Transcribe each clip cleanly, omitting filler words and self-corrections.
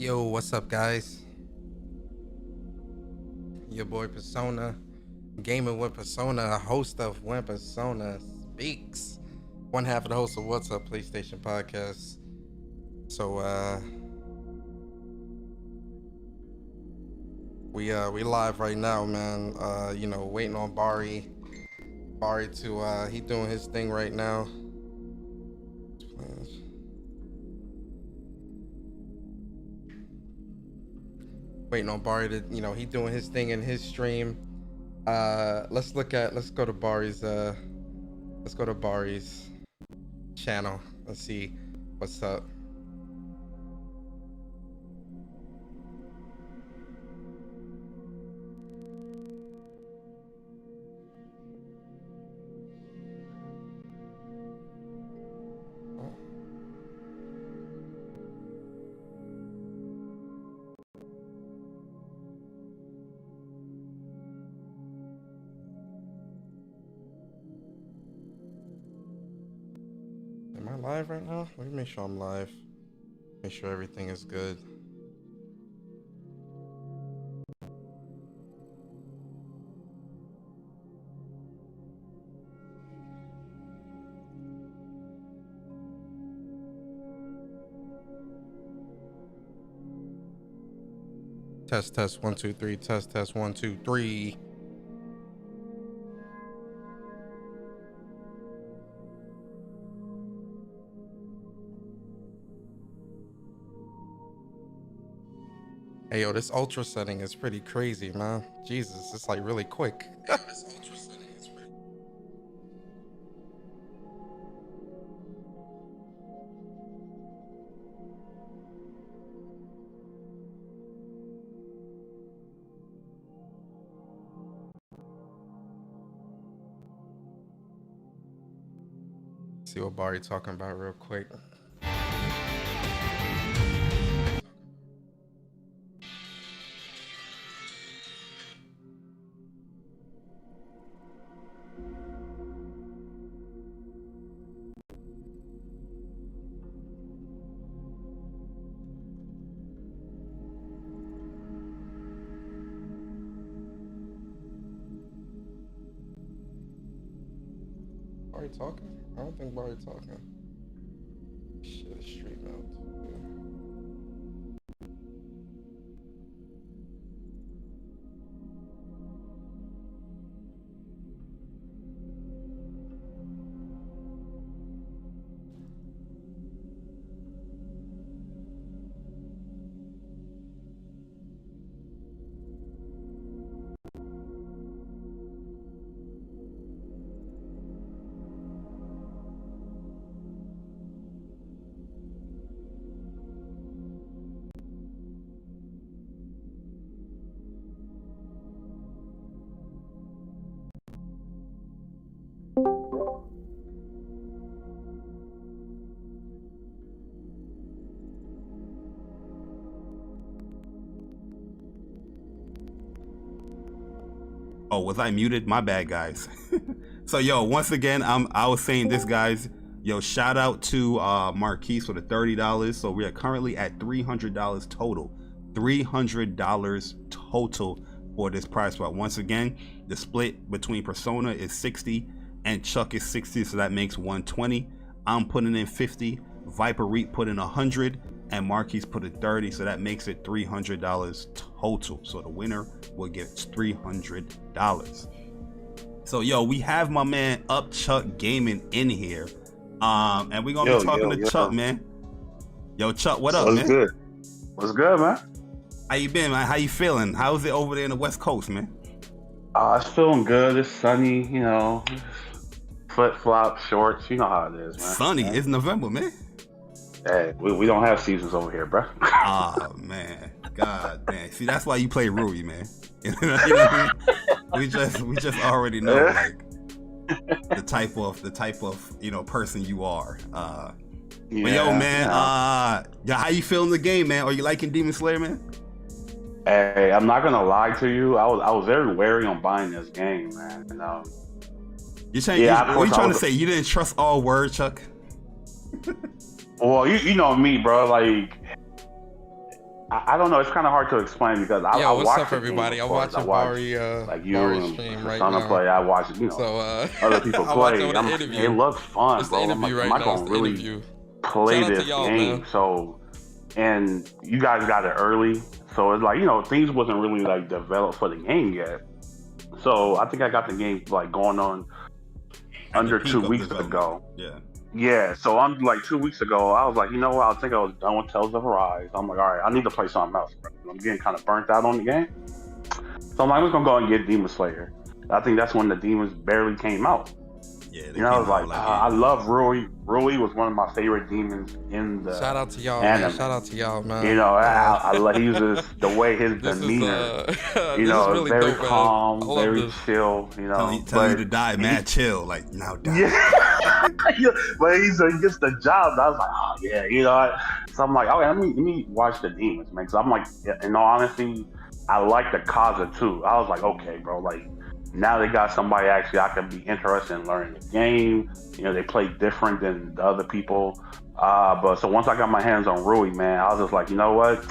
Yo, what's up, guys? Your boy Persona, gaming with Persona, a host of When Persona Speaks, one half of the host of What's Up PlayStation Podcast. So, we live right now, man. Waiting on Bari to he doing his thing right now. Waiting on Bari to, he doing his thing in his stream. Let's go to Bari's channel and see what's up. Am I live right now? Let me make sure I'm live. Make sure everything is good. Test 1 2 3. Test 1 2 3. Hey, yo, this ultra setting is pretty crazy, man. Jesus, it's like really quick. This ultra setting is pretty... See what Bari talking about real quick. Bari talking? I don't think Bari talking. Shit, stream out. Oh, was I muted? My bad, guys. So, yo, once again, I was saying this, guys. Yo, shout out to Marquise for the $30. So we are currently at $300 total. $300 total for this price. But once again, the split between Persona is 60 and Chuck is 60, so that makes 120. I'm putting in 50. Viper Reap put in 100. And Marquise put in 30, so that makes it $300 total. So the winner will get $300. So yo, we have my man UpChuckGaming in here, and we're gonna be talking to Chuck, man. Yo, Chuck, what up, man? What's good? What's good, man? How you been, man? How you feeling? How's it over there in the West Coast, man? It's feeling good. It's sunny, flip flop shorts. You know how it is, man. Sunny. It's November, man. Hey, we don't have seasons over here, bro. Oh man, God damn. See, that's why you play Rui, man. You know what I mean? We just already know like the type of person you are. But yo, man, how you feeling the game, man? Are you liking Demon Slayer, man? Hey, I'm not gonna lie to you. I was very wary on buying this game, man. You're saying, what are you trying to say? You didn't trust all word, Chuck? Well, you know me, bro. Like, I don't know. It's kind of hard to explain because I Yo, what's watch up, the game, everybody? of I'm course. watching I watch Bari like you Bari and stream right Persona now. play. I watch, So other people I'm watching play. the interview. It looks fun, It's the bro. I'm interview like, right am I now. It's gonna the really interview. play Shout out to this y'all, game? man. So, and you guys got it early, so it's like things wasn't really like developed for the game yet. So I think I got the game like going on At under the peak 2 of weeks development. ago. Yeah. Yeah, so I'm like 2 weeks ago, I was like, you know what? I think I was done with Tales of Arise. I'm like, all right, I need to play something else. I'm getting kind of burnt out on the game. So I'm like, I'm just gonna go and get Demon Slayer. I think that's when the demons barely came out. Yeah, I was like, I love Rui. Rui was one of my favorite demons in the Shout out to y'all, anime. man. Shout out to y'all, man. He uses the way his demeanor. This is really very dope, calm, man. I love very this. chill. Tell you to die, man. Chill, like now die. Yeah, but he gets the job. I was like, oh yeah, So I'm like, okay, let me watch the demons, man. Cause I'm like, in all honesty, I like the Kaza too. I was like, okay, bro, like now they got somebody actually I can be interested in learning the game. They play different than the other people. But so once I got my hands on Rui, man, I was just like, you know what?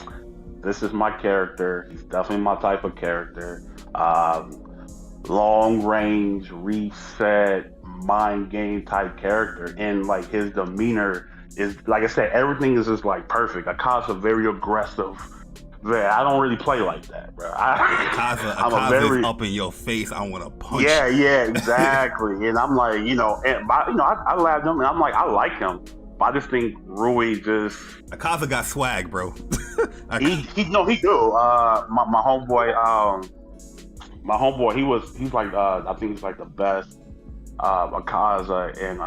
This is my character. He's definitely my type of character. Long range, reset, mind game type character. And like his demeanor is, like I said, everything is just like perfect. Akaza very aggressive. Man, I don't really play like that, bro. Akaza is up in your face. I want to punch. Yeah, exactly. And I'm like, I laughed him, and I'm like, I like him. But I just think Rui just Akaza got swag, bro. he do. My homeboy, he's like I think he's like the best Akaza in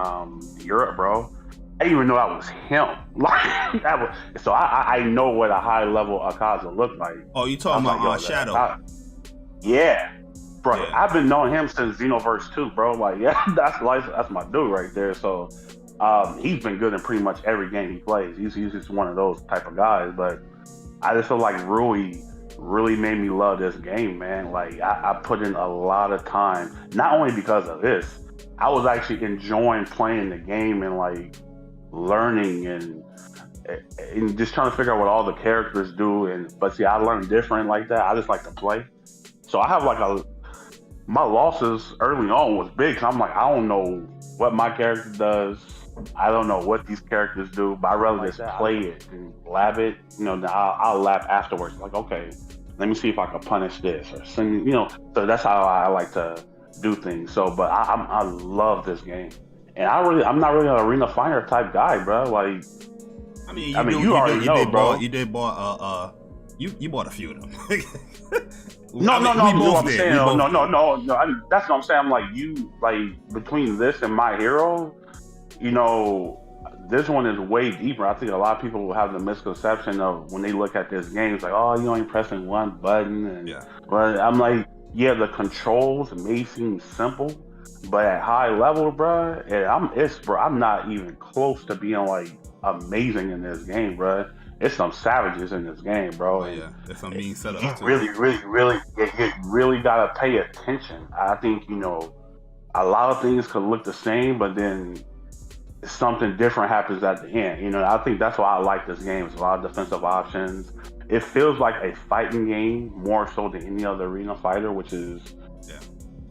Europe, bro. I didn't even know that was him. So I know what a high level Akaza looked like. Oh, you talking about Shadow? Yeah, bro. Yeah. I've been knowing him since Xenoverse 2, bro. Like, yeah, that's my dude right there. So he's been good in pretty much every game he plays. He's just one of those type of guys. But I just feel like Rui really made me love this game, man. Like I put in a lot of time, not only because of this. I was actually enjoying playing the game and like learning and just trying to figure out what all the characters do. But see, I learned different like that. I just like to play. So I have like my losses early on was big. So I'm like, I don't know what my character does. I don't know what these characters do, but I'd rather just play it and lab it. I'll lab afterwards. Like, okay, let me see if I can punish this or send. So that's how I like to do things. So, but I love this game, and I'm not really an arena fighter type guy, bro. Like, you already know, bro. You bought a few of them. No. That's what I'm saying. I'm like between this and My Hero, this one is way deeper. I think a lot of people will have the misconception of when they look at this game, it's like, oh, you only pressing one button. But I'm like, yeah, the controls may seem simple, but at high level, bro, I'm not even close to being like amazing in this game, bro. It's some savages in this game, bro. Oh, yeah, there's some mean setups too. You really gotta pay attention. I think a lot of things could look the same, but then something different happens at the end. I think that's why I like this game. It's a lot of defensive options. It feels like a fighting game more so than any other arena fighter, which is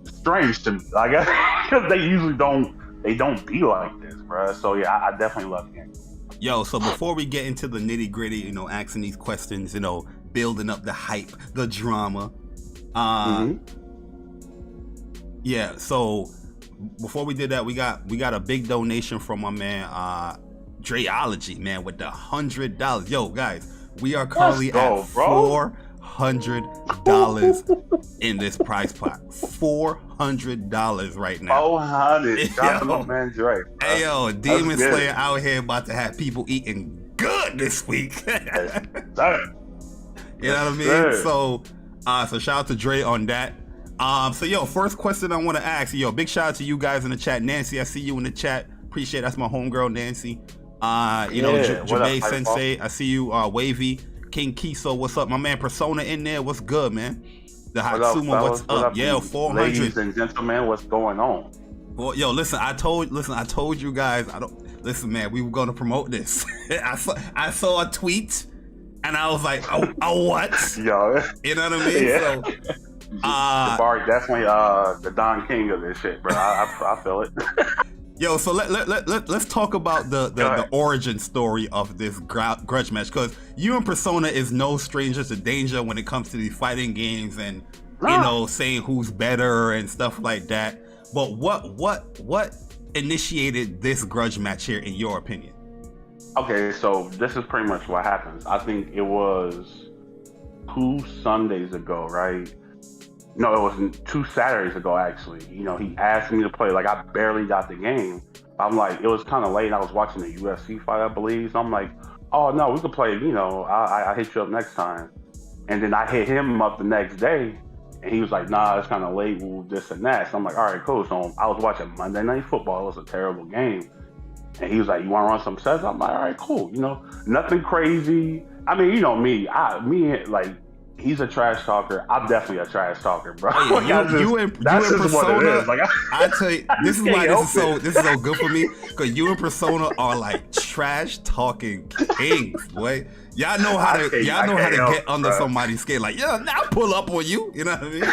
strange to me. I guess because they usually don't be like this, bro. So yeah, I definitely love the game. Yo, so before we get into the nitty gritty, asking these questions, building up the hype, the drama. Yeah, so before we did that, we got a big donation from my man Dreology, man, with the $100. Yo, guys, we are currently at $400 in this prize pot. $400 right now. 400. Yo, man, Dre. Hey, yo, Demon Slayer out here about to have people eating good this week. You know what I mean? So shout out to Dre on that. So yo, first question I want to ask, big shout out to you guys in the chat. Nancy, I see you in the chat. Appreciate it. That's my homegirl, Nancy. Jabay Sensei, I see you. Wavy, King Kiso, what's up? My man Persona in there, what's good, man? The Hatsuma, what's up? Yeah, 400. Ladies and gentlemen, what's going on? Well, yo, listen, I told you guys, listen, man, we were gonna promote this. I saw a tweet And I was like, oh what? Yo, You know what I mean? Yeah. So, Jabari definitely the Don King of this shit, bro. I feel it. yo, so let's talk about the origin story of this grudge match, because you and Persona is no stranger to danger when it comes to these fighting games and you know, saying who's better and stuff like that. But what initiated this grudge match here, in your opinion? Okay, so this is pretty much what happens. I think it was 2 Sundays ago, right? No, it was 2 Saturdays ago, actually. You know, he asked me to play. Like, I barely got the game. I'm like, it was kind of late. I was watching the UFC fight, I believe. So I'm like, oh, no, we could play, you know, I hit you up next time. And then I hit him up the next day. And he was like, nah, it's kind of late, this and that. So I'm like, all right, cool. So I was watching Monday Night Football. It was a terrible game. And he was like, you want to run some sets? I'm like, all right, cool. You know, nothing crazy. I mean, you know me. Like, he's a trash talker. I'm definitely a trash talker, bro. Oh, yeah, you and Persona. Like, I tell you, this is why this is so good for me, because you and Persona are like trash talking kings, boy. Y'all know how to get under somebody's skin. Like, yeah, now pull up on you. You know what I mean?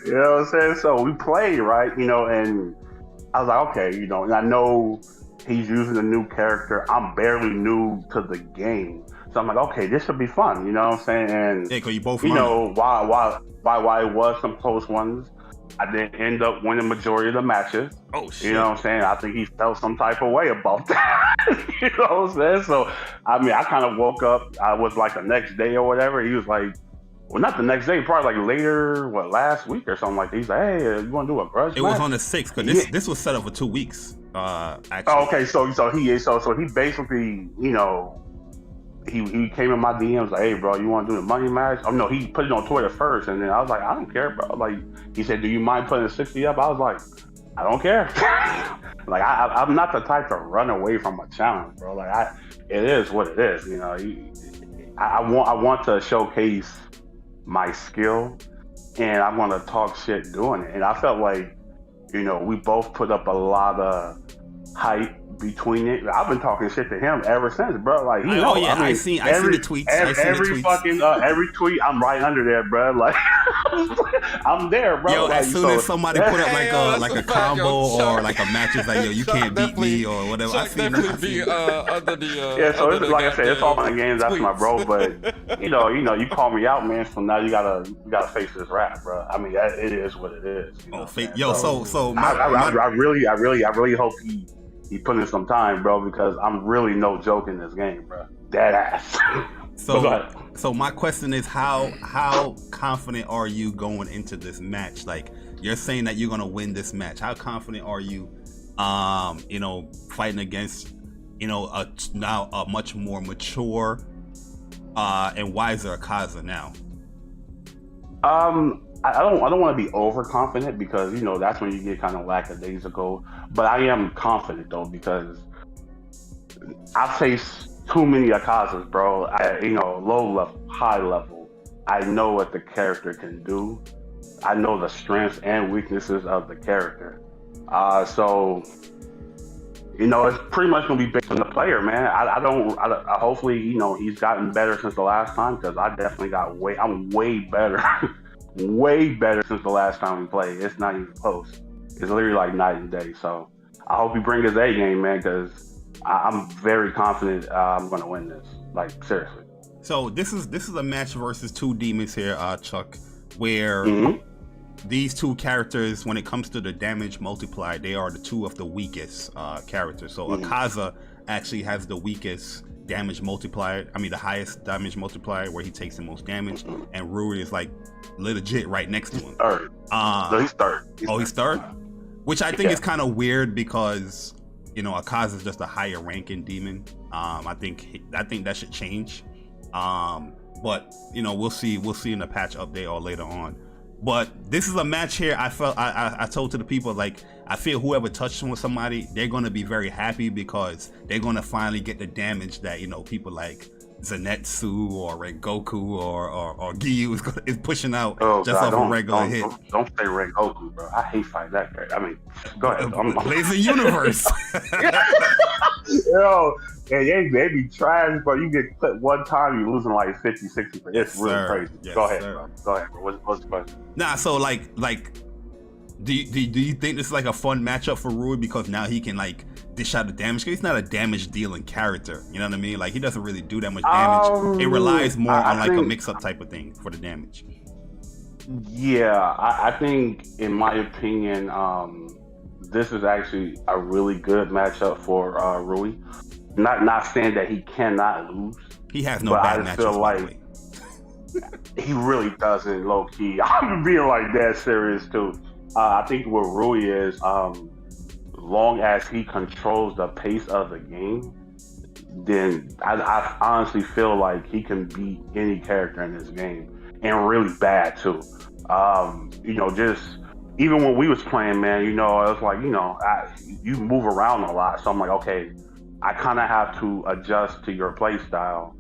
You know what I'm saying? So we played, right? You know, and I was like, okay, you know, and I know he's using a new character. I'm barely new to the game. So I'm like, okay, this should be fun, you know what I'm saying? And yeah, 'cause you both know, while it was some close ones, I didn't end up winning majority of the matches. Oh shit. You know what I'm saying? I think he felt some type of way about that. You know what I'm saying? So I mean, I kind of woke up, I was like the next day or whatever. He was like, well, not the next day, probably like later, last week or something like that. He's like, hey, you want to do a grudge match? It was on the 6th, because this was set up for 2 weeks, actually. Oh, okay, so he basically, you know, he came in my DMs like, hey, bro, you want to do the money match? Oh, no, he put it on Twitter first, and then I was like, I don't care, bro. Like, he said, do you mind putting 60 up? I was like, I don't care. Like, I'm not the type to run away from a challenge, bro. Like, it is what it is, you know. I want to showcase my skill, and I want to talk shit doing it. And I felt like, you know, we both put up a lot of hype between it. I've been talking shit to him ever since, bro. Like, I seen the tweets. Every tweet, I'm right under there, bro. Like, I'm there, bro. Yo, like, as soon as somebody put up like a combo or like a match, is like, yo, you can't beat me or whatever. Chuck definitely be under the yeah. So it's like I said, it's all my games. That's my bro. But you know, you call me out, man. So now you gotta face this rap, bro. I mean, it is what it is. You know I really hope he put in some time, bro, because I'm really no joke in this game, bro. Dead ass. So my question is, how confident are you going into this match? Like, you're saying that you're gonna win this match. How confident are you, you know, fighting against, you know, now a much more mature and wiser Akaza now? I don't want to be overconfident, because, you know, that's when you get kind of lackadaisical. But I am confident though, because I faced too many Akazas, bro. You know, low level, high level. I know what the character can do. I know the strengths and weaknesses of the character. So, you know, it's pretty much gonna be based on the player, man. I hopefully, you know, he's gotten better since the last time, because I definitely I'm way better. Way better since the last time we played. It's not even close. It's literally like night and day. So I hope he brings his A game, man, because I'm very confident I'm gonna win this. Like, seriously. So this is a match versus 2 demons here, Chuck, where these 2 characters, when it comes to the damage multiplier, they are the 2 of the weakest characters. So Akaza actually has the weakest damage multiplier. I mean, the highest damage multiplier, where he takes the most damage, and Rui is like legit right next to him. Third. So he's third. He's third? Which I think is kind of weird, because, you know, Akaza is just a higher ranking demon. I think that should change. But, you know, we'll see in the patch update or later on. But this is a match here. I told to the people, like, I feel whoever touched with somebody, they're gonna be very happy, because they're gonna finally get the damage that, you know, people like Zenitsu or Rengoku or Giyu is pushing out off a regular hit. Don't say Rengoku, bro. I hate fighting that guy. I mean, go ahead. Laser Universe. Yo, they be trash, but you get clipped one time, you're losing like 50, 60. Yes, It's really sir. crazy. Yes, Go ahead, sir. bro. Go ahead, bro. What's the question? Nah, so like, do you think this is like a fun matchup for Rui because now he can like dish out the damage? Cause he's not a damage dealing character. You know what I mean? Like he doesn't really do that much damage. It relies more on like a mix up type of thing for the damage. Yeah, I think, in my opinion, this is actually a really good matchup for Rui. Not saying that he cannot lose. He has no but bad I matchups, feel by the like way. he really doesn't, low key. I'm being like that serious too. I think what Rui is, long as he controls the pace of the game, then I honestly feel like he can beat any character in this game, and really bad too. Just even when we was playing, man, it was like, you move around a lot, so I'm like, okay, I kind of have to adjust to your play style,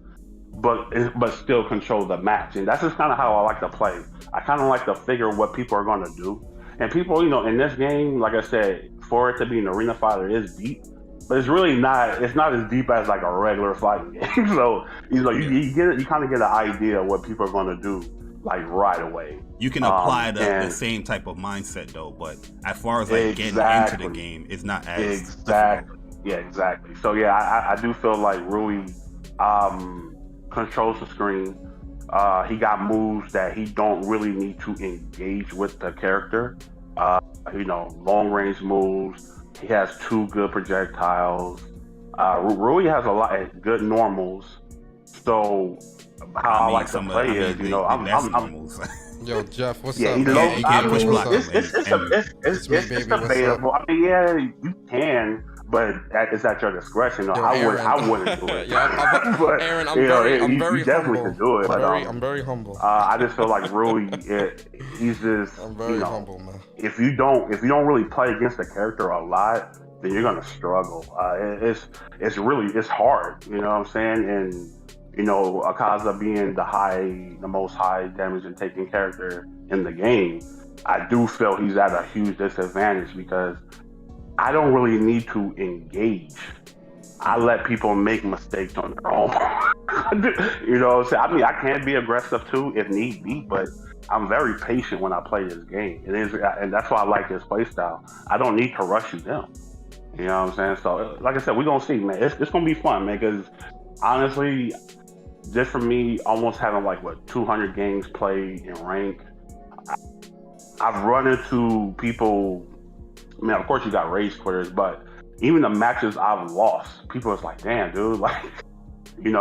but still control the match, and that's just kind of how I like to play. I kind of like to figure what people are going to do, and people, in this game, like I said, for it to be an arena fight, it is deep, but it's really not. It's not as deep as like a regular fighting game. So you kind of get an idea of what people are going to do like right away. You can apply the same type of mindset though, but as far as like getting into the game, it's not as difficult. Yeah, exactly. So yeah, I do feel like Rui controls the screen. He got moves that he don't really need to engage with the character. Long range moves. He has 2 good projectiles. Rui has a lot of good normals. So how I like to play is, I'm Yo, Jeff, what's yeah, up? he can't push block. It's debatable. I mean, yeah, you can, but it's at your discretion. I wouldn't do it. But Aaron, I'm very you definitely humble. can do it. I'm very humble. I just feel like Rui, he's just. I'm very humble, man. If you don't really play against the character a lot, then you're gonna struggle. It's hard. You know what I'm saying? And Akaza being the most high damage and taking character in the game, I do feel he's at a huge disadvantage because I don't really need to engage. I let people make mistakes on their own. You know what I'm saying? I mean, I can be aggressive too if need be, but I'm very patient when I play this game. And that's why I like this play style. I don't need to rush you down. You know what I'm saying? So, like I said, we're going to see, man. It's going to be fun, man, because honestly, just for me, almost having 200 games played in rank, I've run into people. I mean, of course, you got rage quitters, but even the matches I've lost, people is like, "Damn, dude, you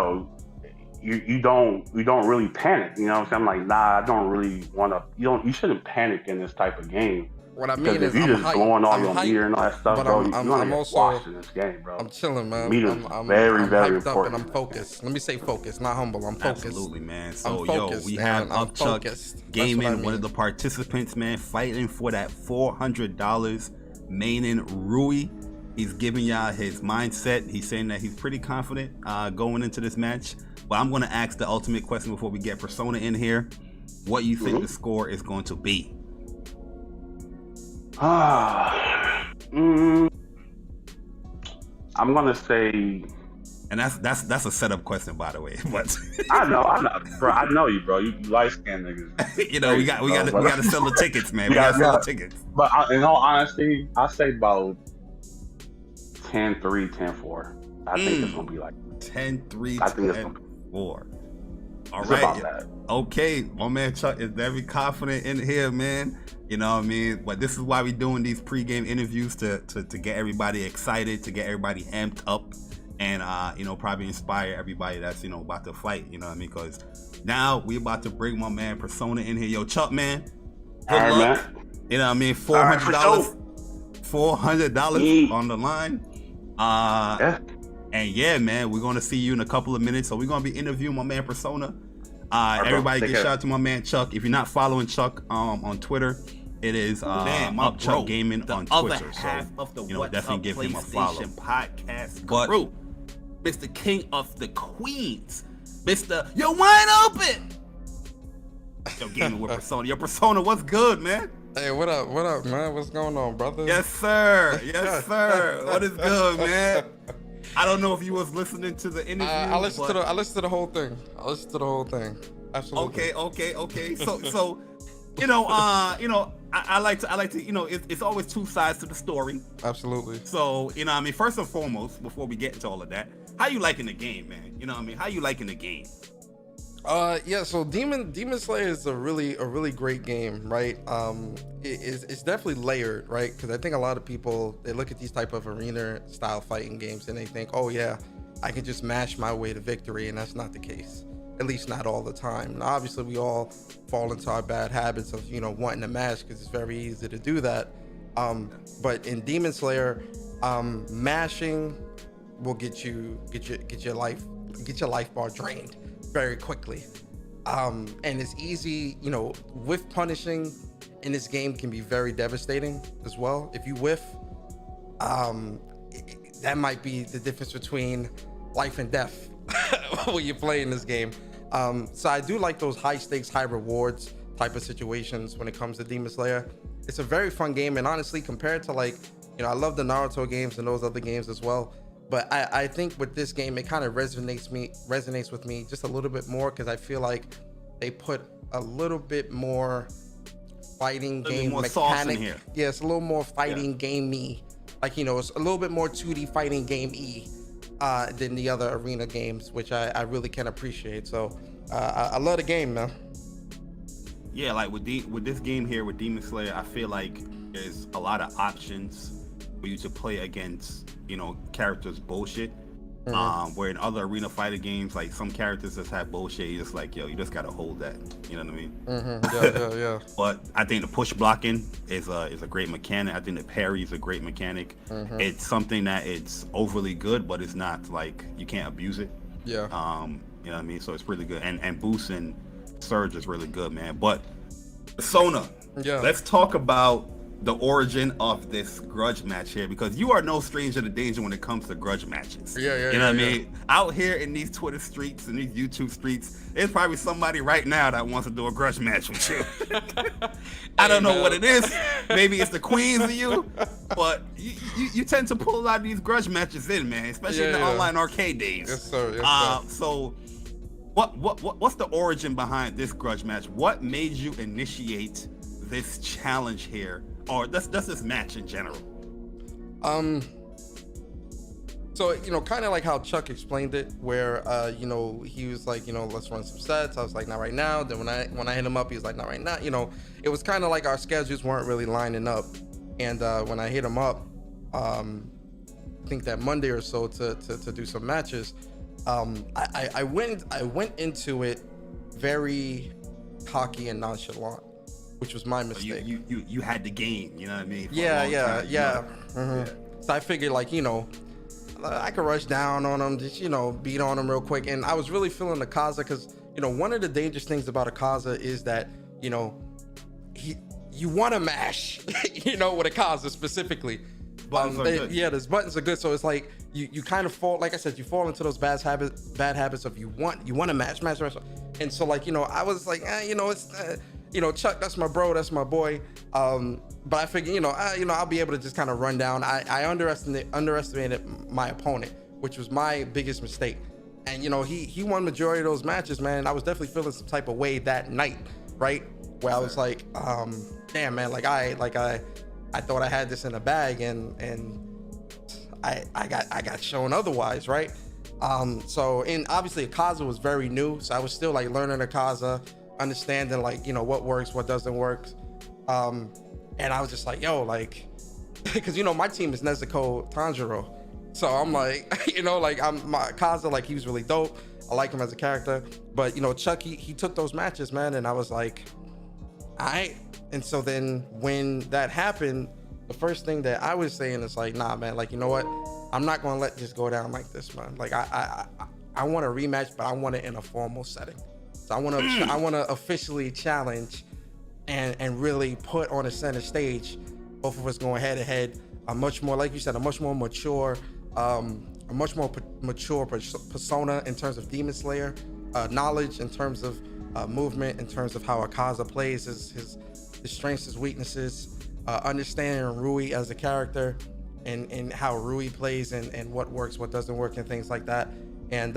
don't really panic." You know what I'm saying? I'm like, nah, I don't really want to. You shouldn't panic in this type of game. What I mean is, if you just going on your meter and all that stuff, but bro, I'm also washed in this game, bro. I'm chilling, man. I'm very, very hyped up important. and I'm focused. Let me say focused, not humble. I'm focused. Absolutely, man. So I'm focused, we have UpChuckGaming, one of the participants, man, fighting for that $400. Maining Rui. He's giving y'all his mindset. He's saying that he's pretty confident going into this match. But I'm going to ask the ultimate question before we get Persona in here. What you think the score is going to be? I'm gonna say, and that's a setup question, by the way. But I know, bro. I know you, bro. You light skinned niggas. we got to sell the tickets, man. We got to sell the tickets. But in all honesty, I say about 10-3, 10-4. I think it's gonna be like 10-3, 10-4. All it's right. About that. Okay, my man Chuck is very confident in here, man. You know what I mean? But this is why we're doing these pregame interviews to get everybody excited, to get everybody amped up, and probably inspire everybody that's about to fight. You know what I mean? Because now we about to bring my man Persona in here. Yo, Chuck, man, good luck. Man. You know what I mean? $400 on the line. Yeah. And yeah, man, we're gonna see you in a couple of minutes. So we're gonna be interviewing my man Persona. Everybody get shout out to my man Chuck. If you're not following Chuck on Twitter, it is UpChuckGaming on Twitter. So definitely give him a follow. Podcast crew, Mr. King of the Queens, Mr. Yo Wine Open. Yo, gaming with Persona. Yo, Persona, what's good, man? Hey, what up, man? What's going on, brother? Yes, sir. Yes, sir. What is good, man? I don't know if you was listening to the interview. I listened to the whole thing. Absolutely. Okay. So, I like to, it's always two sides to the story. Absolutely. So, I mean, first and foremost, before we get into all of that, how you liking the game, man? You know what I mean? How you liking the game? Yeah, so Demon Slayer is a really great game, right? It's definitely layered, right? Because I think a lot of people, they look at these type of arena style fighting games and they think, oh yeah, I can just mash my way to victory, and that's not the case. At least not all the time. And obviously we all fall into our bad habits of, wanting to mash because it's very easy to do that. But in Demon Slayer, mashing will get your life bar drained very quickly. And it's easy, whiff punishing in this game can be very devastating as well. If you whiff, that might be the difference between life and death when you're playing this game. So I do like those high stakes, high rewards type of situations when it comes to Demon Slayer. It's a very fun game, and honestly, compared to I love the Naruto games and those other games as well. But I think with this game, it kind of resonates with me just a little bit more because I feel like they put a little bit more fighting game mechanic. Yeah, it's a little more fighting gamey. It's a little bit more 2D fighting game-y than the other arena games, which I really can appreciate. So I love the game, man. Yeah, like with this game here with Demon Slayer, I feel like there's a lot of options for you to play against, characters bullshit. Where in other arena fighter games, like some characters just have bullshit. You just like, you just gotta hold that. You know what I mean? Yeah. But I think the push blocking is a great mechanic. I think the parry is a great mechanic. It's something that it's overly good, but it's not like you can't abuse it. Yeah. You know what I mean? So it's really good. And boost and surge is really good, man. But Persona. Yeah. Let's talk about the origin of this grudge match here, because you are no stranger to danger when it comes to grudge matches. Yeah. You know what I mean? Out here in these Twitter streets and these YouTube streets, there's probably somebody right now that wants to do a grudge match with you. I don't know what it is. Maybe it's the queens of you, but you tend to pull a lot of these grudge matches in, man, especially in the online arcade days. Yes, sir. So what's the origin behind this grudge match? What made you initiate this challenge here? Or that's this match in general. So kind of like how Chuck explained it, where he was like, let's run some sets. I was like, not right now. Then when I hit him up, he was like, not right now. It was kind of like our schedules weren't really lining up. And when I hit him up, I think that Monday or so to do some matches, I went into it very cocky and nonchalant, which was my mistake. You had the game, you know what I mean? Yeah. So I figured I could rush down on him, just beat on him real quick. And I was really feeling Akaza because one of the dangerous things about Akaza is that you want to mash, with Akaza specifically. Buttons are good. Yeah, those buttons are good. So it's like you kind of fall, like I said, you fall into those bad habits of you want to mash. And so I was like, it's Chuck, that's my bro, that's my boy. But I figured, I'll be able to just kind of run down. I underestimated my opponent, which was my biggest mistake. And he won majority of those matches, man. I was definitely feeling some type of way that night, right? Where I was like, damn, man, I thought I had this in the bag, and I got shown otherwise, right? And obviously Akaza was very new, so I was still learning Akaza, understanding what works, what doesn't work. And I was just like, because my team is Nezuko Tanjiro, so I'm like, I'm my Akaza, he was really dope. I like him as a character, but Chuck, he took those matches, man, and I was like, all right. And so then when that happened, the first thing that I was saying is nah, man, you know what? I'm not gonna let this go down like this, man. I want a rematch, but I want it in a formal setting. So I want to officially challenge and really put on a center stage, both of us going head to head. A much more, like you said, a much more mature persona in terms of Demon Slayer, knowledge in terms of movement, in terms of how Akaza plays, his strengths, his weaknesses, understanding Rui as a character, and how Rui plays and what works, what doesn't work, and things like that. And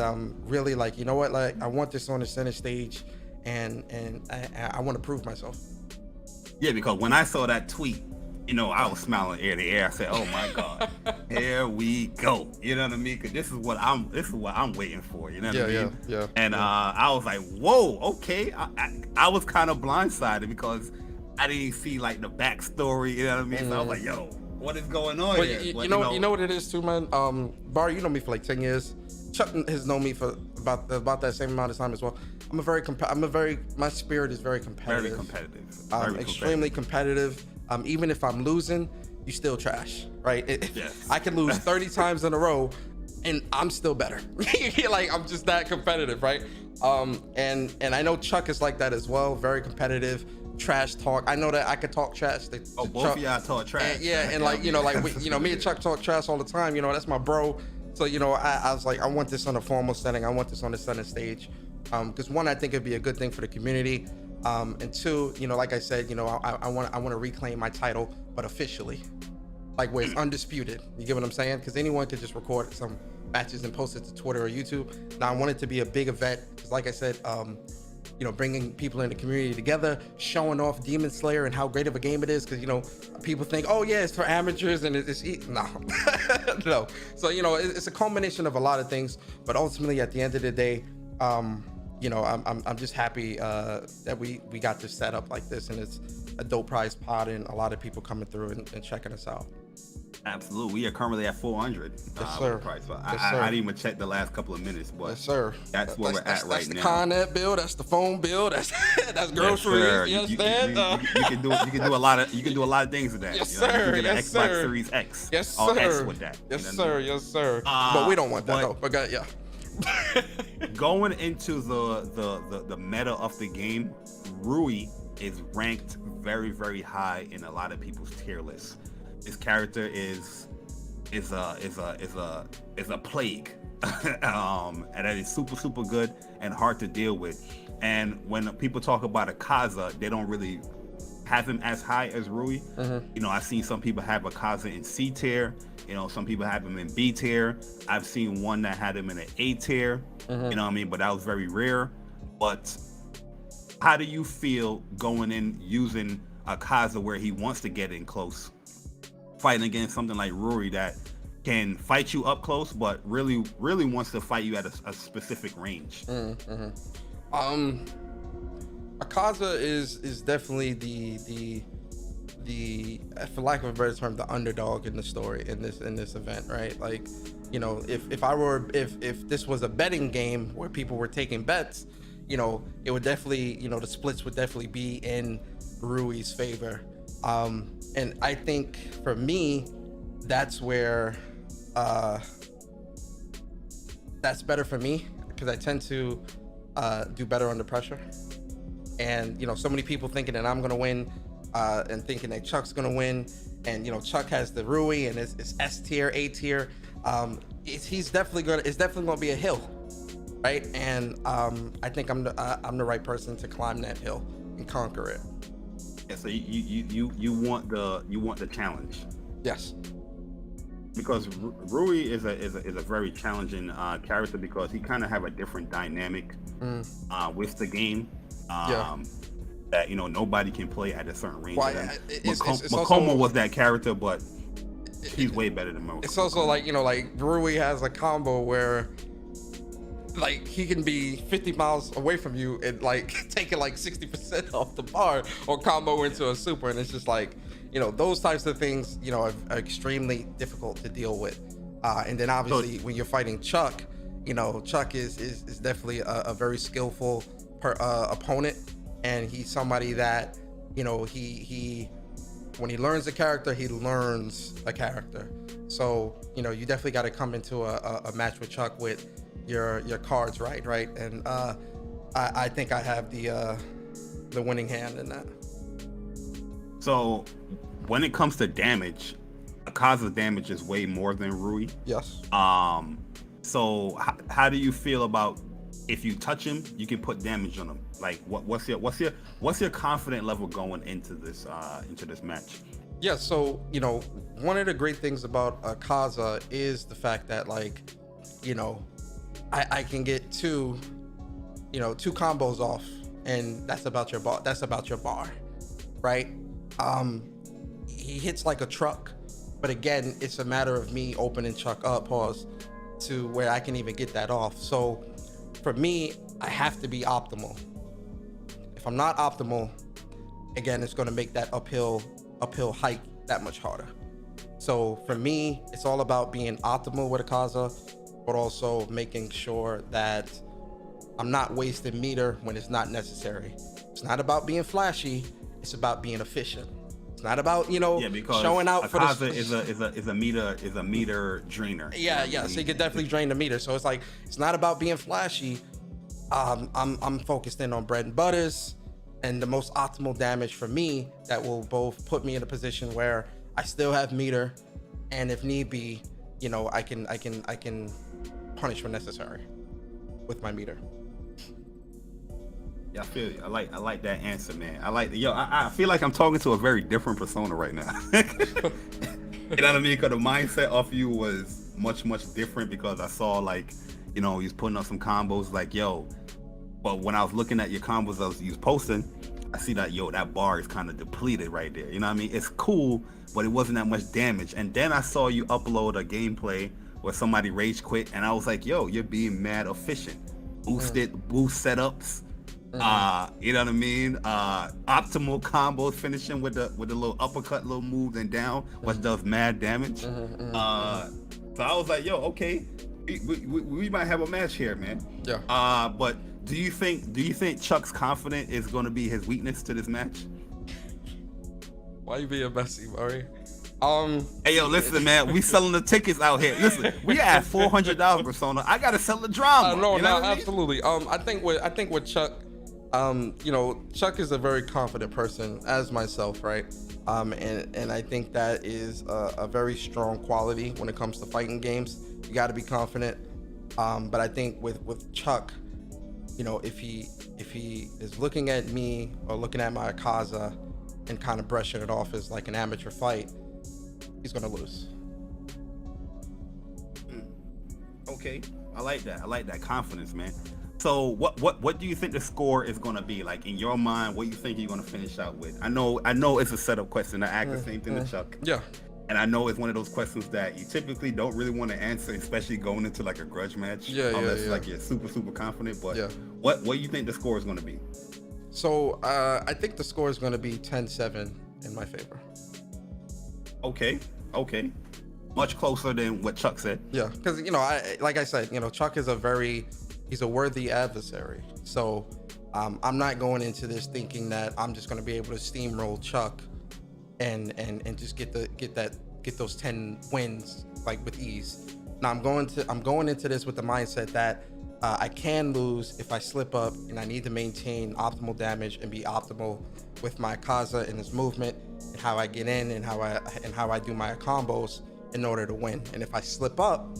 really, like, you know what, like, I want this on the center stage, and I want to prove myself. Yeah, because when I saw that tweet, you know, I was smiling ear to ear. I said, "Oh my God, here we go." You know what I mean? Because this is what I'm waiting for. You know what I mean? Yeah. And I was like, "Whoa, okay." I was kind of blindsided because I didn't see like the backstory. You know what I mean? So I was like, "Yo, what is going on here?" You know what it is too, man. Bar, you know me for like 10 years. Chuck has known me for about that same amount of time as well. My spirit is very competitive. Very competitive. Extremely competitive. Even if I'm losing, you still trash, right? Yes. I can lose 30 times in a row, and I'm still better. Like, I'm just that competitive, right? And I know Chuck is like that as well. Very competitive. Trash talk. I know that I could talk trash. To both Chuck. of y'all talk trash. And like, you know, like me and Chuck talk trash all the time. You know, that's my bro. So, you know, I was like, I want this on a formal setting. I want this on the center stage. Because one, I think it'd be a good thing for the community. And two, you know, like I said, you know, I want to reclaim my title, but officially, like where it's undisputed. You get what I'm saying? Because anyone could just record some matches and post it to Twitter or YouTube. Now I want it to be a big event, because like I said, you know, bringing people in the community together, showing off Demon Slayer and how great of a game it is. Because, you know, people think, oh yeah, it's for amateurs and no, no. So, you know, it's a culmination of a lot of things, but ultimately at the end of the day, you know, I'm just happy that we got this set up like this, and it's a dope prize pot and a lot of people coming through and checking us out. Absolutely. We are currently at 400. Yes, sir. Price. So Yes, I sir. didn't even check the last couple of minutes, but Yes, sir. That's where we're at right that's now. the Connet bill. That's the phone bill. That's groceries. Yes, You understand? you can do a lot of things with that. Yes, you know? sir. You can get an Yes, Xbox sir. Series X. Yes, Or sir. X with that. Yes, You know what I sir. mean? Yes, sir. But we don't want that though. But yeah. Going into the meta of the game, Rui is ranked very, very high in a lot of people's tier lists. His character is a plague, and that is super good and hard to deal with. And when people talk about Akaza, they don't really have him as high as Rui. You know, I've seen some people have Akaza in C tier. You know, some people have him in B tier. I've seen one that had him in an A tier. You know what I mean? But that was very rare. But how do you feel going in using Akaza where he wants to get in close, fighting against something like Ruri that can fight you up close, but really wants to fight you at a specific range? Akaza is definitely the for lack of a better term, the underdog in the story in this event, right? Like, you know, if this was a betting game where people were taking bets, you know, it would definitely, you know, the splits would definitely be in Rui's favor. And I think for me, that's where that's better for me, because I tend to do better under pressure. And, you know, so many people thinking that I'm gonna win, and thinking that Chuck's gonna win, and, you know, Chuck has the Rui and it's S tier, A tier. It's definitely gonna be a hill, right? And I think I'm the right person to climb that hill and conquer it. Yeah, so you want the challenge. Yes. Because Rui is a very challenging character, because he kind of have a different dynamic with the game. That, you know, nobody can play at a certain range. Well, Makoma was that character, but he's way better than most. It's also like, you know, like Rui has a combo where, like, he can be 50 miles away from you and like taking like 60% off the bar, or combo into a super, and it's just like, you know, those types of things, you know, are extremely difficult to deal with. And then obviously when you're fighting Chuck, you know, Chuck is definitely a very skillful opponent, and he's somebody that, you know, he when he learns a character, he learns a character. So, you know, you definitely got to come into a match with Chuck with your cards right? And I think I have the winning hand in that. So when it comes to damage, Akaza's damage is way more than Rui. Yes. So how do you feel about, if you touch him, you can put damage on him? Like, what's your confident level going into this match? Yeah, so one of the great things about Kaza is the fact that I can get two combos off, and that's about your bar. That's about your bar, right? He hits like a truck, but again, it's a matter of me opening Chuck up, pause, to where I can even get that off. So for me, I have to be optimal. If I'm not optimal, again, it's going to make that uphill hike that much harder. So for me, it's all about being optimal with a Kaza, but also making sure that I'm not wasting meter when it's not necessary. It's not about being flashy. It's about being efficient. It's not about showing out for Kaza is a meter drainer. Yeah. So you could definitely drain the meter. So it's not about being flashy. I'm focused in on bread and butters and the most optimal damage for me that will both put me in a position where I still have meter, and if need be, I can punish when necessary with my meter. Yeah, I feel you. I like that answer, man. I feel like I'm talking to a very different persona right now. You know what I mean? Because the mindset of you was much different, because I saw he was putting up some combos but when I was looking at your combos you was posting, I see that that bar is kind of depleted right there. You know what I mean? It's cool, but it wasn't that much damage. And then I saw you upload a gameplay where somebody rage quit, and I was like, you're being mad efficient. Boost setups. You know what I mean? Optimal combos, finishing with the little uppercut, little move, and down, which does mad damage. So I was like, okay, we might have a match here, man. Yeah. But do you think Chuck's confident is going to be his weakness to this match? Why you being messy, Murray? Hey, listen, man, we selling the tickets out here. Listen, we at $400 persona. I gotta sell the drama. No, absolutely. I think with Chuck, Chuck is a very confident person, as myself, right? And I think that is a very strong quality when it comes to fighting games. You got to be confident. But I think with Chuck, if he is looking at me or looking at my Kaza and kind of brushing it off as like an amateur fight, he's gonna lose. Okay, I like that confidence, man. So what do you think the score is gonna be? Like, in your mind, what do you think you're gonna finish out with? I know it's a setup question. I ask the same thing to Chuck. Yeah. And I know it's one of those questions that you typically don't really want to answer, especially going into like a grudge match. Unless you're super confident. But what do you think the score is gonna be? So I think the score is gonna be 10-7 in my favor. Okay. Much closer than what Chuck said. Yeah, because like I said, Chuck is he's a worthy adversary. So I'm not going into this thinking that I'm just going to be able to steamroll Chuck and just get those 10 wins like with ease. Now I'm going into this with the mindset that I can lose if I slip up, and I need to maintain optimal damage and be optimal with my Kaza and his movement and how I get in and how I do my combos in order to win. And if I slip up,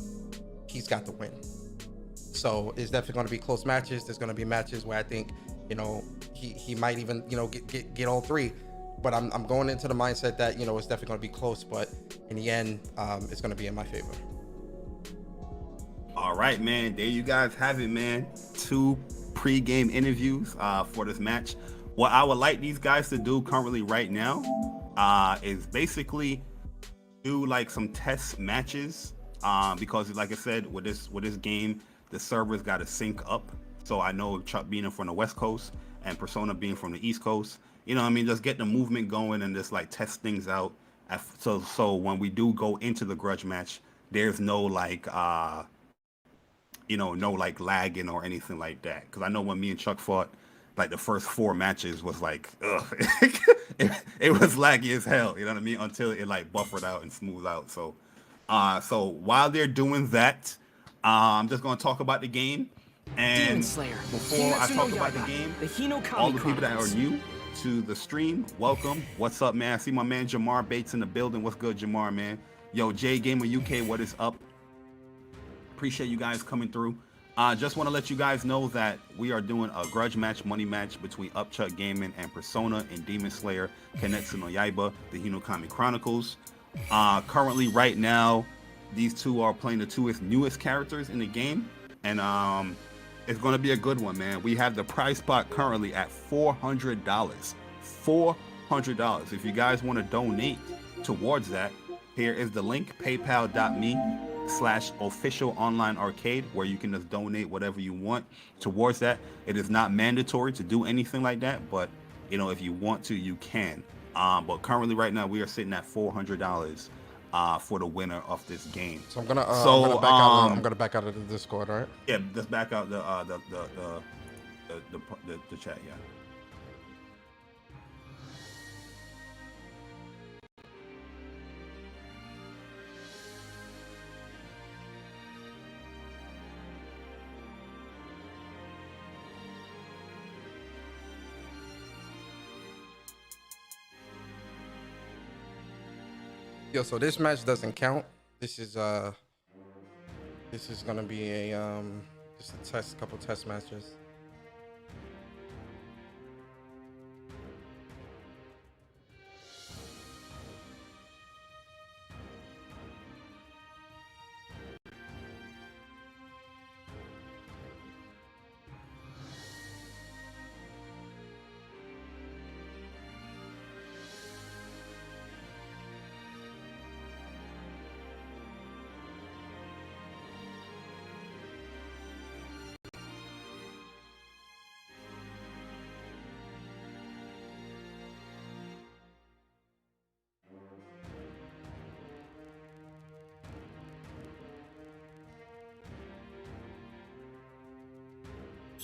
he's got the win. So it's definitely going to be close matches. There's going to be matches where I think, he might even, get all three. But I'm going into the mindset that, it's definitely going to be close. But in the end, it's going to be in my favor. All right, man. There you guys have it, man. 2 pre-game interviews for this match. What I would like these guys to do currently right now is basically do like some test matches because, like I said, with this game, the servers got to sync up. So I know Chuck being from the West Coast and Persona being from the East Coast, just get the movement going and just like test things out. So when we do go into the grudge match, there's no like no like lagging or anything like that. Because I know when me and Chuck fought, like the first 4 matches was like, ugh. it was laggy as hell, you know what I mean? Until it like buffered out and smoothed out. So while they're doing that, I'm just gonna talk about the game. And before I talk about the game, all the people that are new to the stream, welcome. What's up, man? I see my man Jamar Bates in the building. What's good, Jamar, man? Yo, J Gamer UK, what is up? Appreciate you guys coming through. Just want to let you guys know that we are doing a grudge match, money match between UpChuckGaming and Persona and Demon Slayer Kenetsu no Yaiba, the Hinokami Chronicles. Currently, right now, these two are playing the two newest characters in the game, and it's going to be a good one, man. We have the prize pot currently at $400. $400. If you guys want to donate towards that, here is the link, paypal.me/official-online-arcade, where you can just donate whatever you want towards that. It is not mandatory to do anything like that, but you know, if you want to, you can. But currently, right now, we are sitting at $400 for the winner of this game. So I'm gonna back out of the Discord, right? Yeah, just back out the chat, yeah. Yo, so this match doesn't count. This is gonna be a just a couple test matches.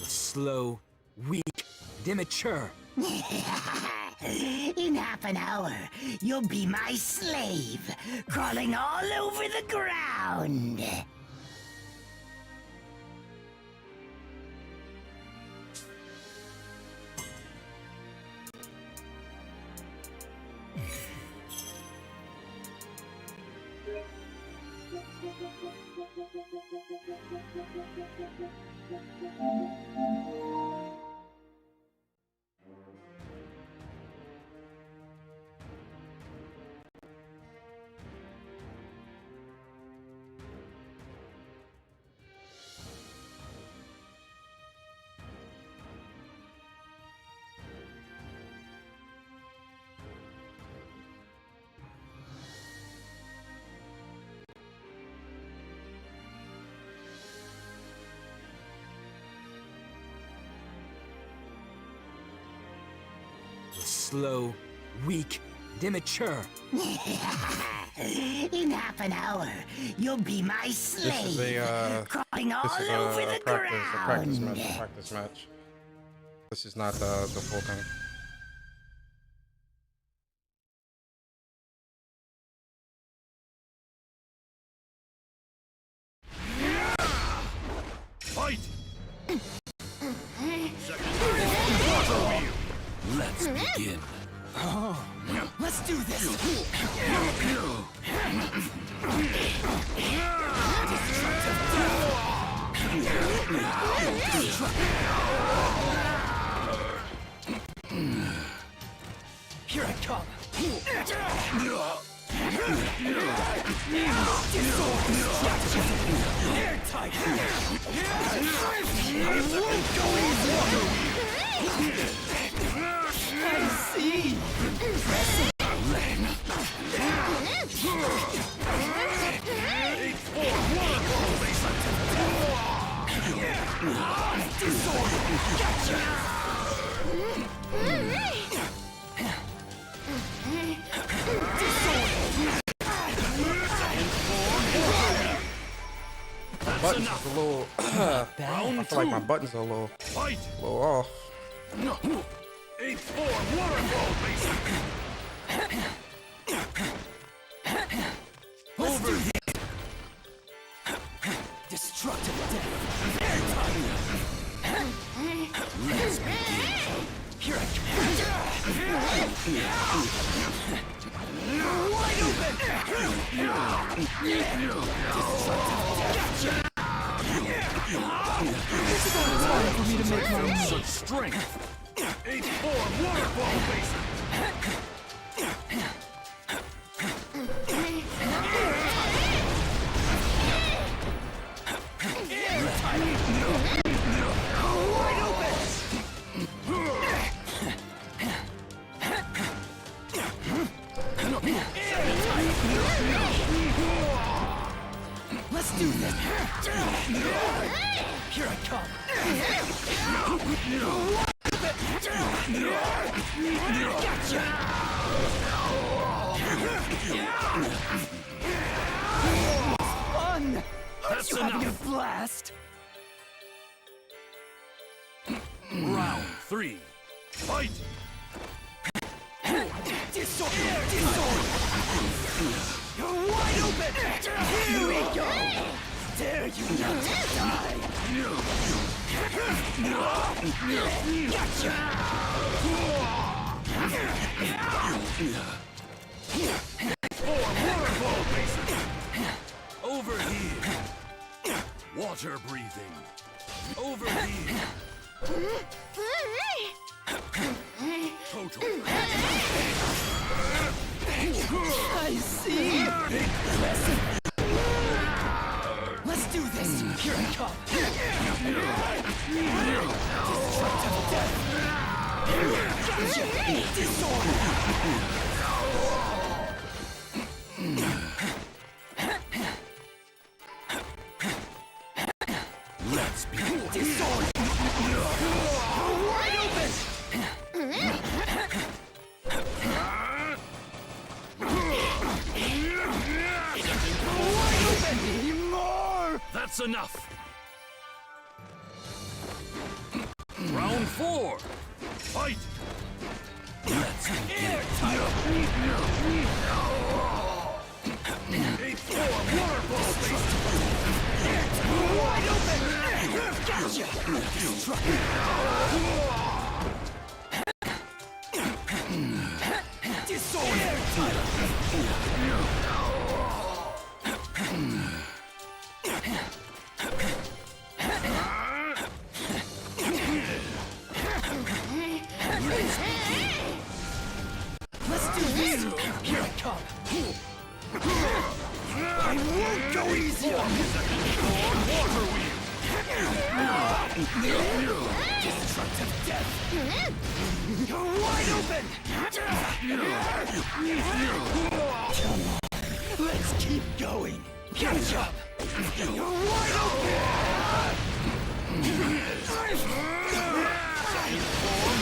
Slow, weak, immature. In half an hour, you'll be my slave, crawling all over the ground. Slow, weak, immature. In half an hour, you'll be my slave, crawling all over the ground. Practice match. This is not the full thing. Fight! Let's begin. Let's do this. Here I come. Airtight. I see. Buttons is a little. I feel like my buttons are a little off. Over there. Destructive death. Let's begin. Here I come. Wide open. Time for me to make my move. Such strength. 8-4 waterfall basin. Let's do this. Here I come. Fun. Aren't you having a blast? Round 3. Fight! Disorder! Disorder! You're wide open! Here we go! Dare you not to die! Gotcha! Waterfall basin. Over here. Water breathing. Over here. Total. I see! Let's do this! Here I come! Destructive death! Gotcha! Disorder! Let's be Disorder! Wide open! Wide open! More! That's enough. Round 4. Fight! Let's begin. 8-4 waterfall basin. Wide open! Gotcha! Disorder! Let's do this! Here I come! I won't go easy on you! Water wheel. Destructive death! You're wide open! Come on, let's keep going! Catch up! You're wide open!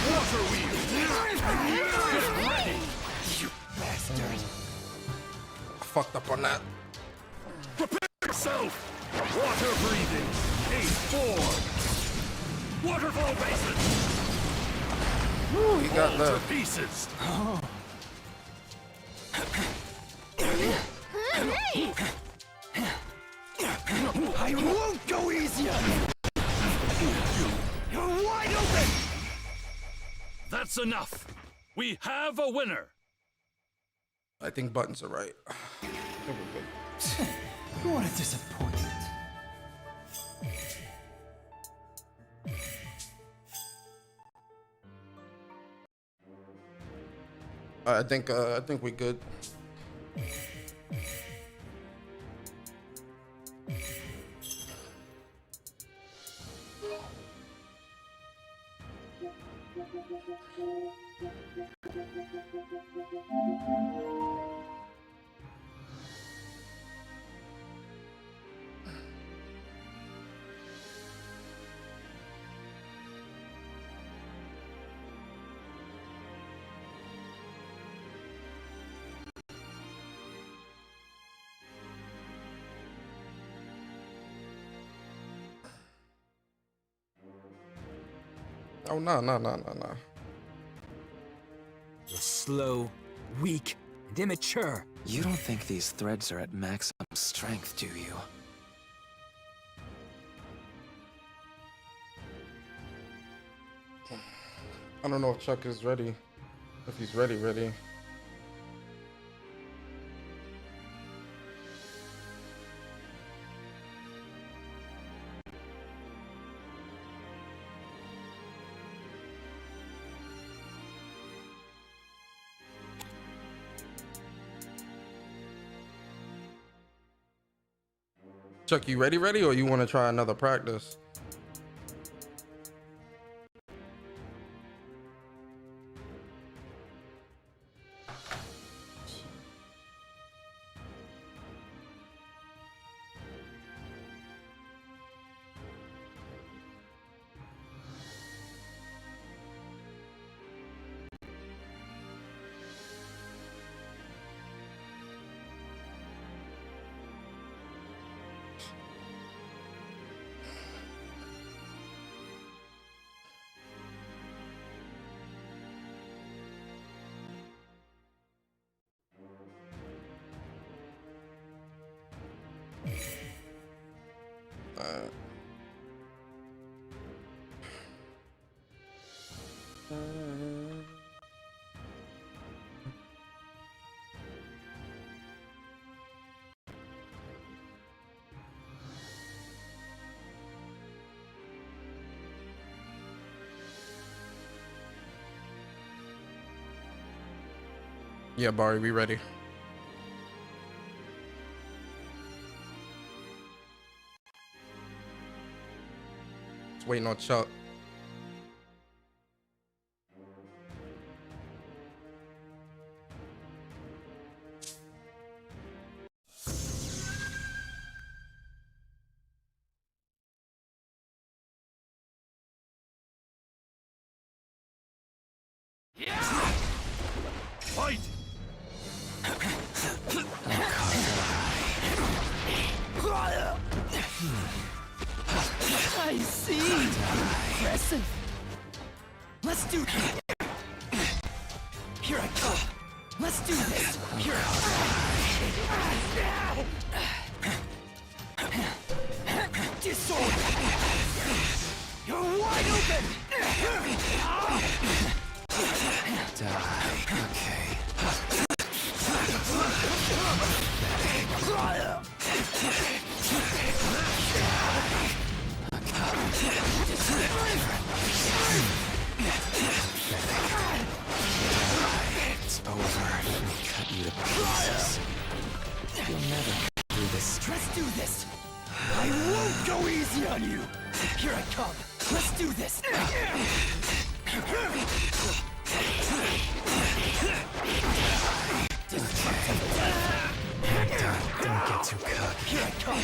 Water wheel. Get ready. You bastard! I fucked up on that. Prepare yourself. Water breathing. 8-4. Waterfall basin. Woo, he got Fall to that. pieces. I won't go easy on you! You're wide open! That's enough. We have a winner. I think buttons are right. I think we're good. What a disappointment. I think we're good. Oh no. You're slow, weak, and immature. You don't think these threads are at maximum strength, do you? I don't know if Chuck is ready. If he's ready. Chuck, you ready, or you want to try another practice? Yeah, Barry, we ready. Just waiting on Chuck. Fight! I see. Impressive. Let's do this. Here I come. Let's do this. Here I come. Disorder. You're wide open. Die. Okay. It's over. Let me cut you to pieces. You'll never get through this. Let's do this. I won't go easy on you. Here I come. Let's do this. Don't get too cocky. Here I come.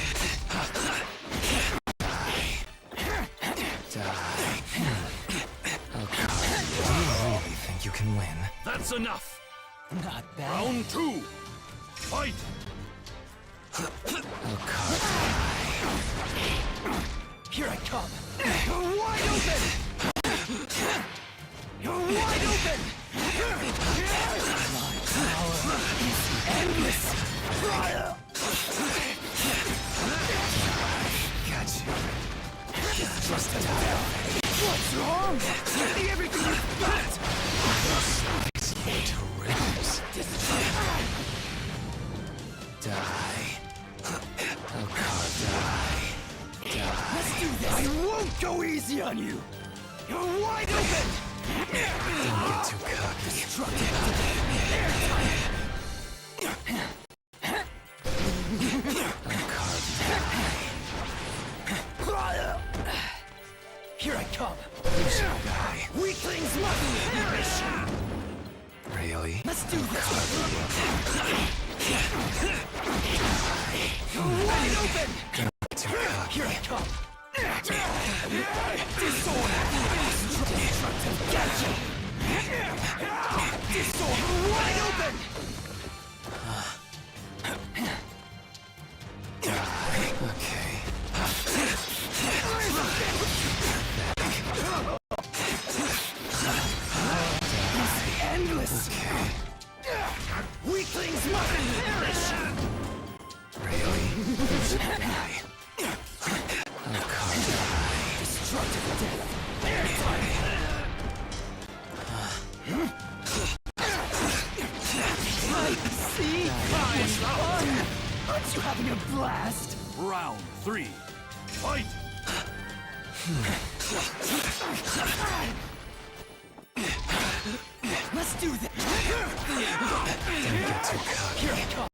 Die. Oh, God. Do you really think you can win? That's enough! Not bad. Round 2! Fight! Oh, God. Here I come. You're wide open. You're wide open. My power is endless. Got you. Just die. What's wrong? Give me everything you've got. Slice you to ribbons. Die. Oh, God, die. Let's do this. I won't go easy on you. You're wide open. Don't get too cocky. Here I come. Who's your guy? Weaklings must perish. Really? Let's do this. You're wide open. Too cocky. Here I come. Disorder. Destructive. Gotcha. Disorder. Wide open. Okay. Endless. Weaklings must perish. Really? Who's your guy? Oh, God. Destructive death. I see. Fun. Aren't you having a blast? Round 3! Fight! Let's do this. Don't get too cocky. Here I come.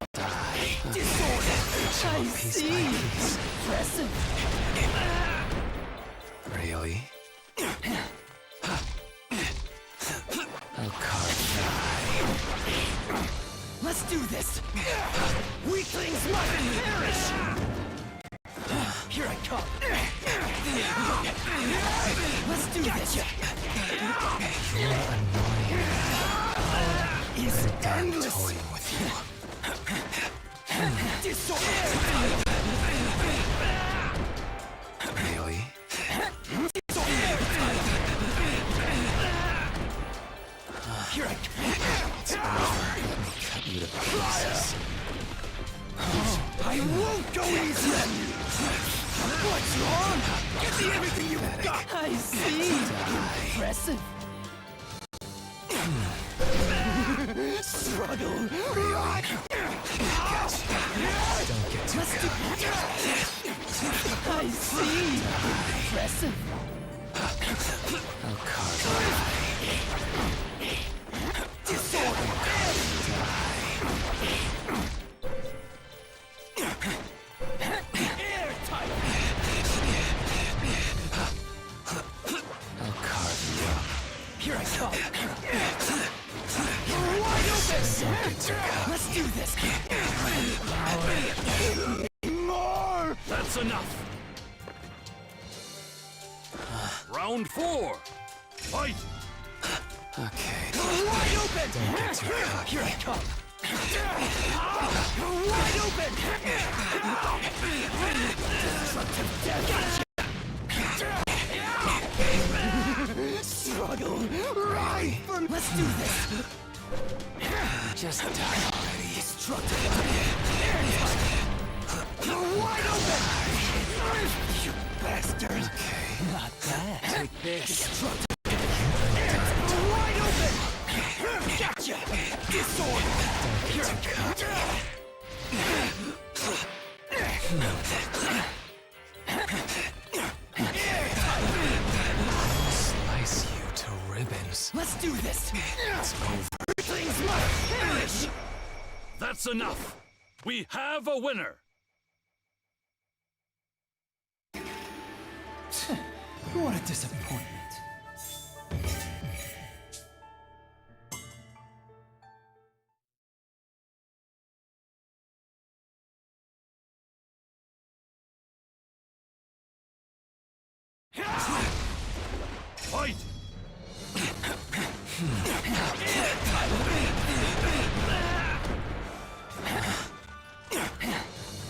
Disorder. I Piece by see. piece. Impressive. Really? I'll carve you. Let's do this. Weaklings must perish. Here I come. Let's do this. You're annoying. Is I'm done endless. toying with you. Disorder. Really? Here I come. It's over. Let me cut you to pieces. I won't go easy on you. What's wrong? Give me everything you've got. I see. Impressive. Struggle. Right. Don't get too cocky. I see. Impressive. I'll carve Disorder. Airtight. I'll carve you up. Here I come. You're wide open. Don't get too cocky. Let's do this. More. That's enough. Round 4. Fight. Okay. You're wide open. Don't get too cocky. Here I come. You're wide open. Struggle. Right. Let's do this. Just die already. Destructive. You're wide open. You bastard. Okay. Not bad. Take this. Destructive. You're Wide open. Gotcha. Disorder. Here I come. Slice you to ribbons. Let's do this. It's over. Things must perish. That's enough. We have a winner. What a disappointment. Fight.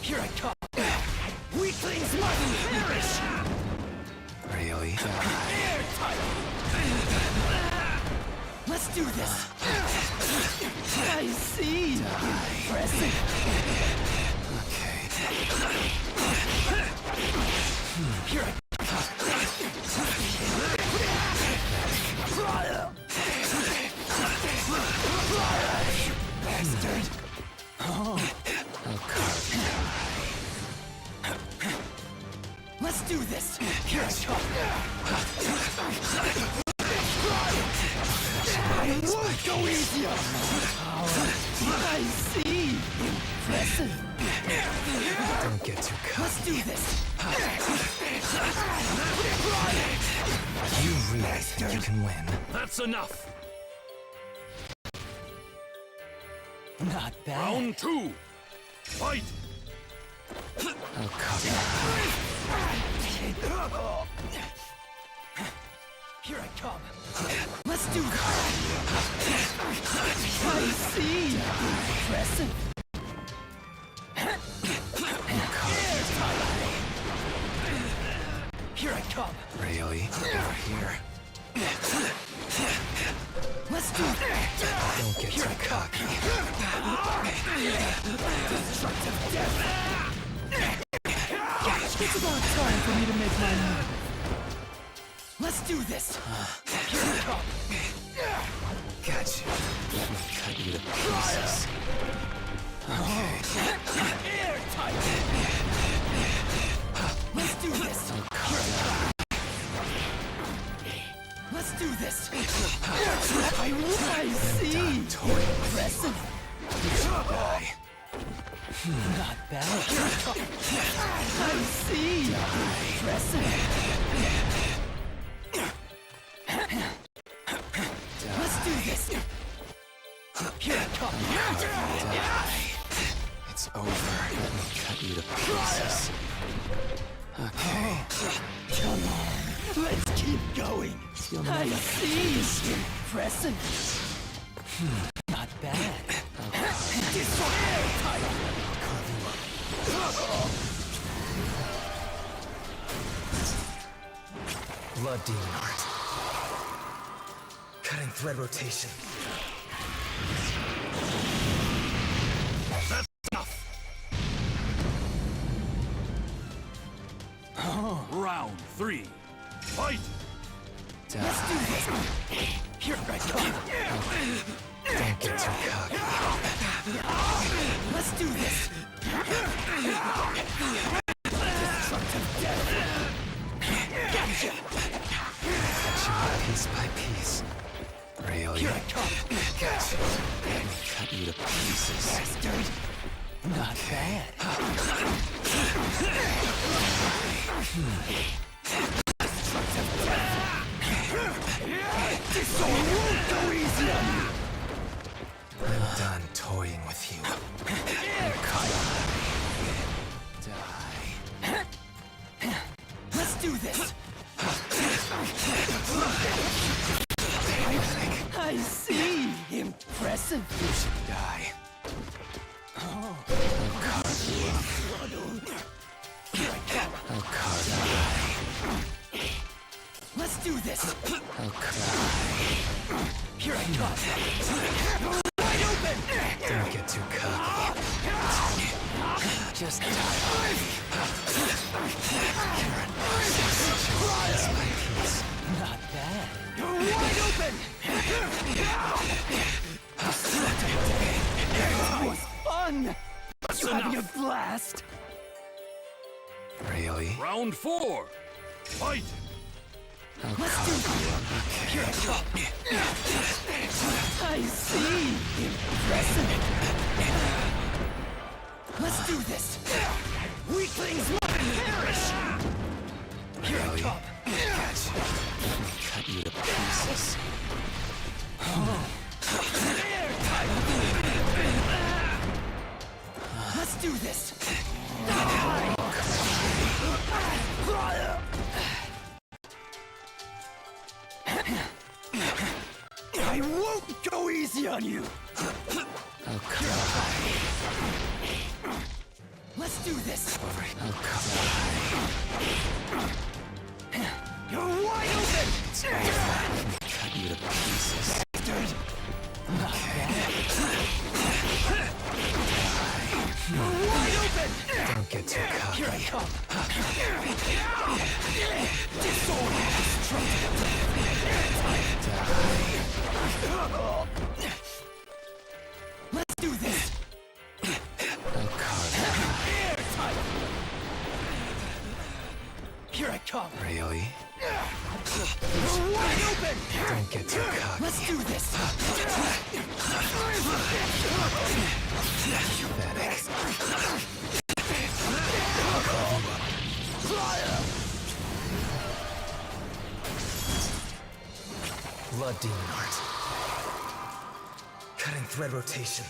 Here I come. Weaklings must perish. Really? Airtight. Let's do this. I see. Impressive. Okay. Here I bastard. I'll carve you. Let's do this. Here I come. I won't go easier. I see. Impressive. Don't get too Let's cocky. do this. You really think you can win? That's enough. Not bad. Round 2. Fight. I'll cover you. Here I come. Let's do this. I see. Impressive. Here I come. Really? Over here. Let's do this. Don't get too cocky. Destructive death. It's about time for me to make my move. Let's do this. Here I come. Gotcha. Let me cut you to pieces. Okay. Airtight. Let's do this. Here I come. Let's do this. I see. Toying with Impressive. you. Die. Not bad. I see. Impressive. Let's do this. Here it comes. It's over. Let me cut you to pieces. Okay. Come on. Let's keep going. I see. Impressive. Not bad. Blood demon art. Cutting thread rotation. That's enough. Round 3. Fight. Let's do this. Here I come. Don't get too cocky. Let's do this. Destructive death. Gotcha. Cut you piece by piece. Really? Here I come. Gotcha. Let me cut you to pieces. Bastard. Not bad. Destructive death. This won't go easy on you. I'm done toying with you. Die. Let's do this. I see. Impressive. You should die. I'll carve you up. I'll carve you up. Let's do this. I'll cry. Here I come. Wide open. Don't get too cocky. Just die. Piece by piece. Not bad. Wide open. This was fun. That's You're having a enough. blast. Really? Round 4. Fight. I'll Let's carve do you up. it. Here I come. I see. Impressive. Let's do this. Weaklings must perish. Here I Really? come. Gotcha. Let me cut you to pieces. Let's do this. I won't go easy on you. I'll cry. Let's do this. I'll cry. You're wide open. It's over. Let me cut you to pieces. Bastard. Not bad. You're wide open. Don't get too cocky. Here I come. Disorder. Let's do this. I'll carve Airtight. Here I come. you. Really? You're wide open. Don't get too cocky. Let's do this. Pathetic. Blood demon art. Cutting thread rotation.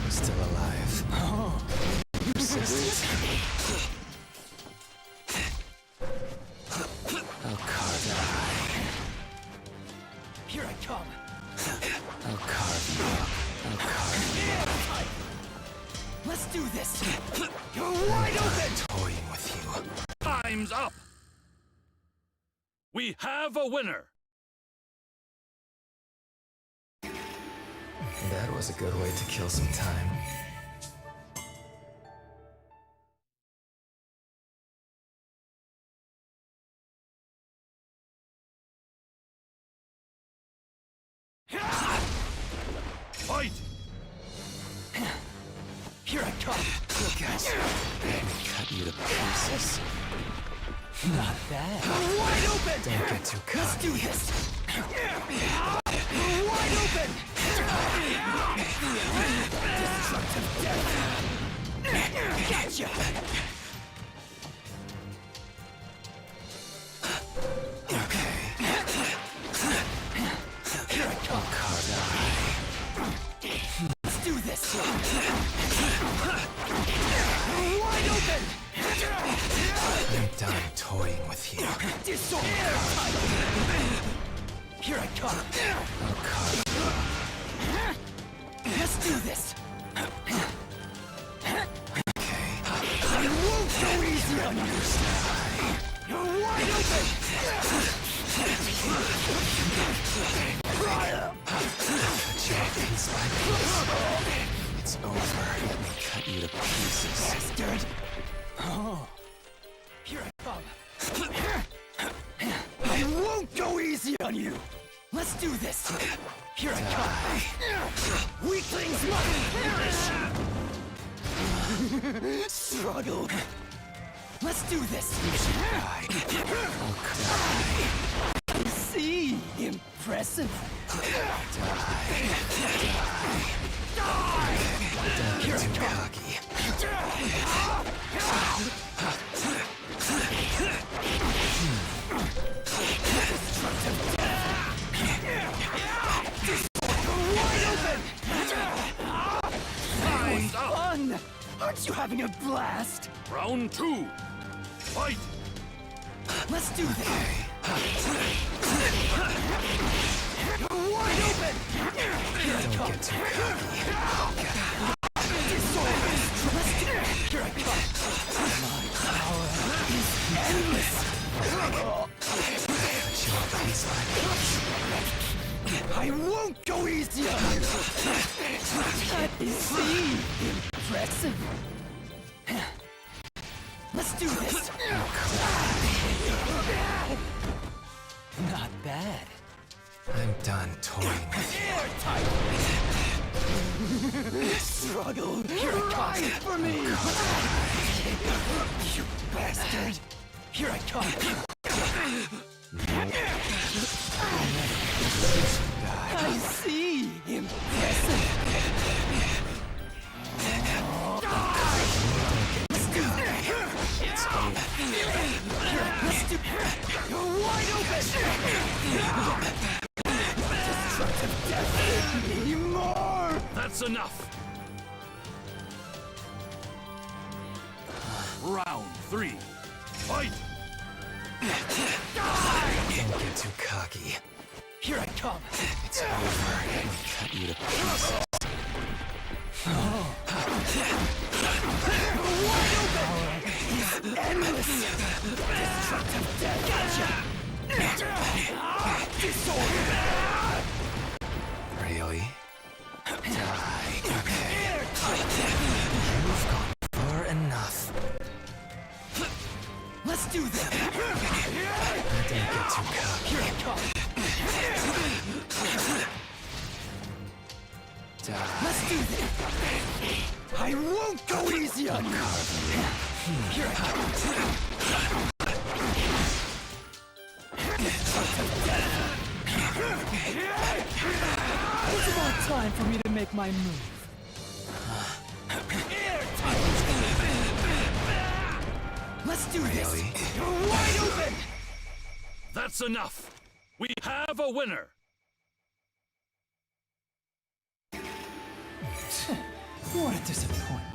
I'm still alive. Persistence. I'll carve your eye. Here I come. I'll carve you up. I'll carve you up. Let's do this. You're wide open. Toying with you. Time's up. We have a winner. That was a good way to kill some time. Fight. Here I come. Guys, let me cut you to pieces. Not bad. You're wide open. Don't get too Let's cocky. do this. You're wide open. Destructive death. Gotcha. Okay. Here I come. Let's do this. Wide open. I'm done toying with you. Disorder. Here I come. Let's do this. Okay. I won't go easy on you. You're wide open. It's over. Let me cut you to pieces. Bastard. Oh. Here I come. I won't go easy on you. Let's do this. Here I come. Weaklings must perish. Struggle. Let's do this. I see. Impressive. Don't get too cocky. Fun! Aren't you having a blast? Round 2. Fight! Let's do this. You're wide open! Don't get too cocky. Here I come. My power is endless. I won't go easy on you. That is impressive. Let's do this. Not bad. I'm done toying with you. Struggle. Here I come. For me. You bastard. Here I come. I see. Impressive. Let's do it. It's over. Let's do it. You're wide open. Destructive death. Need more. That's enough. Round 3. Fight! Don't get too cocky. Here I come. It's over. Let me cut you to pieces. Wide open! He's endless! Destructive death! Gotcha! Disorder! Really? Die. Okay. You've gone far enough. Let's do this! Don't get too cocky. Here I come. Let's do this! I won't go easy on you! Here I come. It's about time for me to make my move. Let's do this! You're wide open! That's enough. We have a winner. What a disappointment.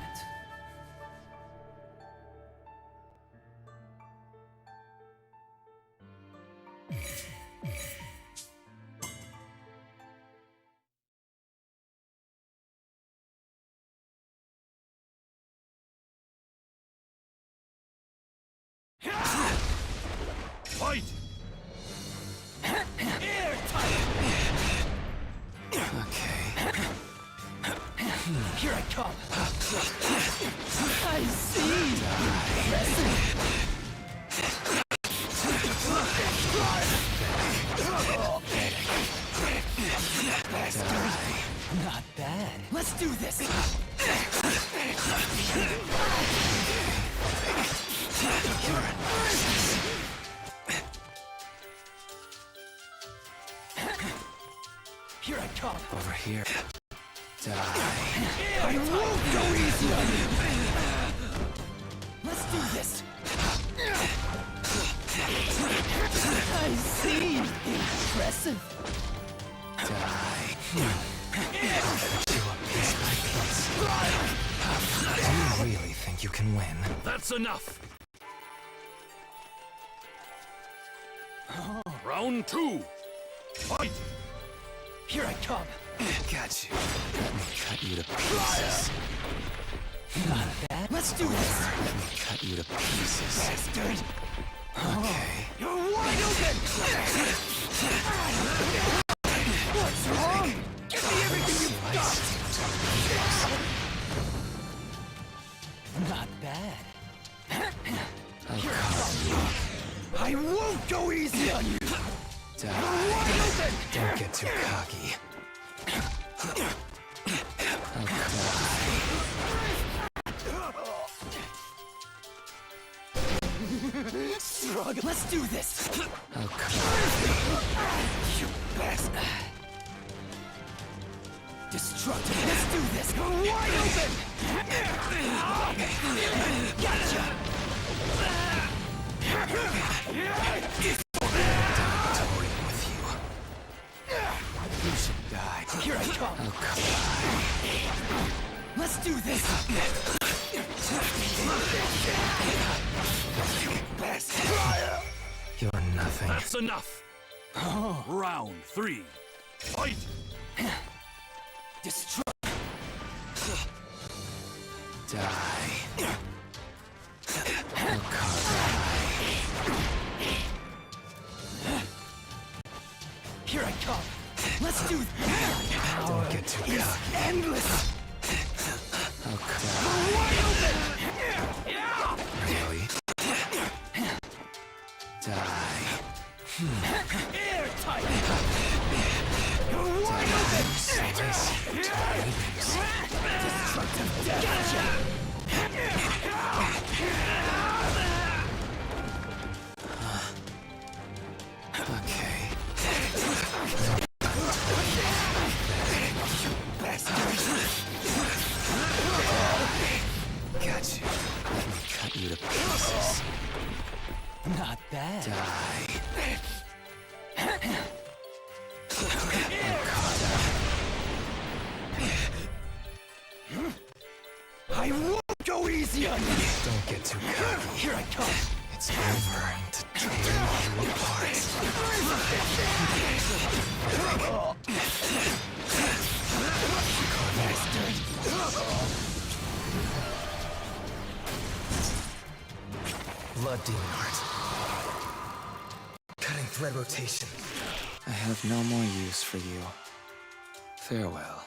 Fight! Okay. Here I come. I see. Not bad. Let's do this. Here I come. come. Over here. Die. I won't go easy on you. Let's do this. I see. Impressive. Die. Cut you up piece by piece. Do you really think you can win? That's enough. Round 2. Fight. Here I come. Got you. Let me cut you to pieces. Not bad. Let's do this. Let me cut you to pieces. Bastard. Okay. You're wide open. What's wrong? Give me everything you've got. Not bad. I'll carve you. I won't go easy on you. Die. Wide open. Don't get too cocky. I'll cry. Struggle. Let's do this. I'll cry. You bastard. Destructive. Let's do this. Wide open. Gotcha. Toying with you. You should die. Here I come. I'll cry. Let's do this. You bastard. You're nothing. That's enough. Round 3. Fight. Destroy. Die. I'll carve Here I come. Let's do this. Don't get too cocky. Endless. I'll cry. Wide open. Really? Die. Airtight. Wide open. Spicy times. Destructive death. Gotcha. Okay. Got you. Let me cut you to pieces. Not bad. Die. I won't go easy on you. Don't get too cocky. Here I come. It's over to tear you apart. Blood demon heart. Cutting thread rotation. I have no more use for you. Farewell.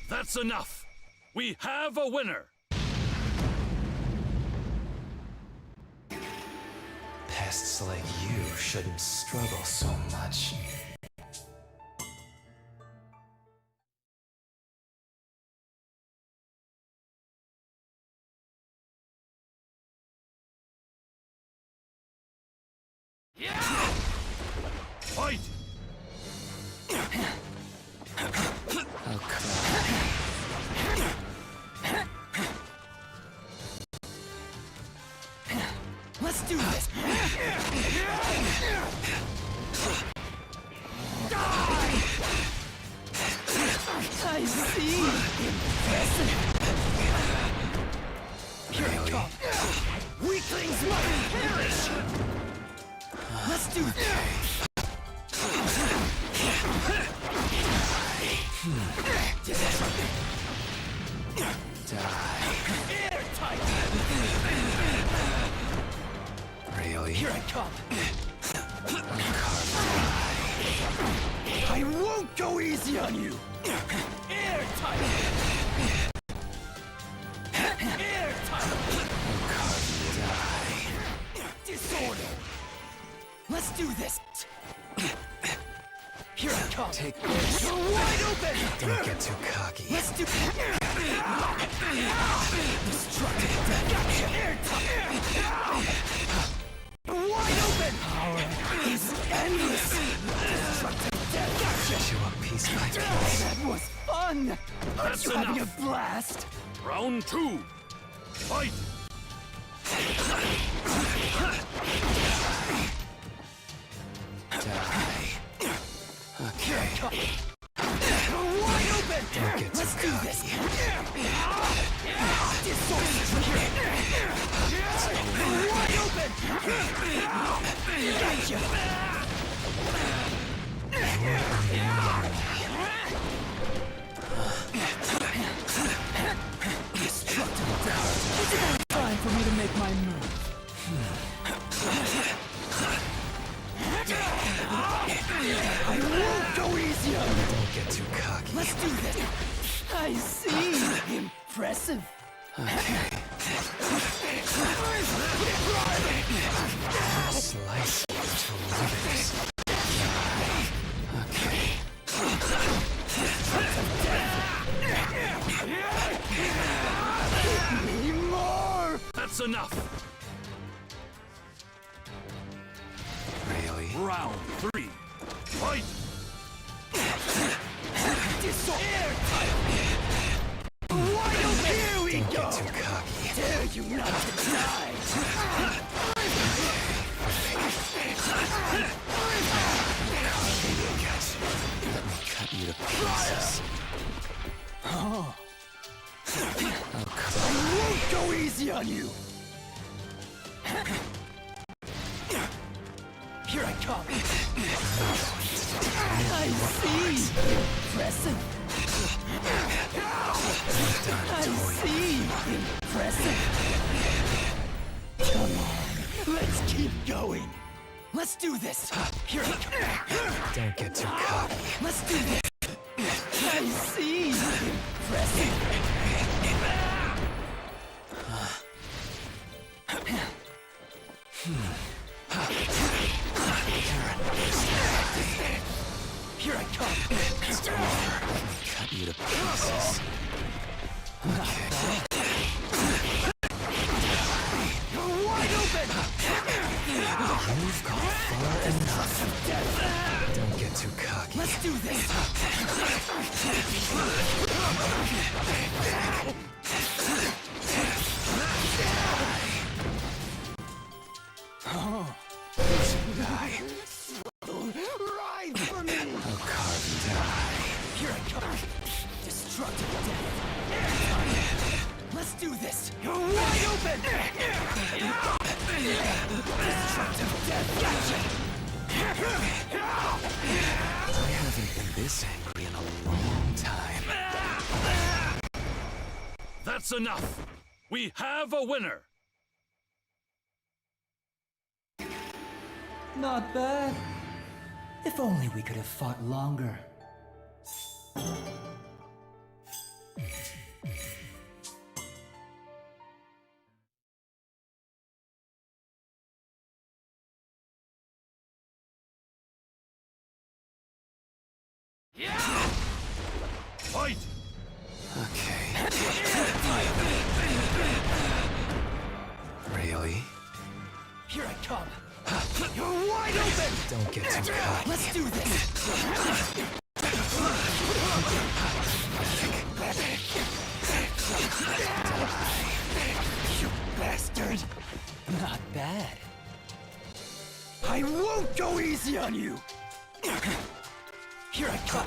That's enough. We have a winner. Pests like you shouldn't struggle so much. Fight. I'll cry. Let's do this. I see. Impressive. Here I come. Weaklings must perish. Let's do this. Die. Airtight. Really? Here I come. I'll carve I won't go easy on you. Airtight. Airtight. I'll carve you. Die. Disorder. Let's do this. Here I come. Take this. You're wide open. Don't get too cocky. Let's do destructive death. Gotcha. Airtight. Wide open. Power Ready to blast? Round 2. Fight! Okay. Wide open! Don't get too Let's do cocky. this! Wide open! Gotcha! Destructive doubt. It's about time for me to make my move. I won't go easy on you. Don't get too cocky. Let's do this. I see. Impressive. Slice you to ribbons. Okay. Need more. That's enough! Really? Round 3. Fight! Airtight. Wide open. Here we Don't go. get too cocky. Dare you not to die. Let me cut you to pieces. Oh, come I won't go easy on you. Here I come. I see. Impressive. I see. Impressive. Come on. Let's keep going. Let's do this. Here I come. Don't get too cocky. Let's do this. I see. Impressive. Here I come. It's over. Let me cut you to pieces. You're wide open. You've gone far enough. Don't get too cocky. Let's do this. Die. Ride for me. I'll carve you down. Here I come. Destructive death. Let's do this. You're wide open. Destructive death. Gotcha. I haven't been this angry in a long time. That's enough! We have a winner! Not bad. If only we could have fought longer. Fight! Okay. Really? Here I come. You're wide open. Don't get too cocky. Let's do this. You bastard. Not bad. I won't go easy on you. Here I come.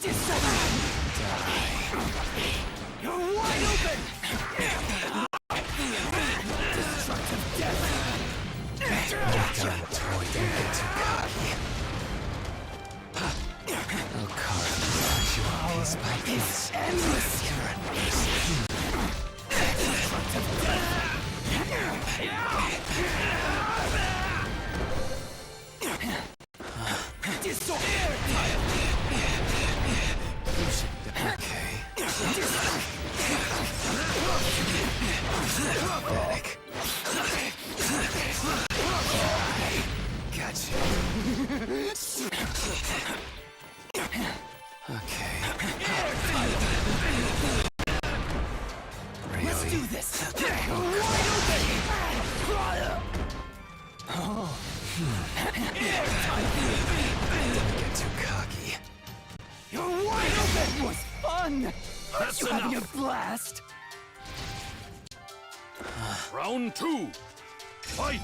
Disorder. You're wide open. Destructive death. Dumb toy, don't get too cocky. I'll carve you piece by piece. Endless. Okay. Pathetic. Gotcha. Okay. Really? Let's do this. Don't get too cocky. You're wide open. Was fun. That's You having a enough. blast? Round 2. Fight.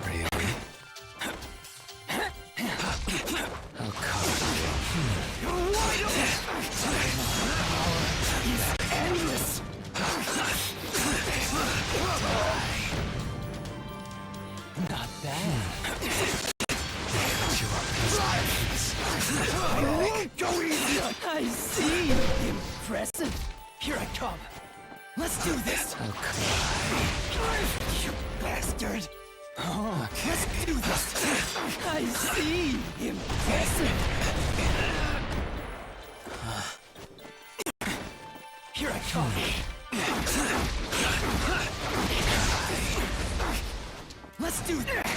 Really? How come? Endless. Not bad. I won't go easy. I see. Impressive. Here I come. Let's do this. How come? You bastard. Let's do this. I see. Impressive. Here I come. Let's do this.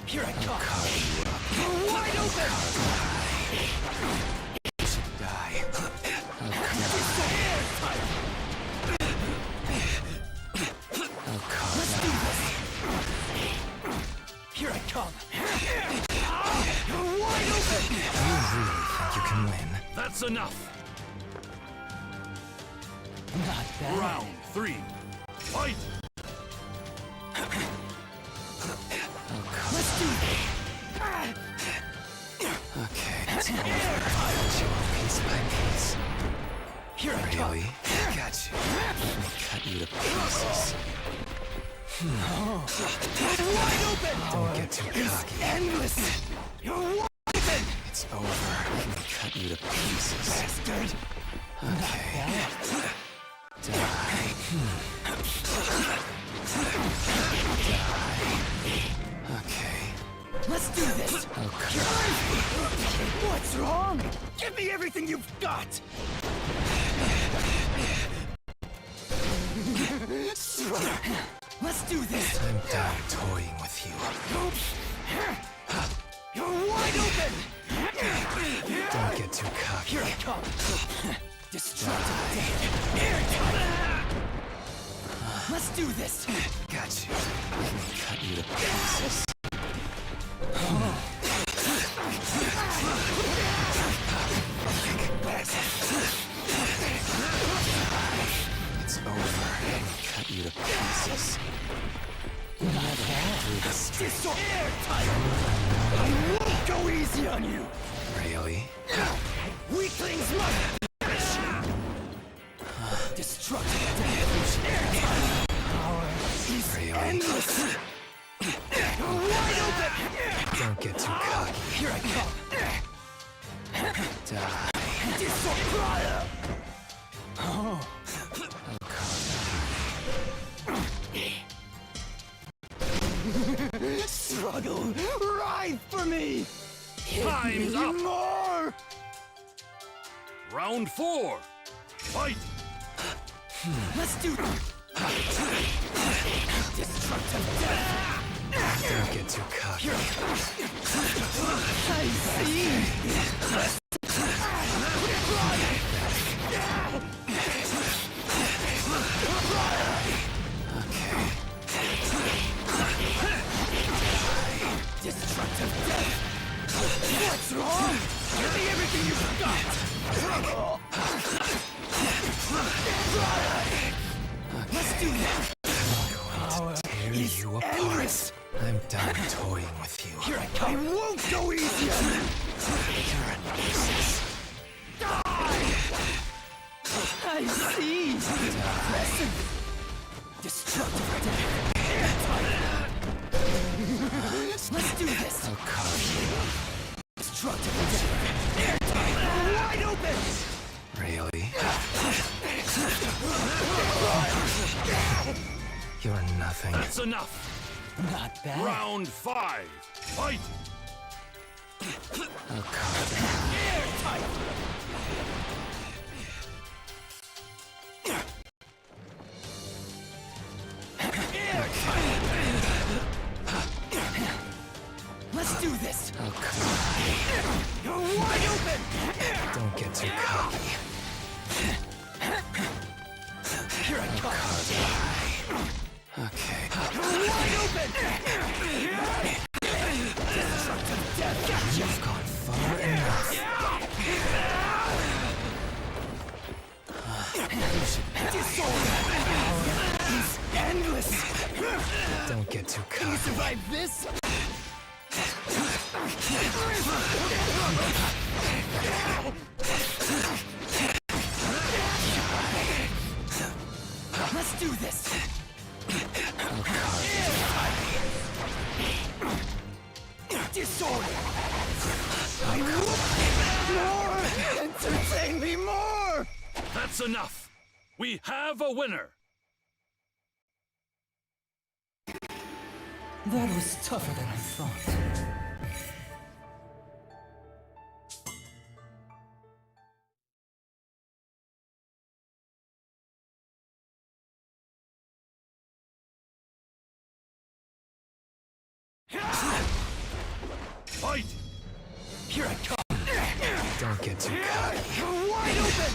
Here I come. You're wide open. You should die. How come? How come? Let's do this. Here I come. You're wide open. You really think you can win? That's enough. Not bad. Round 3. Fight. Let's do this. Okay, it's over. Cut you off piece by piece. Here I come. Really? Got you. Let me cut you to pieces. Wide open. Don't get too cocky. Endless. You're wide open. It's over. Let me cut you to pieces. Bastard. Okay. Die. Okay. Let's do this. How come? What's wrong? Give me everything you've got. Let's do this. I'm done toying with you. You're wide open. Don't get too cocky. Here I come. Destructive. Let's do this. Got you. Let me cut you to pieces. It's over. Let me cut you to pieces. Through the street. So airtight. I won't go easy on you. Really? Weaklings must. Destructive damage. Power is Really? endless. You're wide open. Don't get too cocky. Here I come. Die. Disappear. How come? Struggle. Ride for me. Time's Hit me up. more. Round 4. Fight. Let's do destructive death. Don't get too cocky. I see. Okay. Destructive death. What's wrong? Give me everything you've got. Let's do that. I'm going to tear you apart. Endless. I'm done toying with you. Here I come. I won't go easy on you. You're a nuisance. I see. Impressive. Destructive death. Airtight. Let's do this. How come? Destructive death. Airtight. Wide open. Really? You're nothing. That's enough. Not bad. Round 5. Fight. How come? Airtight. Let's do this. How come? You're wide open. Don't get too cocky. Here I come. Okay. Wide open! You've gone far enough. He's endless! Don't get too Can you cocky. survive this? Let's do this! Disorder! I will more! Entertain me more! That's enough. We have a winner. That was tougher than I thought. Fight! Here I come! Don't get too cocky. Wide open!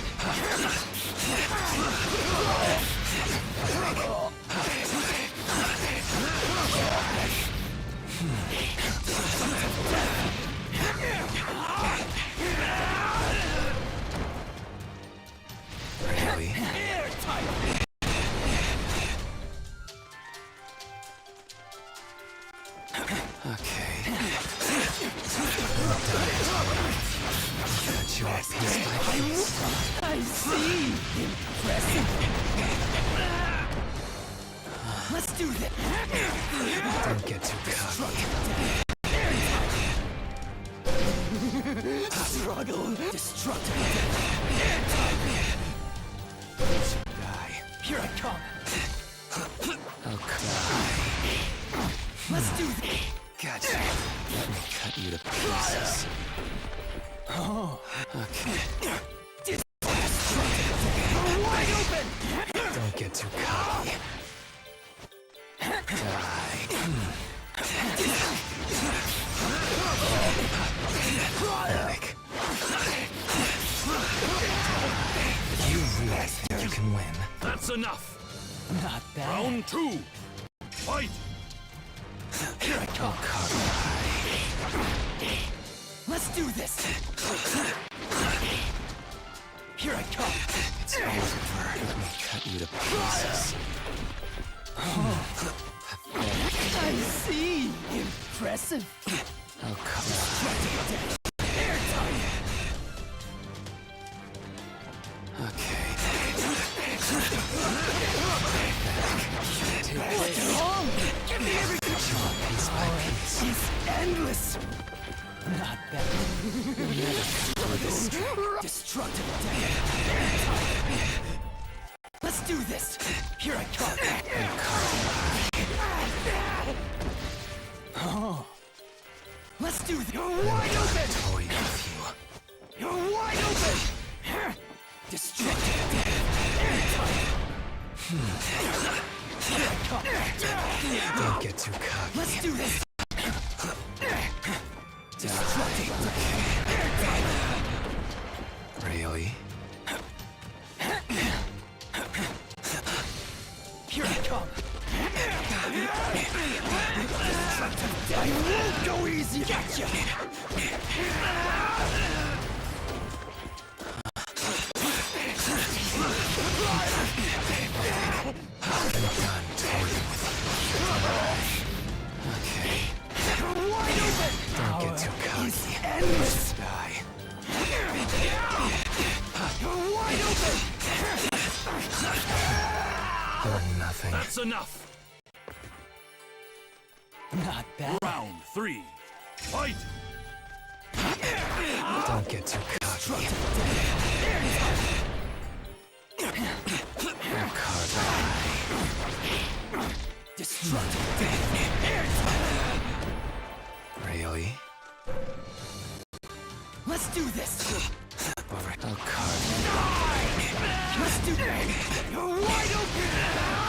Really? Airtight! Okay. Got you up piece by piece. I see! Impressive! Let's do this! Don't get too cocky. Struggle! Destructive! Die. Here I come! I'll cry. Let's do this! Gotcha. Let me cut you to pieces. Oh! Okay. Wide open! Don't get too cocky. Die. Pathetic. You realize you can win. That's enough. Not bad. Round 2. Fight! Here I come! Let's do this! Here I come! It's over. Let me cut you to pieces. I see! Impressive! I'll cry. Airtight! Okay. What's wrong? Give me everything! Piece by piece. It's endless! Not bad. Destructive death. Let's do this! Here I come! Oh. Let's do this! You're wide open! Toy with you. You're wide open! Destructive death. Here I come! Don't get too cocky. Let's do this! Destructive Really? Here I come! I won't go easy! Gotcha! I'm done toying with you. Okay. Wide open! Don't get too Is cocky. endless! Die. Wide open! You're nothing. That's enough. Not bad. Round 3. Fight! Don't get too cocky. I'll carve Destructive. Really? Let's do this! I'll carve Let's do this! You're wide open!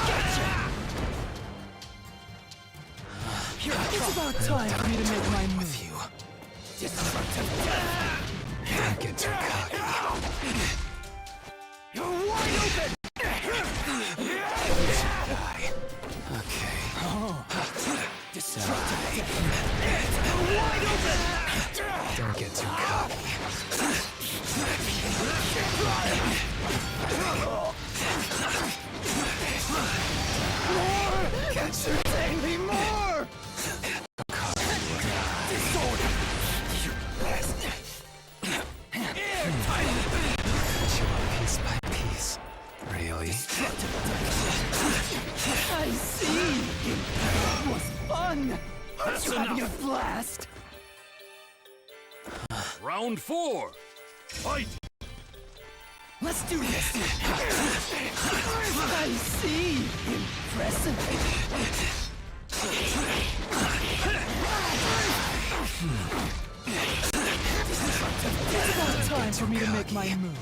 Gotcha! Here I come! It's about time for me to make my move. with you. Destructive. Don't get too cocky. You're wide open! Die. Okay. Wide open! Don't get too cocky. More! Entertain me more! Disorder! You bastard! Airtight! Piece by piece. Really? I see! It was fun! That's You're having a enough. blast! Round 4. Fight! Let's do this! I see! Impressive! It's about time for me to make my move.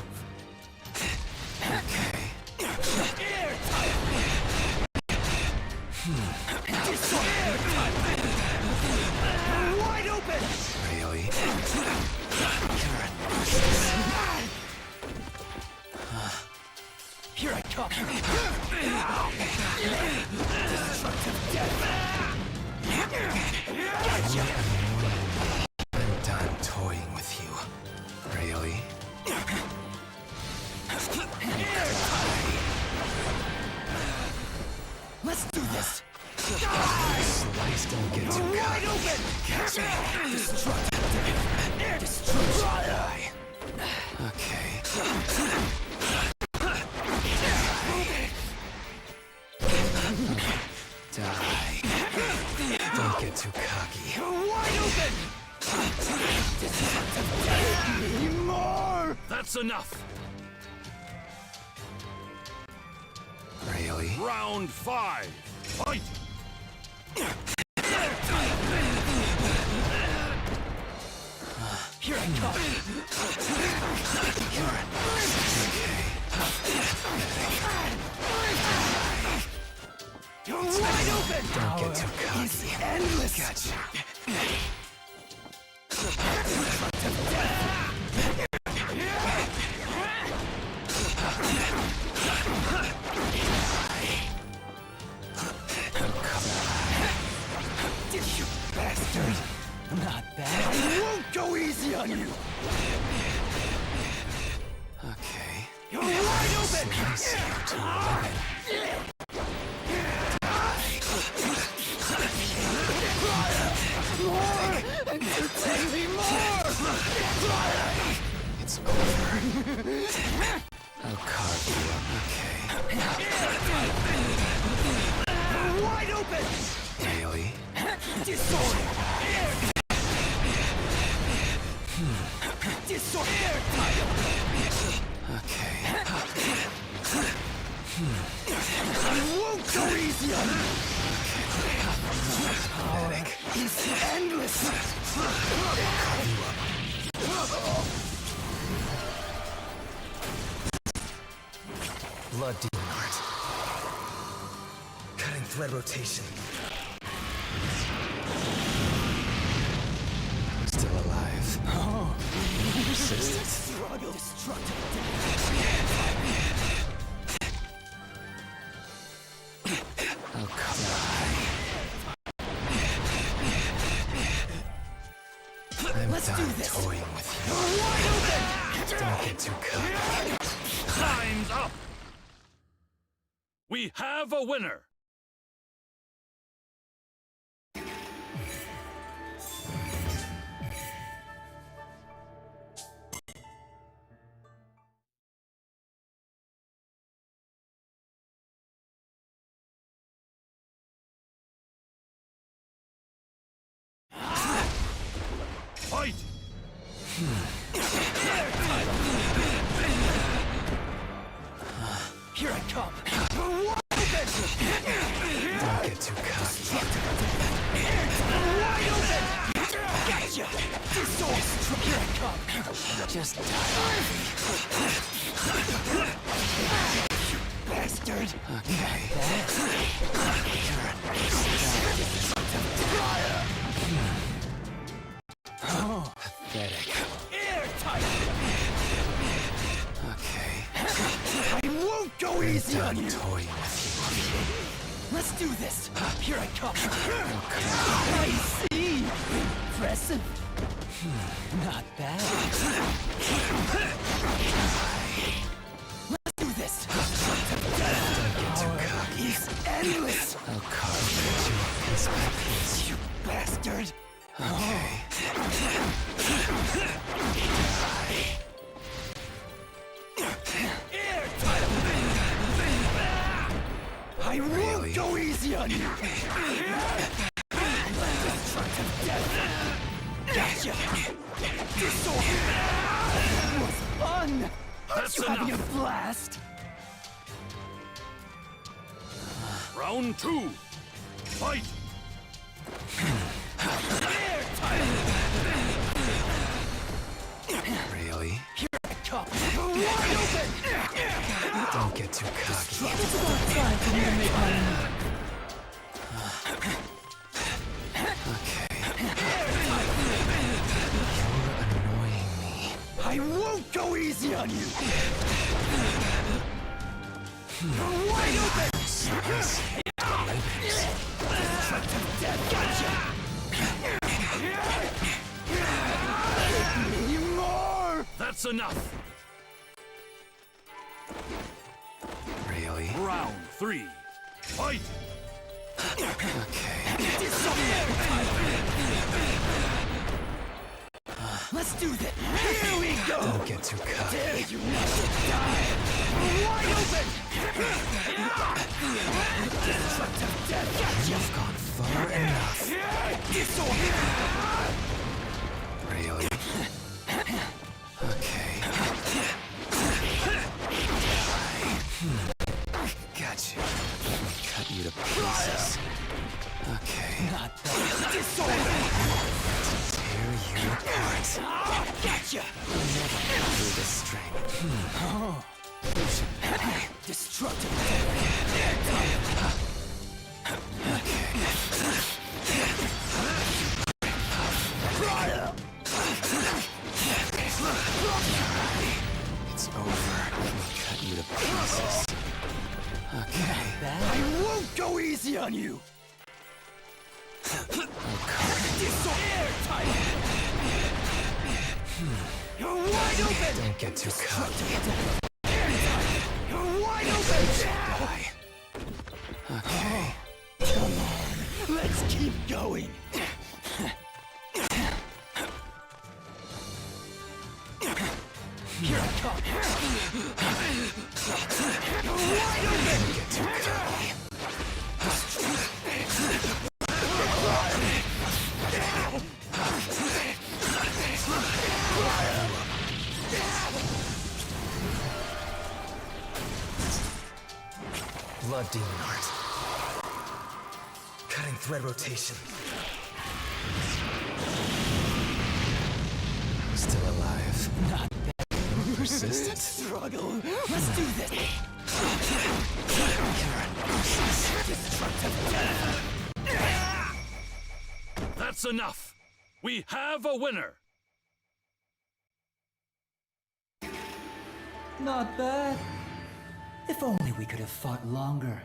Wide open! Really? Here I come! I'm done toying with you. Really? Let's do this! Slice, don't get too Wide cocky. open! Destroy! Okay. Die. Don't get too cocky. Wide open! More! That's enough. Really? Round 5. Fight! Here I come! Wide open! Don't get too cocky. It's endless! Gotcha. You bastard! Not bad. I won't go easy on you! Okay. You're wide open! Slice you to limit. More! Entertain me more! It's over. I'll carve you up. Okay. Wide open! Really? Disorder! Disorder! Okay. I won't go easy on you! Power is endless! Blood demon art. Cutting thread rotation. I'm still alive. Persistent. Struggle. Destructive. I'll come. I'm Let's do done this. toying with you. Wide open! Don't get too cocky. Time's up. We have a winner. Fight! Here I come! Don't get too cocky. Wide open! Gotcha! Disorder! Here I come! Just die. Bastard! Okay. Pathetic. Airtight! Okay. I won't go easy on Done you! toying with Let's do this. Here I come. I see. Impressive. Not bad. Let's do this. Don't get too cocky. It's endless. I'll carve you piece by piece. You bastard. Okay. I won't go easy on you. Gotcha. This was fun. Aren't you having a blast? Round 2. Fight! Really? Come. Wide open. Don't get too cocky. It's about time for me to make my mark. Okay. You're annoying me. I won't go easy on you. Wide open. More. That's enough! Really? Round 3. Fight! Okay. Let's do this. Here we go. Don't get too cocky. Dare you not to die. Wide open. Destructive death. Gotcha. You've gone far enough. Really? Okay. Got you. Let me cut you to pieces. Okay. Not bad. Disorder. Tear you apart. Gotcha. Through the string. Destructive. It's over. Let me cut you to pieces. Okay. I won't go easy on you. You're wide open. Don't get too cocky. You're wide open. Die. Okay. Come on. Let's keep going. Here I come. You're wide open. Don't get too cocky. Blood demon art. Cutting thread rotation. Still alive. Not Persistent. struggle. Let's do this. That's enough! We have a winner! Not bad. If only we could have fought longer.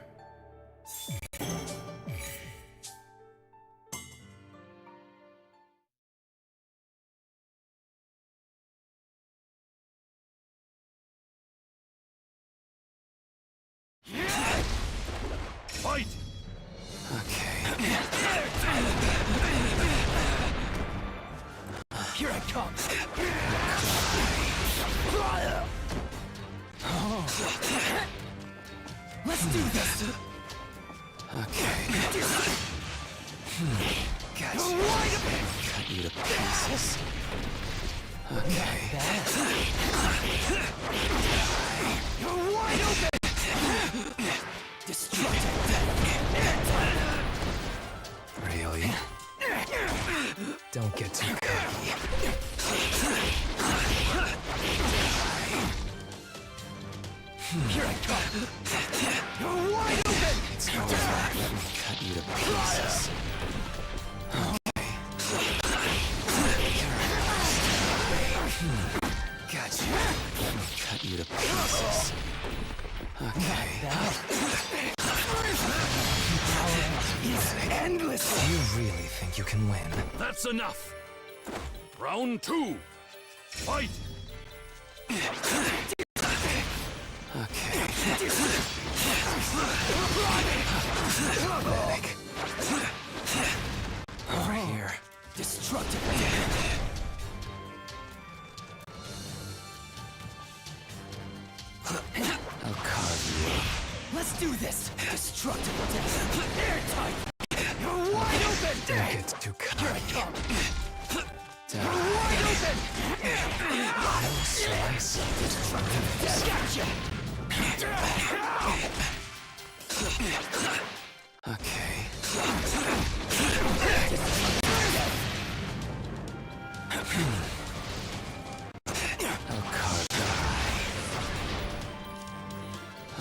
Fight! Okay. Here I come. Let's do this. Okay. Got you. Cut you to pieces. Okay. You're wide open. Destructive. Really? Don't get too cocky. Here I come. You're wide open. It's over. Let me cut you to pieces. Okay. Got you. Let me cut you to pieces. Okay. endlessly. Do you really think you can win? That's enough. Round 2. Fight. Okay. Over here. Destructive. I'll carve you up. Let's do this. Destructive death. Airtight. You're wide open. Don't get too Here I cocky. come. Die. Wide open. I'll slice you. Gotcha. Okay. I'll carve you.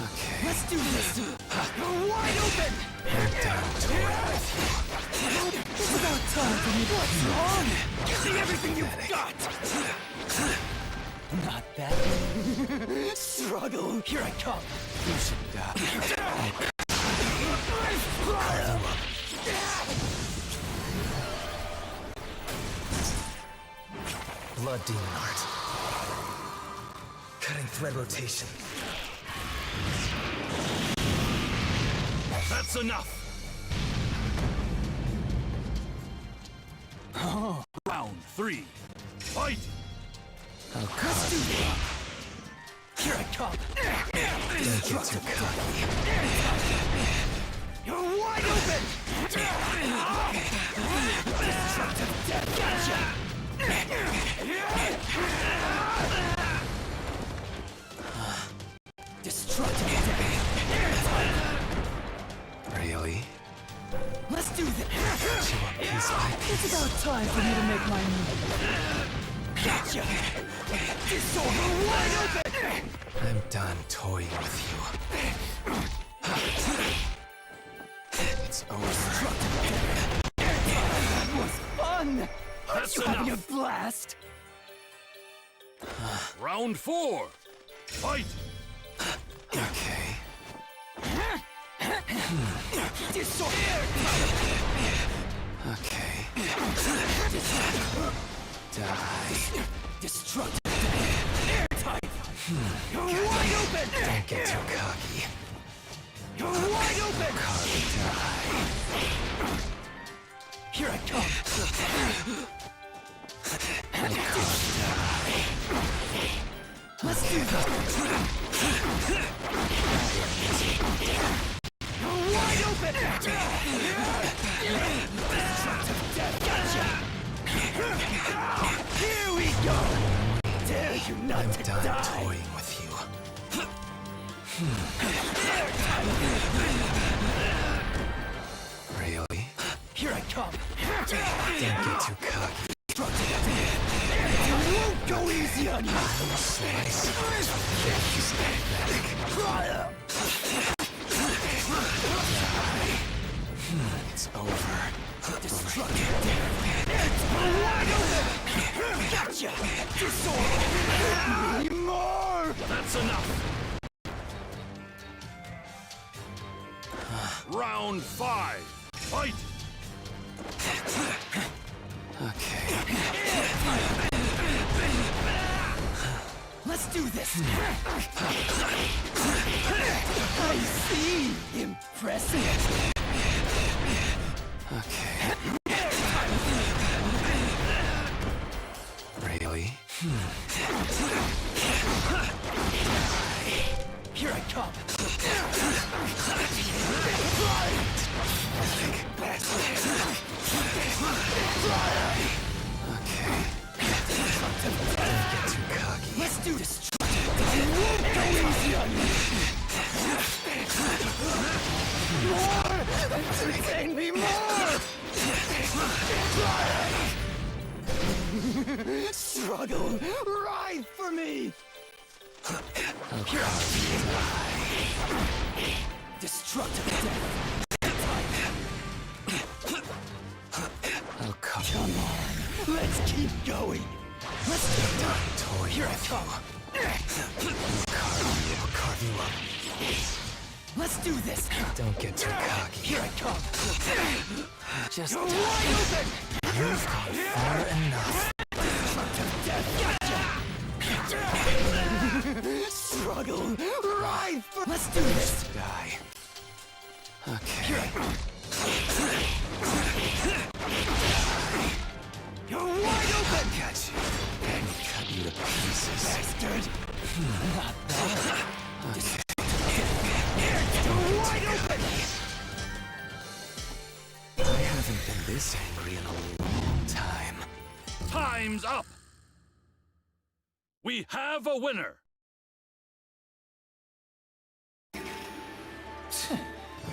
Okay. Let's do this. You're wide open. I'm done toying with you. It's about time for me. What's wrong? Give me everything you've got. Not that. Struggle. Here I come. You should die. Blood demon art. Cutting thread rotation. That's enough. Round 3. Fight. I'll carve you up. Here I come. Don't get too cocky. You're wide open. Destructive death. Gotcha. Destructive death. Really? Let's do this. Cut you up piece by It's piece. about time for me to make my move. Gotcha. Disorder wide open. I'm done toying with you. It's over. That was fun. That's You having a enough. blast? Round 4. Fight. Okay. Disorder. Okay. Die. Destructive. Airtight. You're wide open. Don't get too cocky. You're wide open. Carve and die. Here I come. I'll carve and die. Let's do this. You're wide open. Destructive death. Gotcha. Here we go. Dare you not I'm to done die. toying with you. Really? Here I come. Don't get too cocky. You won't go easy on you. I'll slice you. It's over. Destructive death. Wide open. Gotcha. Disorder. Hit me more. That's enough. Round 5. Fight. Okay. Let's do this. I see. Impressive. Okay. Really? Here I come. Okay. Don't get too cocky. Let's do this. I won't go easy on you. More! Entertain me more! Struggle, ride for me! I'll carve you. Destructive death. I'll carve Come you. on, let's keep going. Let's get Done toying Here I with you. come. I'll carve you up. Let's do this. Don't get too cocky. Here I come. Just Wide die. You've gone far enough. Struggle. Right. Let's do this. Die. Okay. You're wide open. Catch you. And cut you to pieces. Bastard. Not that. Okay. You're wide open. I haven't been this angry in a long time. Time's up! We have a winner!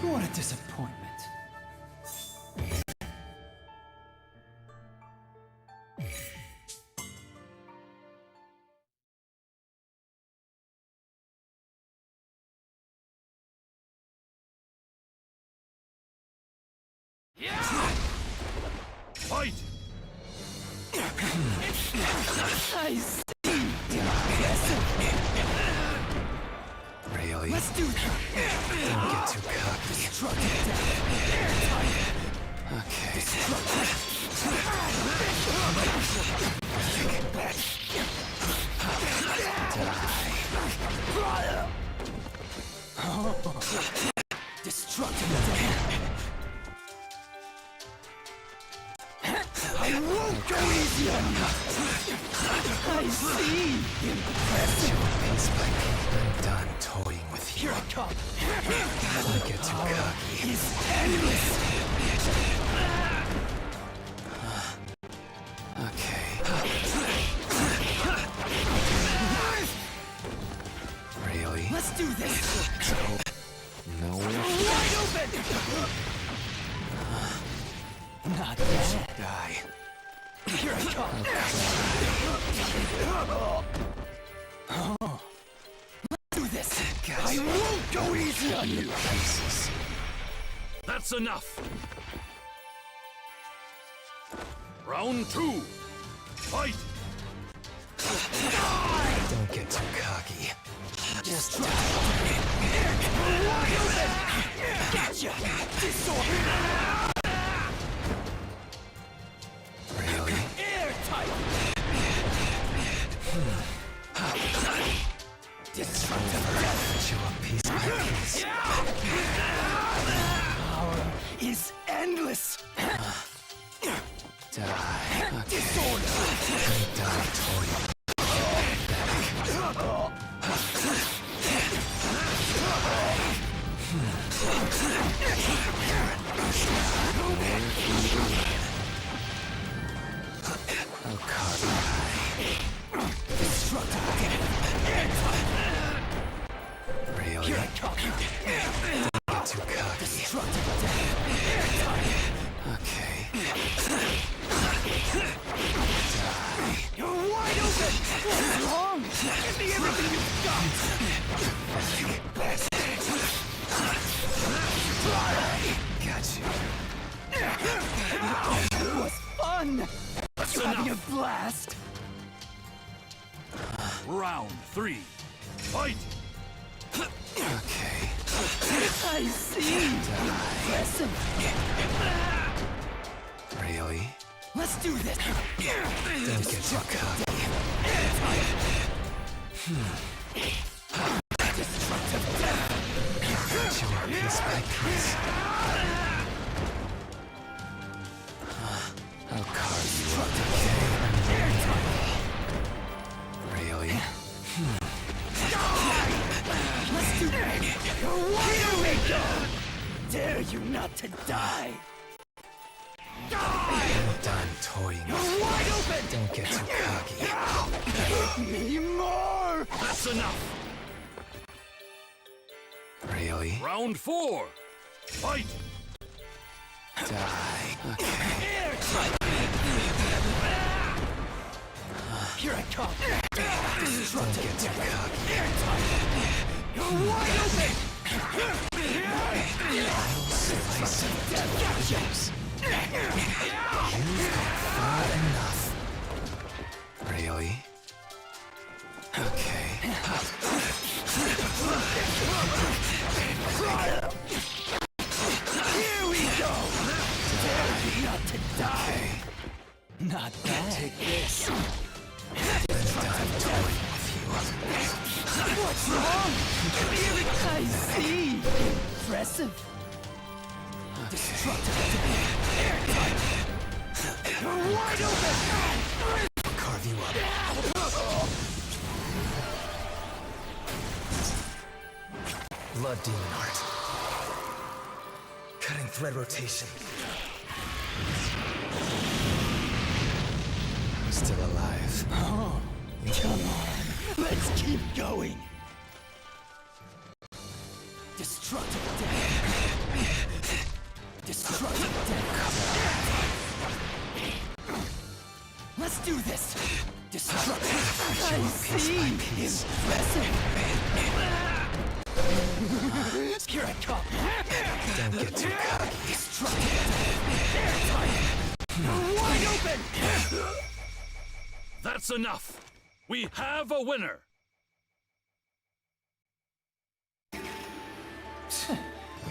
What a disappointment. Fight! I see. Really? Let's do that. Don't get too cocky. Destructive death. Okay. Destructive death. I won't go easy on you. I see. Impressive. Piece by piece, I'm done toying with you. Here I come. Don't get too cocky. It's endless. Okay. Really? Let's do this. Nowhere. Wide open. Not bad. Die. Here I come. Let's do this. I won't go easy on you. Pieces. That's enough! Round 2! Fight! Don't get too cocky. Just try. Wide open. Gotcha. Disorder. Really? Airtight. Destructive death. Chew up piece by piece. Power is endless. Die. Okay. Disorder. I'm done toying. I'll carve your eye. Destructive death. Really? Here I come. Don't get too cocky. Destructive death. Okay. You're wide open. What's wrong? Give me everything you've got. Bastard. Got you. It was fun. That's You having a enough! blast? Round 3! Fight! Okay. I see. Impressive. Really? Let's do this. Don't get too cocky. Destructive death. Chew up piece by piece. I'll carve you up. Really? Let's do this. You're wide open. Dare you not to die. I'm done toying with You're wide open. you. Don't get too cocky. Give me more. That's enough! Really? Round 4! Fight! Die. Okay. Here I come. Don't get too cocky. You're wide open. Slice of death. You've gone far enough. Really? Okay. Not to die. Not bad. Take this. What's wrong? I see. Impressive. Destructive. Airtight. You're wide open. I'll carve you up. Blood demon art. Cutting thread rotation. I'm still alive. Oh, come on. Let's keep going. Destructive death. Destructive death. Let's do this. Destructive. I see. Impressive. Here I come. Don't get too cocky. Destructive. Airtight. Wide open. That's enough. We have a winner.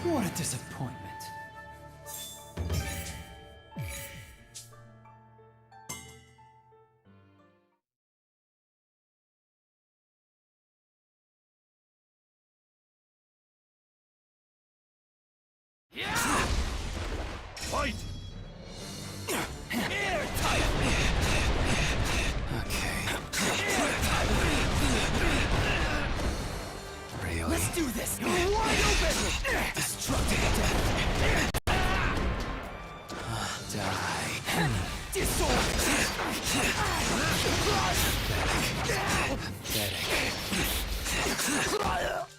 What a disappointment. Fight! Airtight. Okay. Really? Let's do this. Wide open. Destructive death. Die. Disorder. Pathetic.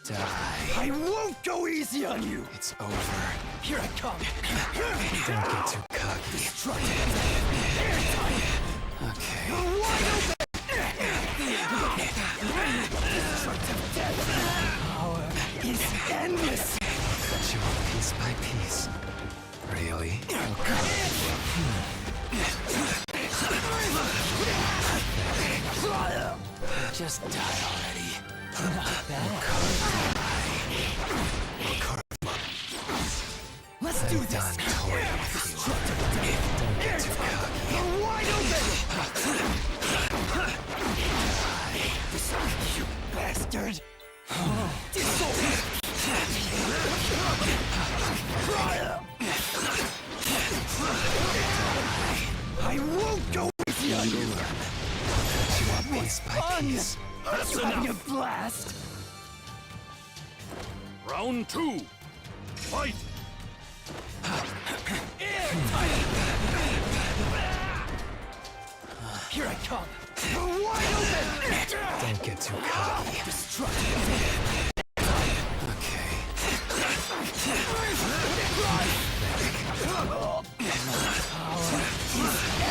Die. I won't go easy on you. It's over. Here I come. Don't get too cocky. Destructive. Airtight. Okay. Wide open. Destructive death. Power is endless. Cut you up piece by piece. Really? I'll cut you up. Just die already. Not bad. Let's do this. Done toying with you. Don't get too cocky. You're wide open. You bastard. Disorder. I won't go easy on you. Cut you up piece by piece. That's You having a enough. blast? Round 2. Fight! Here I come. Wide open. Don't get too cocky. Destructive. Okay.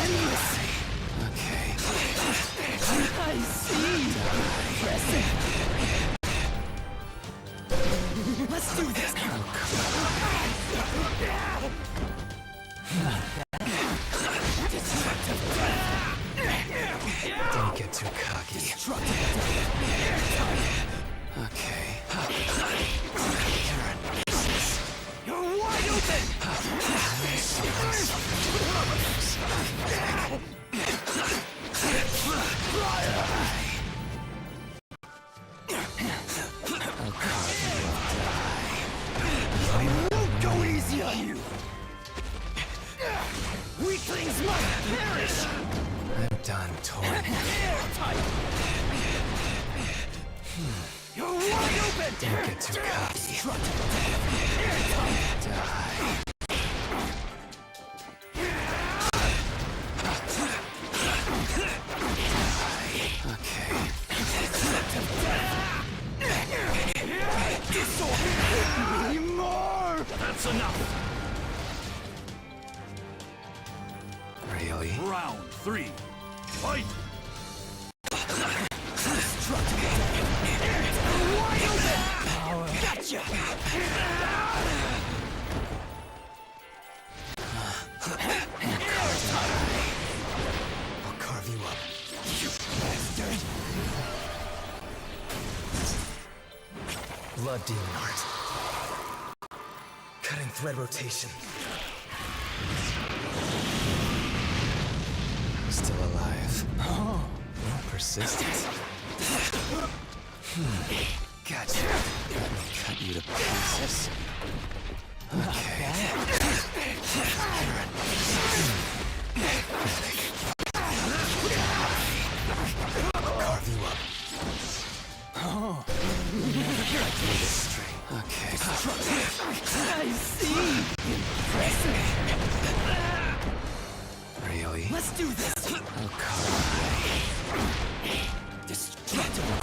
Endless. Okay. I see. Impressive. Let's do this. Don't get too cocky. Okay. You're wide open. I won't go easy on you. Weaklings must perish. I'm done toying. Airtight. You're wide open. Don't get too cocky. Airtight. Die. Okay. Disorder. Need more. That's enough. Really? Round 3. Fight! Wide open. Power. Gotcha. I'll carve you up. You bastard. Blood demon art. Cutting thread rotation. persistent. Gotcha. Let me cut you to pieces. Okay. Carve you up. Oh. Okay. I see. Impressive. Really? Let's do this. I'll carve you. Destructible.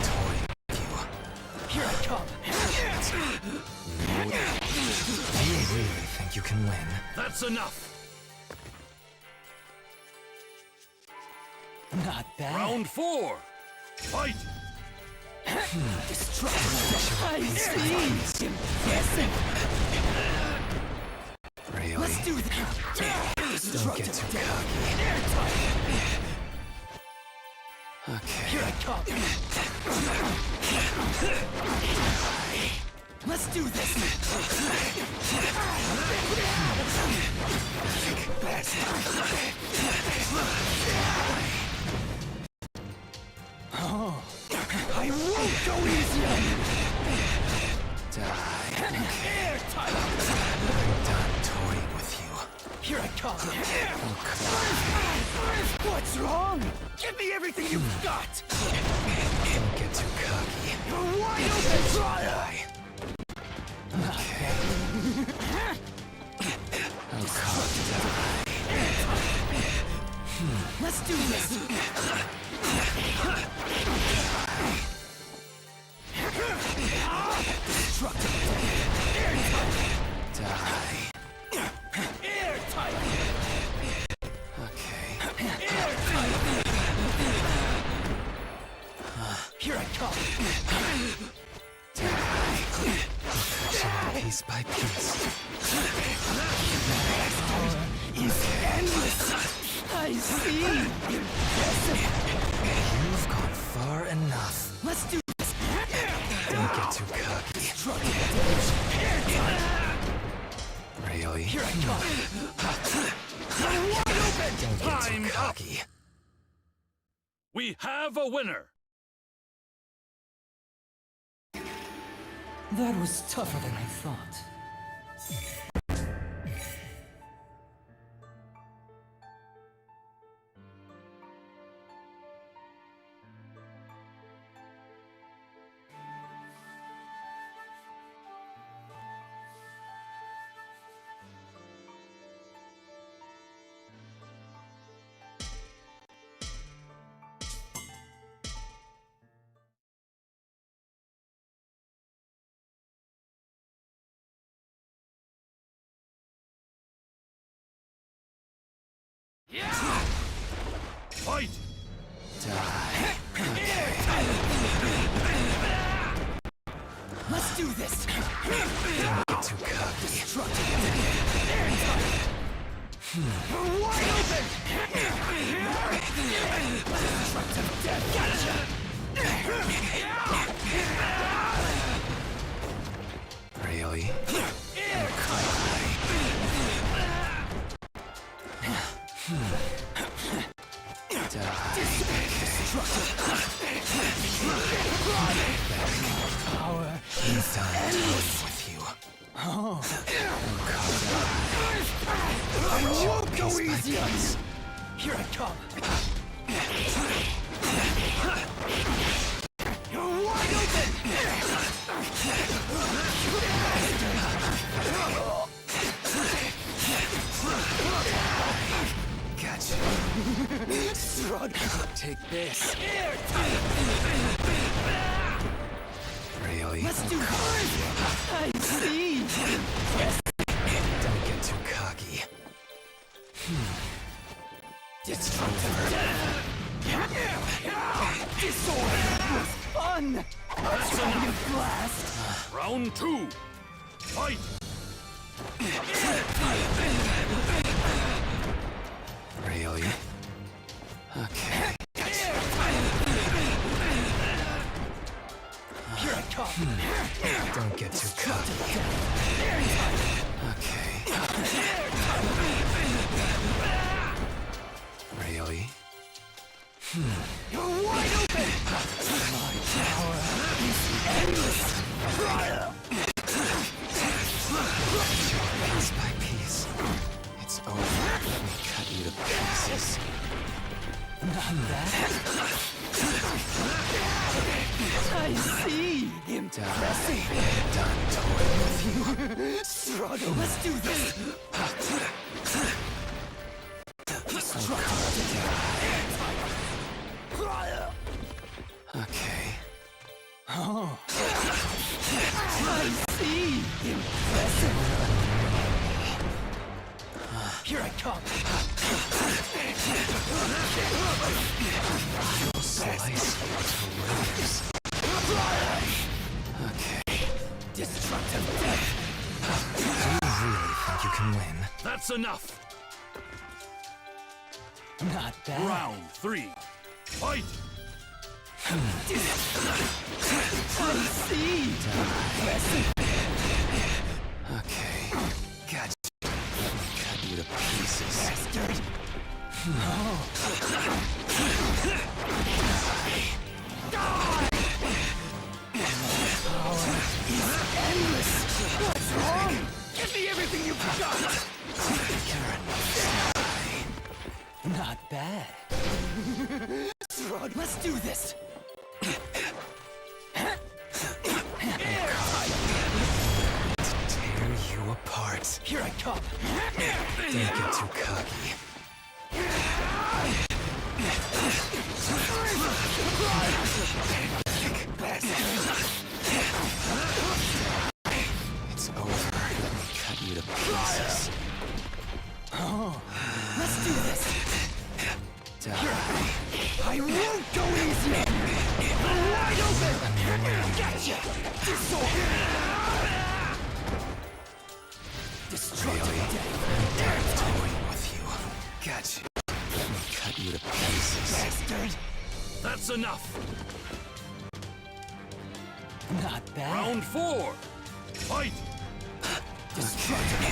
Toy you. Here I come. Do you really think you can win? That's enough. Not bad. Round 4. Fight. Destructible. I see. Impressive. Really? Let's do this. Don't get too cocky. Okay. Here I come. Let's do this. Oh, I won't go easy on you. Die. Airtight. I'm done toying with you. Here I come. I'll carve What's wrong? Give me everything you've got. you. Don't get too cocky. You're wide open, Trial. Die. Okay. I'll carve you down. Let's do this. Die. Airtight. Okay. Here I come. Piece by piece. Is endless. I see. Impressive. You've gone far enough. Let's do this. Don't get too cocky. Really? Here I come. Wide open. Don't get Time too up. cocky. We have a winner. That was tougher than I thought. Fight. Die. Let's do this. Don't get too cocky. Wide open. Really? Power. He's done toying with you. I won't go easy on you. Here I come. You're wide open. Gotcha. Take this. Really? Let's do this. I see. Don't get too cocky. Disorder was fun. That's enough. Blast. Round 2. Fight. Really? Okay. Here I come. Don't get too cocky. Okay. Really? over. Let me cut you to pieces. Not that. I see. Impressive. Done toying with you. Struggle. Let's do this. Okay. Oh. I see. Impressive. Here I come. You'll slice you to layers. Okay. Destructive death. Do you really think you can win? That's enough. Not bad. Round 3. Fight. I see. Impressive. Okay. Gotcha. Let me cut you to pieces. Bastard. Oh. Power is endless. What's wrong? Give me everything you've got. You're not bad. Let's do this. Tear you apart. Here I come. Don't get too cocky. It's over. Let me cut you to pieces. Oh, let's do this. Die. I won't go easy. Wide open. Gotcha. Destructive death. Toying with you. Gotcha. Let me cut you to pieces. Bastard. That's enough. Not bad. Round 4. Fight. Destructive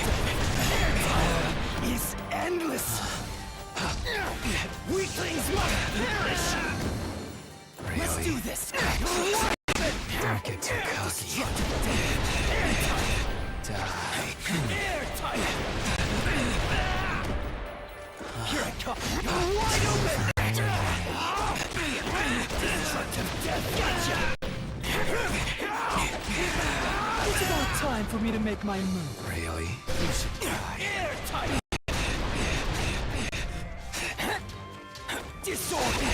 is endless. Weaklings must perish. Really? Let's do this. Don't get too cocky. Die. Airtight. Here I come. Wide open. Destructive death. Gotcha. It's about time for me to make my move. Really? You should die. Airtight. Disorder.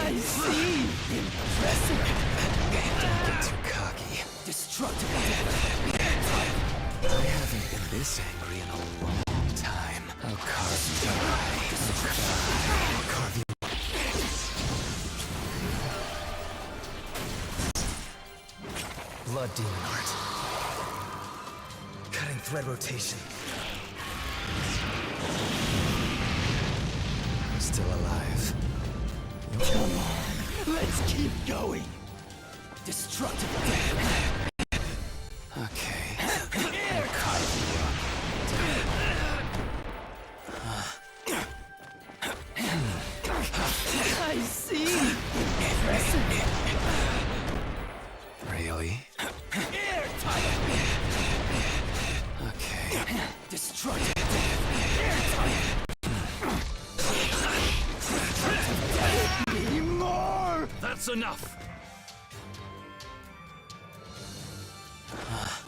I see. Impressive. Don't get too cocky. Destructive. I haven't been this angry in a long time. I'll carve you. I'll carve you. Blood demon art. Cutting thread rotation. I'm still alive. Come on, let's keep going. Destructive death. Okay. I'll carve you up. I see. Impressive. Really? Airtight. Okay. Destructive death. Airtight. Need more. That's enough.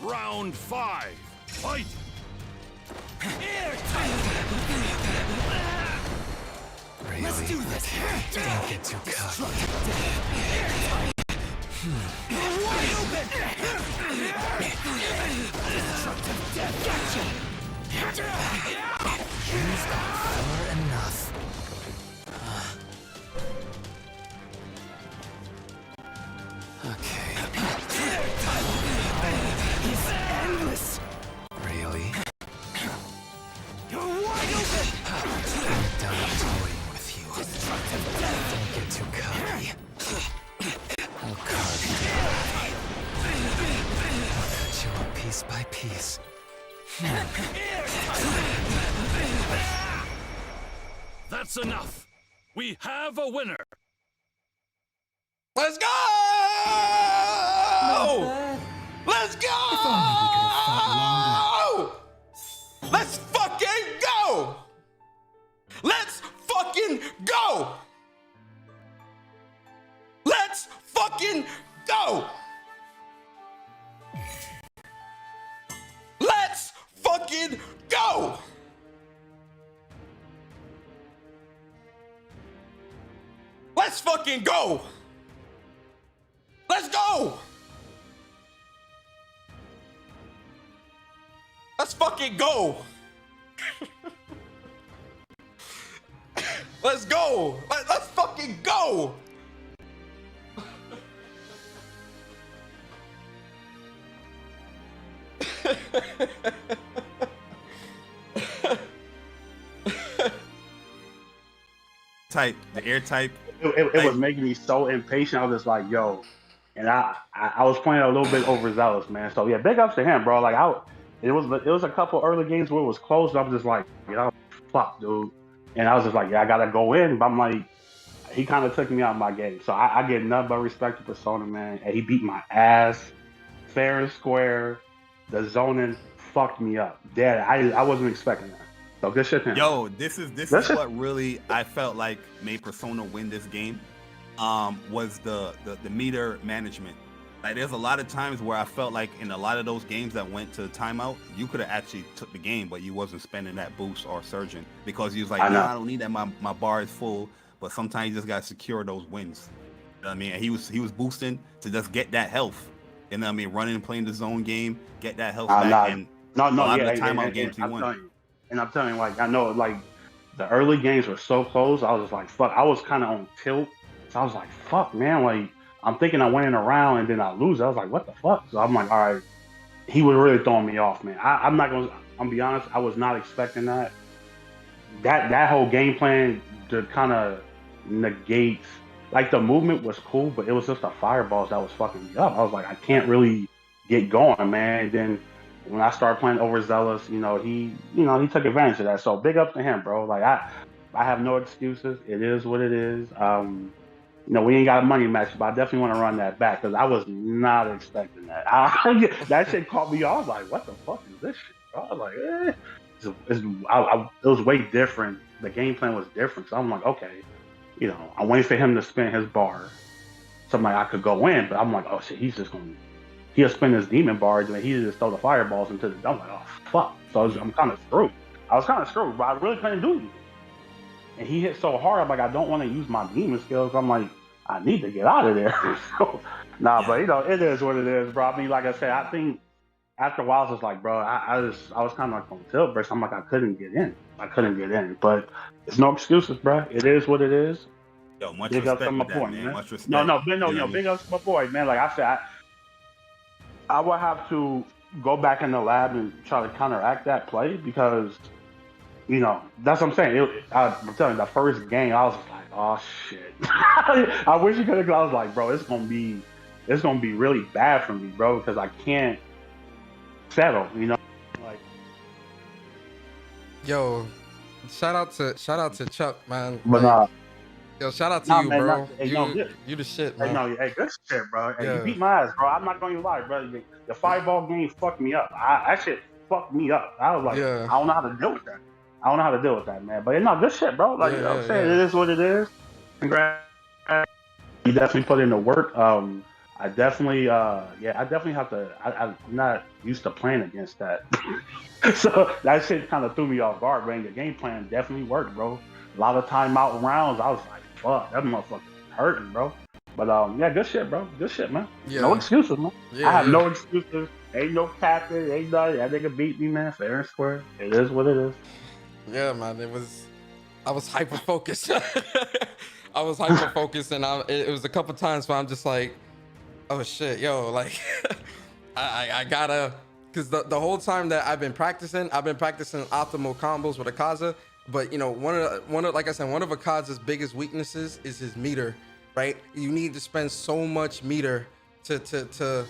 Round 5. Fight. Airtight. Really? Let's do this. Don't get too cocky. Airtight. Wide open! Destructive death. Gotcha. You've gone far enough. Okay. It's endless. Really? You're wide open. I'm done toying with you. Destructive death. Don't get too cocky. I'll carve you. I'll cut you up piece by piece. That's enough. We have a winner. Let's go! Let's go! If only we could have fought longer. Let's fucking go! Let's fucking go! Let's fucking go! Let's fucking go! Let's fucking go! Let's go! Let's fucking go! Let's go! Let's fucking go! Type, the air type. It was making me so impatient. I was just like, yo, and I was playing a little bit overzealous, man. So yeah, big ups to him, bro. Like it was a couple early games where it was close. I was just like, fuck, dude. And I was just like, yeah, I gotta go in. But I'm like, he kind of took me out of my game. So I get nothing but respect to Persona, man. And he beat my ass, fair and square. The zoning fucked me up. Dead. I wasn't expecting that. So good shit, man. Yo, this is what really I felt like made Persona win this game. Was the meter management. Like there's a lot of times where I felt like in a lot of those games that went to timeout, you could have actually took the game, but you wasn't spending that boost or surging because you was like, no, I don't need that. My bar is full. But sometimes you just gotta secure those wins. You know what I mean? And he was boosting to just get that health. You know what I mean? Running and playing the zone game, get that health back. And a lot of the timeout games he won. And I'm telling you, like, I know, like, the early games were so close. I was just like, fuck. I was kind of on tilt. So I was like, fuck, man. Like, I'm thinking I went in a round and then I lose. I was like, what the fuck? So I'm like, all right. He was really throwing me off, man. I'm be honest. I was not expecting that. That whole game plan to kind of negates, like, the movement was cool, but it was just the fireballs that was fucking me up. I was like, I can't really get going, man. And then when I started playing overzealous, he took advantage of that. So big up to him, bro. Like I have no excuses. It is what it is. We ain't got a money match, but I definitely want to run that back because I was not expecting that. That shit caught me off. I was like, what the fuck is this shit, bro? I was like, it was way different. The game plan was different. So I'm like, okay, I'm waiting for him to spin his bar. So I'm like, I could go in, but I'm like, oh shit, he'll spin his demon bar and he just throw the fireballs into the dump. Like, oh fuck. So I'm kind of screwed. I was kind of screwed, but I really couldn't do anything. And he hit so hard, I'm like, I don't want to use my demon skills. I'm like, I need to get out of there. So, but it is what it is, bro. I mean, like I said, I think after a while, I was like, bro, I was kind of like on tilt burst. I'm like, I couldn't get in. But it's no excuses, bro. It is what it is. Yo, much big respect ups to my with that, boy, man. Much respect. No, big ups to my boy, man. Like I said, I would have to go back in the lab and try to counteract that play because, that's what I'm saying. I'm telling you, the first game, I was just like, oh shit. I wish you could have. I was like, bro, it's gonna be really bad for me, bro, because I can't settle. Like, yo, shout out to Chuck, man. But yo, shout out to you, man, bro. Hey, you the shit, man. Hey, good shit, bro. Hey, Yeah. you beat my ass, bro. I'm not gonna lie, bro. The fireball game fucked me up. That shit fucked me up. I was like, Yeah. I don't know how to deal with that. Man. But good shit, bro. Like, you know what I'm saying? It is what it is. Congrats. You definitely put in the work. I definitely have to. I'm not used to playing against that. So that shit kind of threw me off guard, man. The game plan definitely worked, bro. A lot of timeout rounds, I was like, fuck, that motherfucker hurting, bro. But good shit, bro. Good shit, man. Yeah. No excuses, man. Yeah, I have no excuses. Ain't no capping. Ain't nothing. That nigga beat me, man. Fair and square. It is what it is. Yeah, man. I was hyper focused. I was hyper focused, and it was a couple times where I'm just like, oh shit, yo, like, I gotta, because the whole time that I've been practicing optimal combos with Akaza. But one of like I said, one of Akaza's biggest weaknesses is his meter, right? You need to spend so much meter to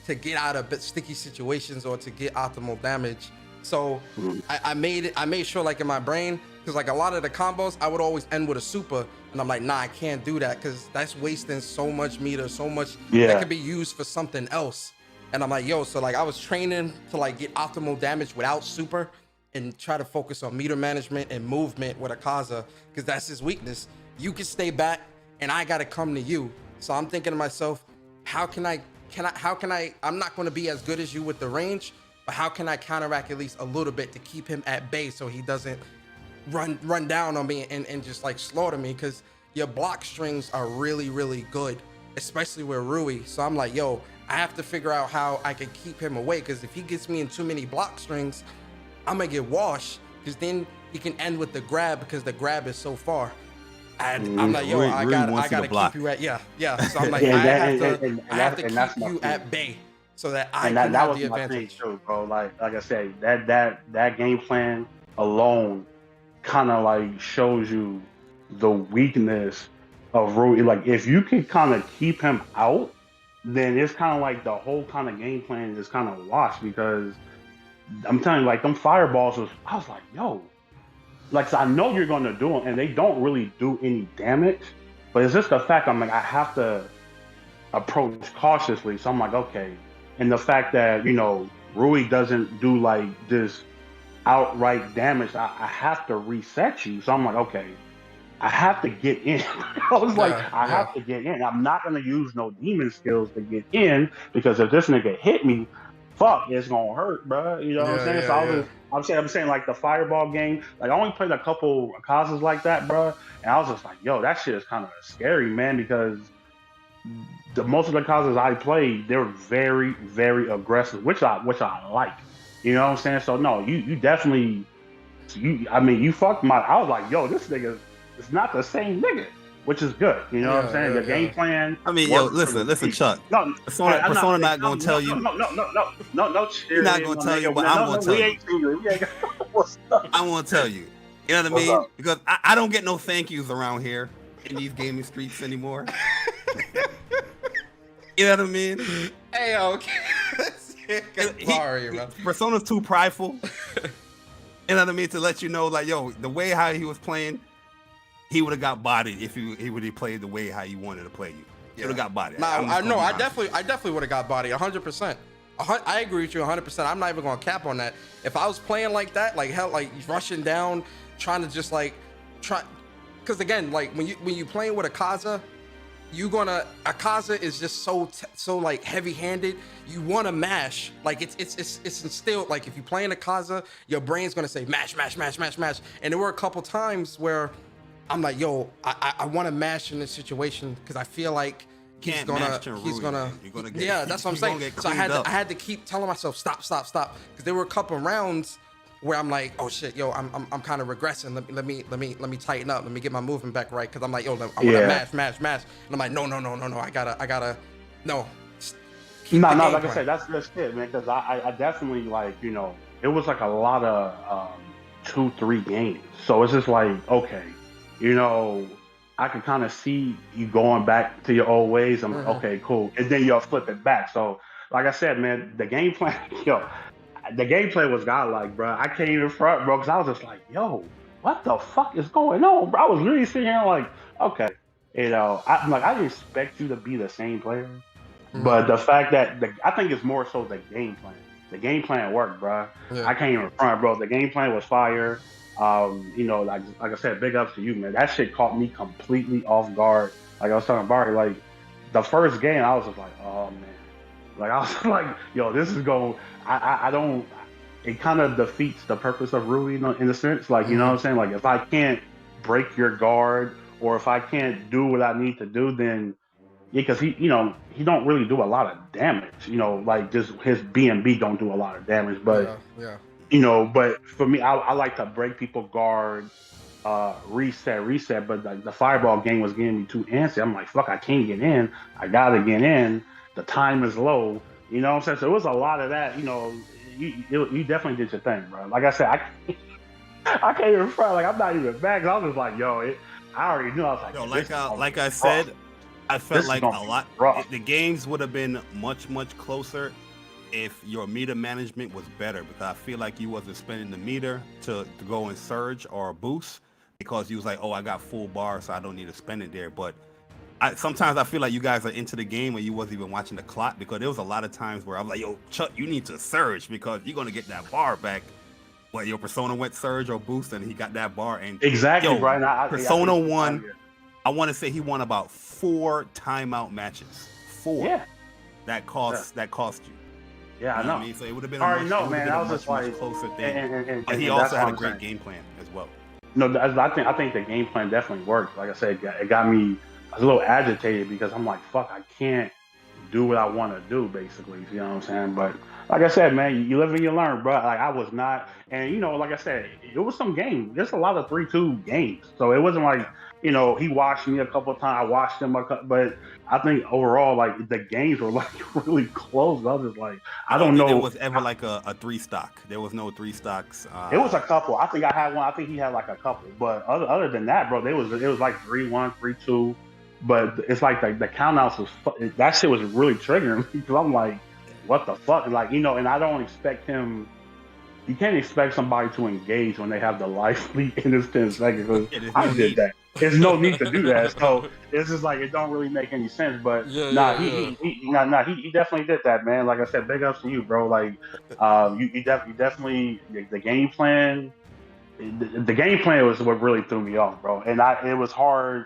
get out of sticky situations or to get optimal damage. So I made sure, like, in my brain, because like a lot of the combos I would always end with a super, and I'm like, nah, I can't do that because that's wasting so much meter, so much that could be used for something else. And I'm like, yo, so like I was training to like get optimal damage without super. and try to focus on meter management and movement with Akaza, because that's his weakness. You can stay back and I got to come to you. So I'm thinking to myself, how can I, I'm not going to be as good as you with the range, but how can I counteract at least a little bit to keep him at bay so he doesn't run down on me and just like slaughter me? Because your block strings are really, really good, especially with Rui. So I'm like, yo, I have to figure out how I can keep him away, because if he gets me in too many block strings, I'm gonna get washed, because then he can end with the grab, because the grab is so far. And I'm like, yo, I gotta keep you at, yeah. So I'm like, I have to keep you at bay so that I can have the advantage. Too, bro. Like I said, that game plan alone kind of like shows you the weakness of Rui. Like if you can kind of keep him out, then it's kind of like the whole kind of game plan is kind of washed, because I'm telling you, like them fireballs I was like, yo, like, so I know you're going to do them, and they don't really do any damage, but it's just the fact I'm like, I have to approach cautiously. So I'm like, okay. And the fact that, Rui doesn't do like this outright damage, I have to reset you. So I'm like, okay, I have to get in. I was like, I have to get in. I'm not going to use no demon skills to get in, because if this nigga hit me, fuck, it's gonna hurt, bro. You know what I'm saying? So I'm saying like the fireball game, like I only played a couple Akazas like that, bro. And I was just like, yo, that shit is kind of scary, man, because most of the Akazas I played, they're very, very aggressive, which I like. You know what I'm saying? So no, you definitely, you fucked I was like, yo, this nigga is not the same nigga, which is good. You know what I'm saying? The game plan. I mean, yo, listen, Chuck. No, Persona not gonna tell you. No. He's not gonna tell you, but I'm gonna tell you. I want to tell you. You know what I mean? Because I don't get no thank yous around here in these gaming streets anymore. You know what I mean? Hey, okay. Sorry, bro. Persona's too prideful. You know what I mean? To let you know, like, yo, the way how he was playing, he would have got bodied if he would have played the way how you wanted to play you. He would have got bodied. I definitely would have got bodied 100%. I agree with you 100%. I'm not even gonna cap on that. If I was playing like that, like hell, like rushing down, trying to just like because again, like when you playing with Akaza, Akaza is just so like heavy-handed. You want to mash, like it's instilled. Like if you playing Akaza, your brain's gonna say mash. And there were a couple times where I'm like, yo, I want to mash in this situation, because I feel like he's gonna yeah, that's what I'm saying. So I had to keep telling myself stop, because there were a couple rounds where I'm like, oh shit, yo, I'm kind of regressing. Let me tighten up. Let me get my movement back right, because I'm like, yo, I want to mash. And I'm like, no, I gotta no. No, like I said, that's it, man. Because I definitely, like, it was like a lot of 2-3 games. So it's just like, okay, I can kind of see you going back to your old ways. I'm like, okay, cool. And then you'll flip it back. So, like I said, man, the game plan, the gameplay was godlike, bro. I can't even front, bro, because I was just like, yo, what the fuck is going on, bro? I was really sitting here like, okay, I'm like, I didn't expect you to be the same player, but the fact that I think it's more so the game plan. The game plan worked, bro. Yeah. I can't even front, bro. The game plan was fire. Like I said, big ups to you, man. That shit caught me completely off guard. Like I was talking about, like the first game, I was just like, oh man. Like I was like, yo, this is going. I don't. It kind of defeats the purpose of Rui in a sense. Like, you know what I'm saying? Like if I can't break your guard, or if I can't do what I need to do, then because he don't really do a lot of damage. Like just his B&B don't do a lot of damage, but but for me, I like to break people guard, reset. But the fireball game was getting me too antsy. I'm like, fuck, I can't get in. I gotta get in. The time is low. You know what I'm saying? So it was a lot of that. You definitely did your thing, bro. Like I said, I can't even front. Like I'm not even back. I was just like, yo, I already knew. I was like, yo, like I said, I felt like a lot. The games would have been much closer if your meter management was better, because I feel like you wasn't spending the meter to go and surge or boost, because you was like, oh, I got full bar, so I don't need to spend it there. But sometimes I feel like you guys are into the game and you wasn't even watching the clock, because there was a lot of times where I was like, yo, Chuck, you need to surge because you're going to get that bar back. What your Persona went surge or boost, and he got that bar. And Exactly, yo, right? Persona 1, I want to say he won about 4 timeout matches. 4. Yeah. That cost you. Yeah, You know I know. what I mean? So it would have been I a already much, know, it would man. have been I a was much, just like, much closer thing. and But he that's also what had a I'm great saying. game plan as well. No, I think the game plan definitely worked. Like I said, it got me. I was a little agitated because I'm like, fuck, I can't do what I want to do, basically. You know what I'm saying? But like I said, man, you live and you learn, bro. Like I was not, and you know, like I said, it was some games. There's a lot of 3-2 games, so it wasn't like, you know, he watched me a couple of times. I watched him but I think overall, like the games were like really close. I was just like, I don't know. There was ever like a 3 stock. There was no 3 stocks. It was a couple. I think I had one. I think he had like a couple. But other than that, bro, it was like 3-1, 3-2. But it's like the countouts that shit was really triggering me because I'm like, what the fuck? Like, you know, and I don't expect him. You can't expect somebody to engage when they have the life lead in this 10 seconds. Because I did that. There's no need to do that. So it's just like it don't really make any sense. But he definitely did that, man. Like I said, big ups to you, bro. Like you definitely the game plan. The game plan was what really threw me off, bro. And it was hard.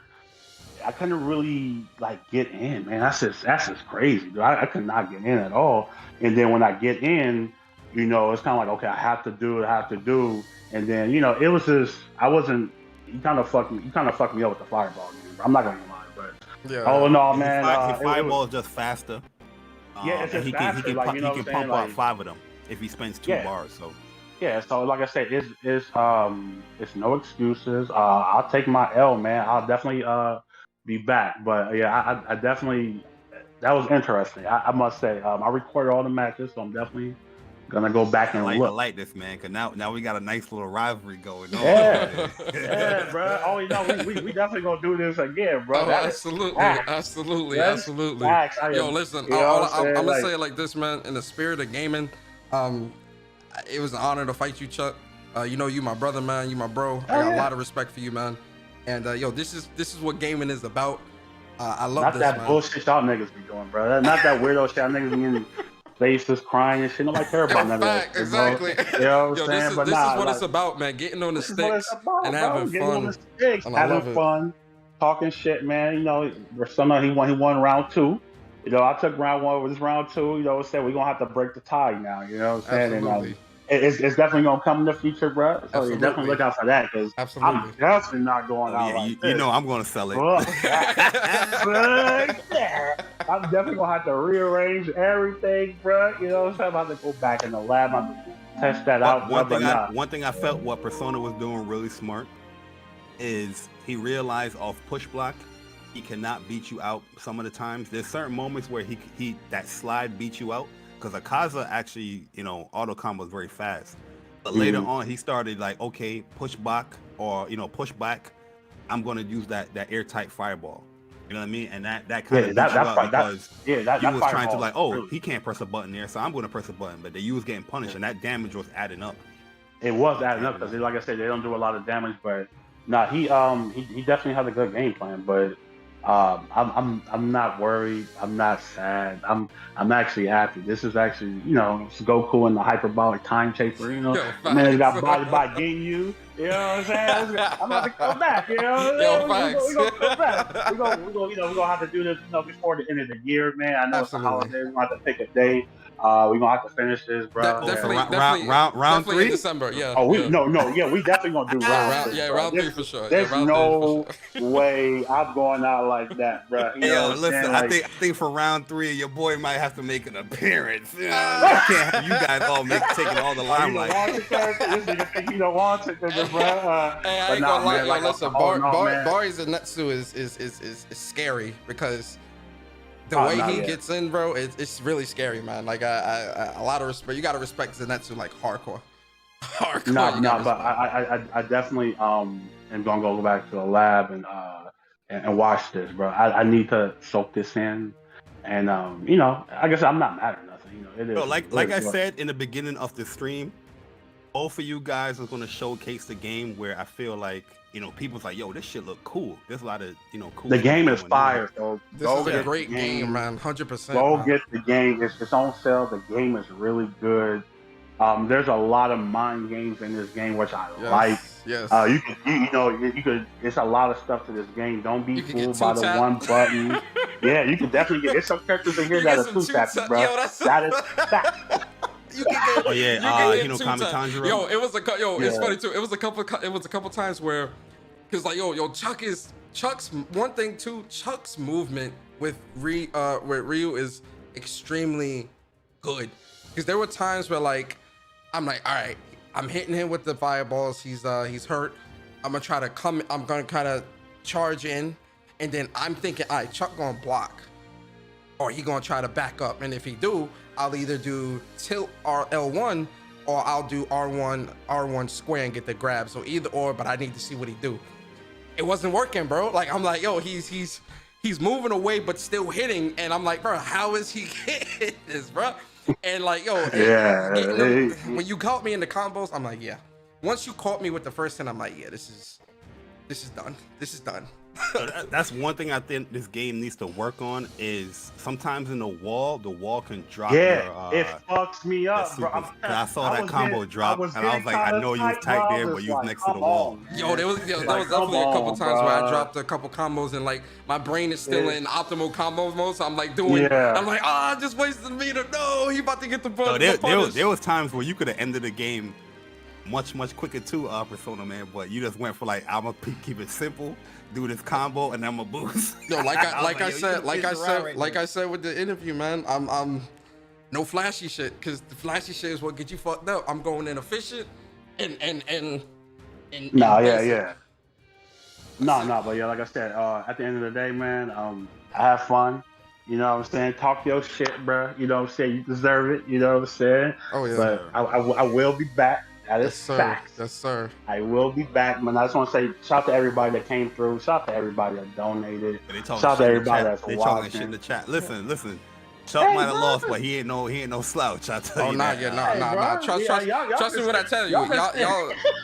I couldn't really like get in, man. That's just crazy, dude. I could not get in at all. And then when I get in, you know, it's kind of like, okay, I have to do. And then, you know, it was just I wasn't. You kind of fucked me up with the fireball game, bro. I'm not gonna lie, but no, man. His fireball is just faster. Yeah, it's just faster. He can pump out 5 of them if he spends 2 bars. So. Yeah, so like I said, it's no excuses. I'll take my L, man. I'll definitely be back. But yeah, I definitely that was interesting. I must say, I recorded all the matches, so I'm definitely gonna go back and look. I like this, man, because now we got a nice little rivalry going on. Yeah, bro. Oh, you know, we definitely gonna do this again, bro. Oh, absolutely. Yo, listen, I'm gonna say it like this, man. In the spirit of gaming, it was an honor to fight you, Chuck. You know, you my brother, man. You my bro. I got a lot of respect for you, man. And yo, this is what gaming is about. I love not this, that man. bullshit y'all niggas be doing, bro. Not that weirdo shit. Y'all niggas be in faces crying and shit. Nobody care about none of that. Exactly. You know what I'm saying? This is what it's about, man. Getting on the sticks and having fun. Having fun, talking shit, man. You know, somehow he won round 2. You know, I took round 1, this round 2. You know, said we're gonna have to break the tie now. You know what I'm saying? Absolutely. And, it's definitely gonna come in the future, bro. So you definitely look out for that because I'm definitely not going out like this. You know, I'm gonna sell it. I'm definitely gonna have to rearrange everything, bro. You know, so I'm about to go back in the lab. I'm gonna test that out. One thing I felt what Persona was doing really smart is he realized off push block he cannot beat you out some of the times. There's certain moments where he that slide beats you out because Akaza actually, you know, auto combo is very fast. But later on he started like, okay, push back or, you know, push back. I'm gonna use that airtight fireball. You know what I mean? And that kind of beats you up because you was trying to like, he can't press a button there, so I'm going to press a button. But you was getting punished, and that damage was adding up. It was adding up because, like I said, they don't do a lot of damage. But he definitely has a good game plan. But I'm not worried. I'm not sad. I'm actually happy. This is actually, you know, it's Goku and the hyperbolic time chaser. You know, man got bodied by Ginyu. You know what I'm saying? I'm about to come back. You know, we're gonna come back. We're gonna have to do this, you know, before the end of the year, man. I know it's a holiday. We're gonna have to pick a day. We're gonna have to finish this, bro. Definitely round 3 in December. Yeah. Oh, we definitely gonna do round 3. Round 3 for sure. There's no way I'm going out like that, bro. You know listen, I think for round 3, your boy might have to make an appearance. You know, I can't have you guys all taking all the limelight. This nigga think he don't want it, bro. Hey, I ain't gonna lie, yo, listen, Bari's Zenitsu is scary because the way he gets in, bro, it's really scary, man. Like a lot of respect. You gotta respect Zenitsu like hardcore. But I definitely am gonna go back to the lab and watch this, bro. I need to soak this in, and you know, I guess I'm not mad or nothing. You know, it is. Bro, like I said in the beginning of the stream, both of you guys are gonna showcase the game where I feel like, you know, people's like, yo, this shit look cool. There's a lot of, you know, cool. The game is fire, so this is a great game, man. 100%. Go get the game. It's on sale. The game is really good. There's a lot of mind games in this game, which I like. Yes. You could. It's a lot of stuff to this game. Don't be You could get fooled by the two-tap. one button. Yeah, you can definitely get. There's some characters in here You that get are some two tapping, two-tap. bro. Yo, that's That is fact. You can get, Oh yeah, you can get Hino two-tap. Kamitanjiro. Yo, it was it's Yeah. funny too. It was a couple times where, cause like Chuck's one thing too. Chuck's movement with Ryu is extremely good. Cause there were times where like I'm like, all right, I'm hitting him with the fireballs. He's hurt. I'm gonna kind of charge in, and then I'm thinking, all right, Chuck gonna block, or he gonna try to back up, and if he do, I'll either do tilt L1 or I'll do R1 square and get the grab. So either or, but I need to see what he do. It wasn't working, bro. Like I'm like, yo, he's moving away but still hitting, and I'm like, bro, how is he getting this, bro? And like, yo, when you caught me in the combos, I'm like, yeah. Once you caught me with the first hit, I'm like, yeah, this is done. This is done. That's one thing I think this game needs to work on is sometimes in the wall can drop Yeah, your, it fucks me up, bro. I saw that combo drop, and I was like, I know you was tight there, but you was next to the wall. Yo, there was definitely a couple times where I dropped a couple combos and like my brain is still in optimal combo mode, so I'm like I'm like, just wasted me to know he about to get the button. There was times where you could have ended the game much quicker too, Persona, man, but you just went for like, I'm gonna keep it simple, do this combo, and I'm gonna boost. Yo, I said with the interview, man, I'm no flashy shit, because the flashy shit is what gets you fucked up. I'm going in efficient and No, but yeah, like I said, at the end of the day, man, I have fun. You know what I'm saying? Talk your shit, bro. You know what I'm saying? You deserve it. You know what I'm saying? Oh yeah. But I will be back. That is facts. Yes, sir. I will be back, man. I just want to say shout out to everybody that came through. Shout out to everybody that donated. Shout out to everybody that's They watching. talking shit in the chat. Listen. Chuck might have lost, but he ain't no slouch. I tell you. Nah. Trust me when I tell you.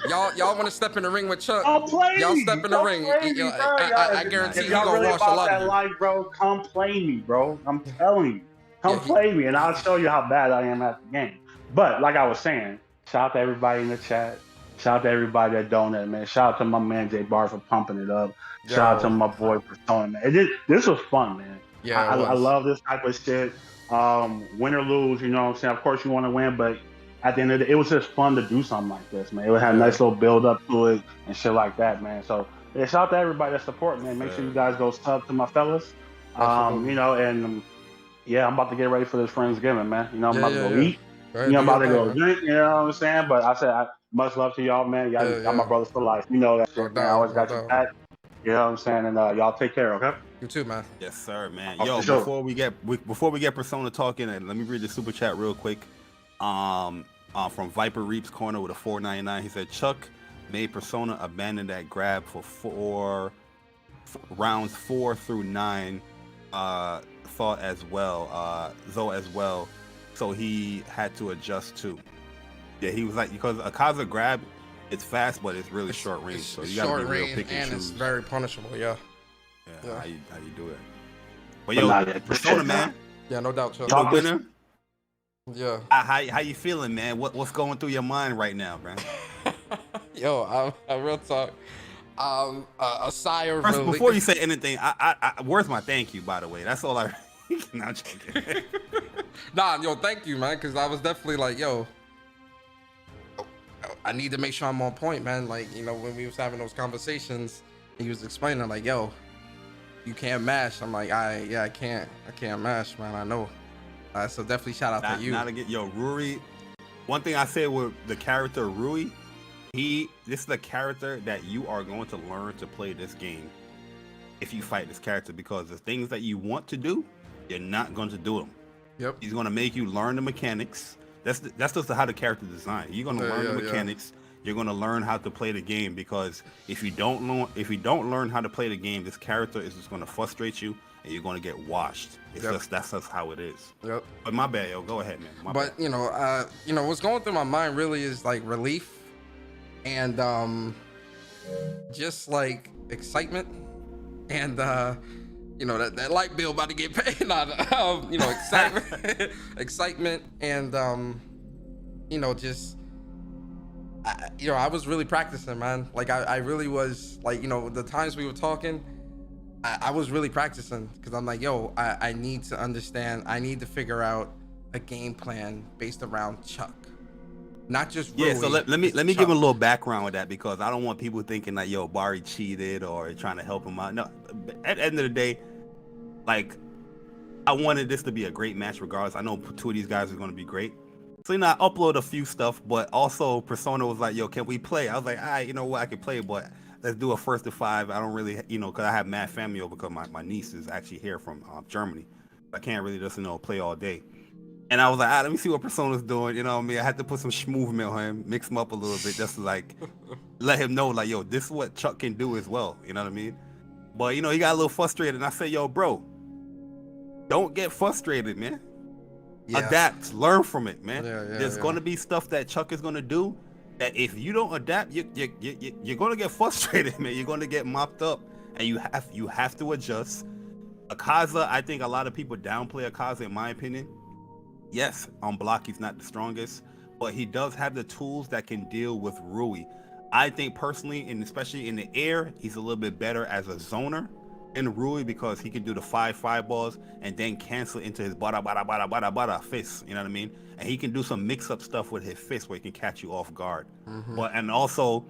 Y'all want to step in the ring with Chuck? Y'all step in the ring. I guarantee he gonna wash a lot of you. Life, bro, come play me, bro. I'm telling you, come play me, and I'll show you how bad I am at the game. But like I was saying, shout out to everybody in the chat. Shout out to everybody that donated, man. Shout out to my man J Bar for pumping it up. Shout out to my boy Persona, man. This was fun, man. Yeah, I love this type of shit. Win or lose, you know what I'm saying? Of course you want to win, but at the end of the day, it was just fun to do something like this, man. It would have a nice little build up to it and shit like that, man. So yeah, shout out to everybody that support, man. Make sure you guys go sub to my fellas. You know, and yeah, I'm about to get ready for this Friendsgiving, man. You know, I'm about to go eat. Right, you know, I'm about to go drink, you know what I'm saying? But I said, much love to y'all, man. Y'all got my brothers for life. You know that shit, man. I always got your back. You know what I'm saying? And y'all take care, okay? You too, man. Yes, sir, man. Oh, Yo, for sure. before we get Persona talking, and let me read the super chat real quick. From Viper Reaps Corner with a $4.99. He said Chuck made Persona abandon that grab for rounds 4 through 9. Thought as well, Zoe as well. So he had to adjust too. Yeah, he was like, because a Kaza grab, it's fast, but it's really short range. So you gotta be real pick and choose. It's very punishable. Yeah. How you do it? But yo, Persona, man. Yeah, no doubt. You the winner. Yeah. How you feeling, man? What's going through your mind right now, man? Yo, I real talk. A sigh of relief. Before you say anything, I where's my thank you, by the way? That's all I. Not joking. Nah, yo, thank you, man, because I was definitely like, yo, I need to make sure I'm on point, man. Like, you know, when we was having those conversations, he was explaining, like, yo, you can't mash. I'm like, I can't mash, man. I know. So definitely shout out to you. Not again, yo, Rui. One thing I said with the character Rui, this is the character that you are going to learn to play this game if you fight this character, because the things that you want to do, you're not going to do them. Yep. He's going to make you learn the mechanics. That's just how the character design. You're going to learn the mechanics. You're going to learn how to play the game, because if you don't learn how to play the game, this character is just going to frustrate you and you're going to get washed. That's just how it is. Yep. But my bad, yo. Go ahead, man. But you know, what's going through my mind really is like relief and just like excitement and you know, that light bill about to get paid. You know, excitement, excitement, and you know, just you know, I was really practicing, man. Like I really was, like, you know, the times we were talking, I was really practicing because I'm like, yo, I need to understand. I need to figure out a game plan based around Chuck, not just Rui. Yeah, so let me just give Chuck. him a little background with that because I don't want people thinking that yo Bari cheated or trying to help him out. No, at the end of the day, like I wanted this to be a great match regardless. I know two of these guys are going to be great. So you know, I upload a few stuff, but also Persona was like, yo, can we play? I was like, all right, you know what, I can play, but let's do a 1st to 5. I don't really, you know, because I have mad family over because my niece is actually here from Germany. I can't really just, you know, play all day. And I was like, let me see what Persona's doing. You know what I mean? I had to put some movement on him, mix him up a little bit just to like let him know, like, yo, this is what Chuck can do as well. You know what I mean? But, you know, he got a little frustrated. And I said, yo, bro, don't get frustrated, man. Yeah. Adapt, learn from it, man. Yeah, There's going to be stuff that Chuck is going to do that if you don't adapt, you're going to get frustrated, man. You're going to get mopped up, and you have to adjust. Akaza, I think a lot of people downplay Akaza, in my opinion. Yes, on block he's not the strongest, but he does have the tools that can deal with Rui. I think personally, and especially in the air, he's a little bit better as a zoner in Rui because he can do the 5 fireballs and then cancel into his bada fist, you know what I mean? And he can do some mix-up stuff with his fist where he can catch you off guard. But and also,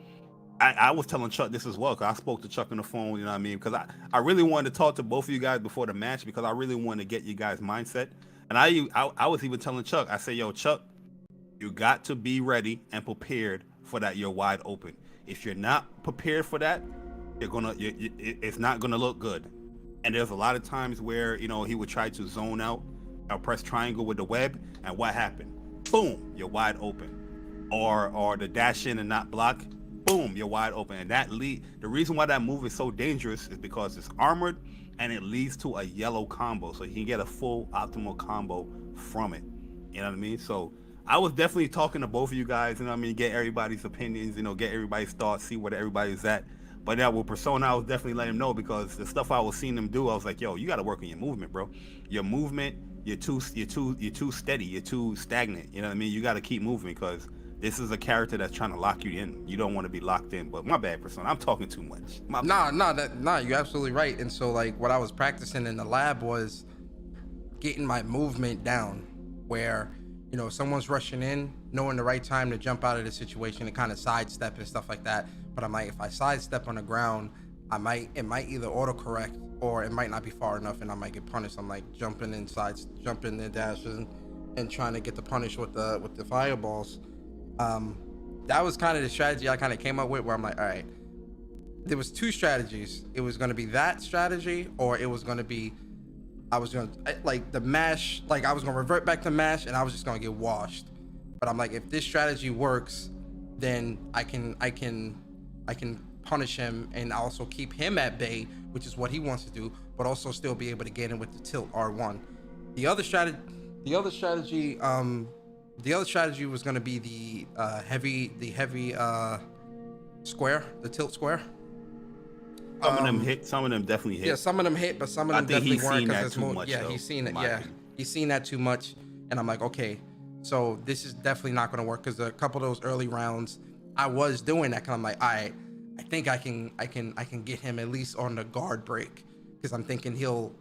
I was telling Chuck this as well, because I spoke to Chuck on the phone, you know what I mean? Because I really wanted to talk to both of you guys before the match because I really wanted to get you guys' mindset. And I was even telling Chuck, I said, yo, Chuck, you got to be ready and prepared for that. You're wide open. If you're not prepared for that, it's not gonna look good. And there's a lot of times where, you know, he would try to zone out or press triangle with the web, and what happened? Boom, you're wide open. Or the dash in and not block, boom, you're wide open. And the reason why that move is so dangerous is because it's armored and it leads to a yellow combo, so you can get a full optimal combo from it. You know what I mean? So I was definitely talking to both of you guys, you know what I mean, get everybody's opinions, you know, get everybody's thoughts, see where everybody's at. But yeah, with Persona, I was definitely letting him know because the stuff I was seeing him do, I was like, yo, you got to work on your movement, bro. Your movement, you're too steady, you're too stagnant. You know what I mean? You got to keep moving because this is a character that's trying to lock you in. You don't want to be locked in. But my bad, Persona, I'm talking too much. Nah, you're absolutely right. And so, like, what I was practicing in the lab was getting my movement down, where, you know, someone's rushing in, knowing the right time to jump out of the situation and kind of sidestep and stuff like that. But I'm like, if I sidestep on the ground, it might either autocorrect or it might not be far enough and I might get punished. I'm like jumping in dashes and trying to get the punish with the fireballs. That was kind of the strategy I kind of came up with, where I'm like, all right, there was 2 strategies. It was going to be that strategy, or it was going to be, I was going to, like, the mash, like I was going to revert back to mash and I was just going to get washed. But I'm like, if this strategy works, then I can punish him and also keep him at bay, which is what he wants to do, but also still be able to get in with the tilt R1. The other strategy was going to be the heavy square, the tilt square. Some of them hit, some of them definitely hit. Yeah, some of them hit, but some of them definitely weren't because it's more. Yeah, though, he's seen it. Yeah, he's seen that too much, and I'm like, okay, so this is definitely not going to work because a couple of those early rounds, I was doing that. Cause I'm like, all right, I think I can get him at least on the guard break, because I'm thinking he'll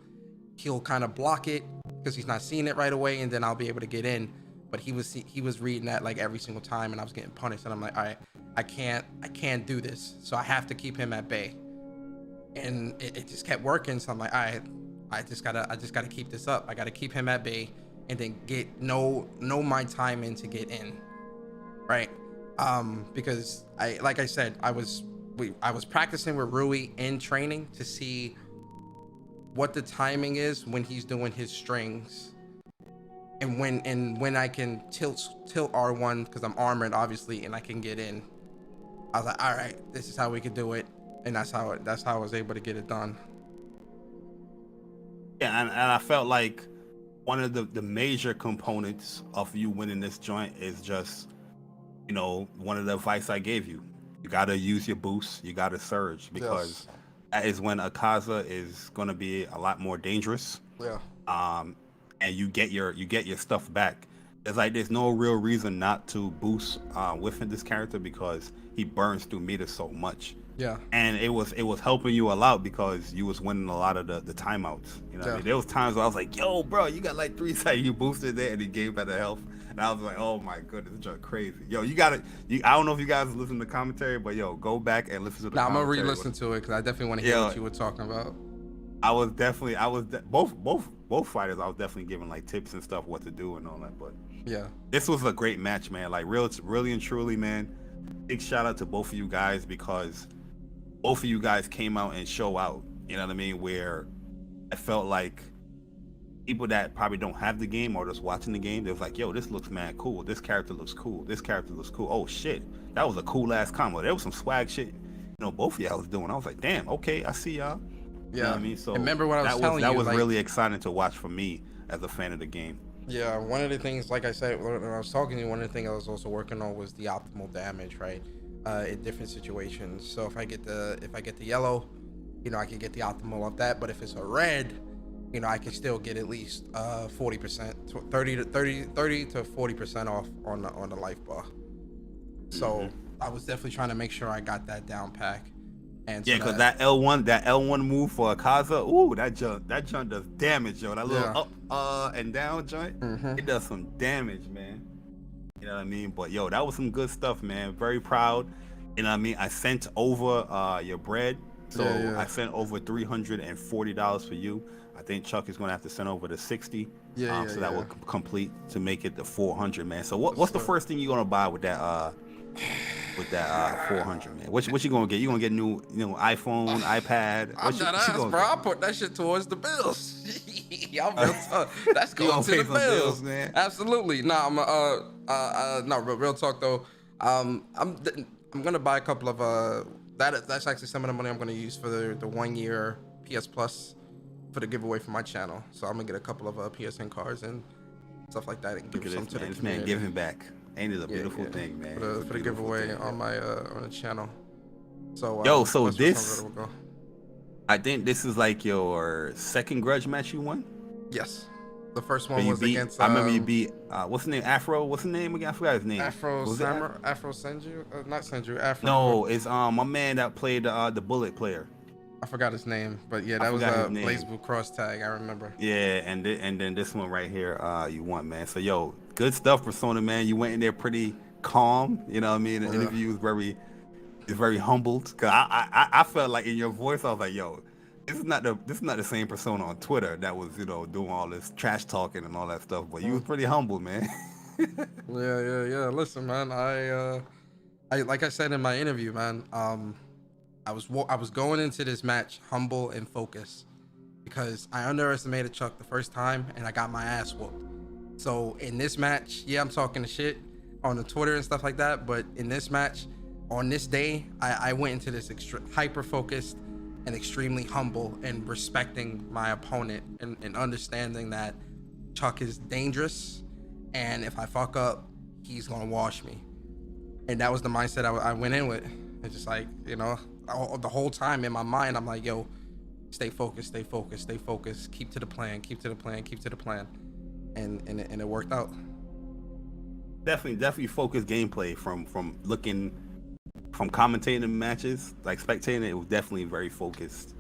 kind of block it because he's not seeing it right away, and then I'll be able to get in. But he was reading that like every single time, and I was getting punished, and I'm like, all right, I can't do this, so I have to keep him at bay. And it just kept working, so I'm like, all right, I just gotta keep this up. I gotta keep him at bay, and then know my timing to get in, right? Because like I said, I was practicing with Rui in training to see what the timing is when he's doing his strings, and when I can tilt R1 because I'm armored obviously, and I can get in. I was like, all right, this is how we could do it, and that's how I was able to get it done. Yeah, and I felt like one of the major components of you winning this joint is just, you know, one of the advice I gave you. You gotta use your boost, you gotta surge, because that is when Akaza is gonna be a lot more dangerous. Yeah. And you get your stuff back. it's like there's no real reason not to boost with this character because he burns through meters so much. Yeah. And it was helping you a lot because you was winning a lot of the timeouts. You know what I mean? There was times where I was like, yo, bro, you got like 3 seconds, you boosted there and he gave better health. And I was like, oh my goodness, this is crazy. Yo, I don't know if you guys listen to the commentary, but yo, go back and listen to the commentary. I'm gonna re-listen to it because I definitely want to hear what you were talking about. Both fighters, I was definitely giving like tips and stuff what to do and all that. But yeah, this was a great match, man. Like really and truly, man. Big shout out to both of you guys because both of you guys came out and show out. You know what I mean? Where I felt like people that probably don't have the game or just watching the game, they was like, yo, this looks mad cool. This character looks cool. This character looks cool. Oh shit, that was a cool ass combo. There was some swag shit, you know, both of y'all was doing. I was like, damn, okay, I see y'all. Yeah, you know what I mean? So remember what I was telling you? That was like, really exciting to watch for me as a fan of the game. Yeah, one of the things, like I said, when I was talking to you, one of the things I was also working on was the optimal damage, right? In different situations. So if I get the yellow, you know, I can get the optimal of that. But if it's a red, you know, I can still get at least 40%, 30 to 40% off on the life bar. So I was definitely trying to make sure I got that down pack. And yeah, because that L1 move for Akaza, ooh, that jump does damage, yo. That little up and down joint, it does some damage, man. You know what I mean? But yo, that was some good stuff, man. Very proud. You know what I mean? I sent over your bread, so I sent over $340 for you. I think Chuck is gonna have to send over the 60. So that will complete to make it the 400, man. So what's the first thing you're gonna buy with that 400, man? What you gonna get? You gonna get new, iPhone, iPad? I'm not asked, bro. I'll put that shit towards the bills. That's going to the bills, man. Absolutely. Nah, real talk though. I'm gonna buy a couple of that's actually some of the money I'm gonna use for the 1 year PS Plus for the giveaway for my channel. So I'm gonna get a couple of PSN cards and stuff like that and give some to the community. This man giving back. Ain't it a beautiful thing, man? For the giveaway on my on the channel. So so this, I think this is like your second Grudge match you won. Yes, the first one was against. I remember you beat what's the name? Afro. What's the name again? I forgot his name. Afro Senju, not Senju. Afro. No, it's my man that played the Bullet player. I forgot his name, but yeah, that was a Blaze Blue cross tag. I remember. Yeah, and then this one right here, you won, man. So yo, good stuff, Persona, man. You went in there pretty calm. You know what I mean? The interview was very humbled. Cause I felt like in your voice, I was like, yo, this is not the same Persona on Twitter that was doing all this trash talking and all that stuff. But you was pretty humble, man. yeah. Listen, man, I like I said in my interview, man. I was going into this match humble and focused because I underestimated Chuck the first time and I got my ass whooped. So in this match, I'm talking shit on the Twitter and stuff like that, but in this match, on this day, I went into this hyper focused and extremely humble and respecting my opponent and understanding that Chuck is dangerous and if I fuck up, he's gonna wash me. And that was the mindset I went in with. It's just like, the whole time in my mind, I'm like, yo, stay focused, keep to the plan. And it worked out. Definitely focused gameplay from commentating the matches, like spectating it was definitely very focused.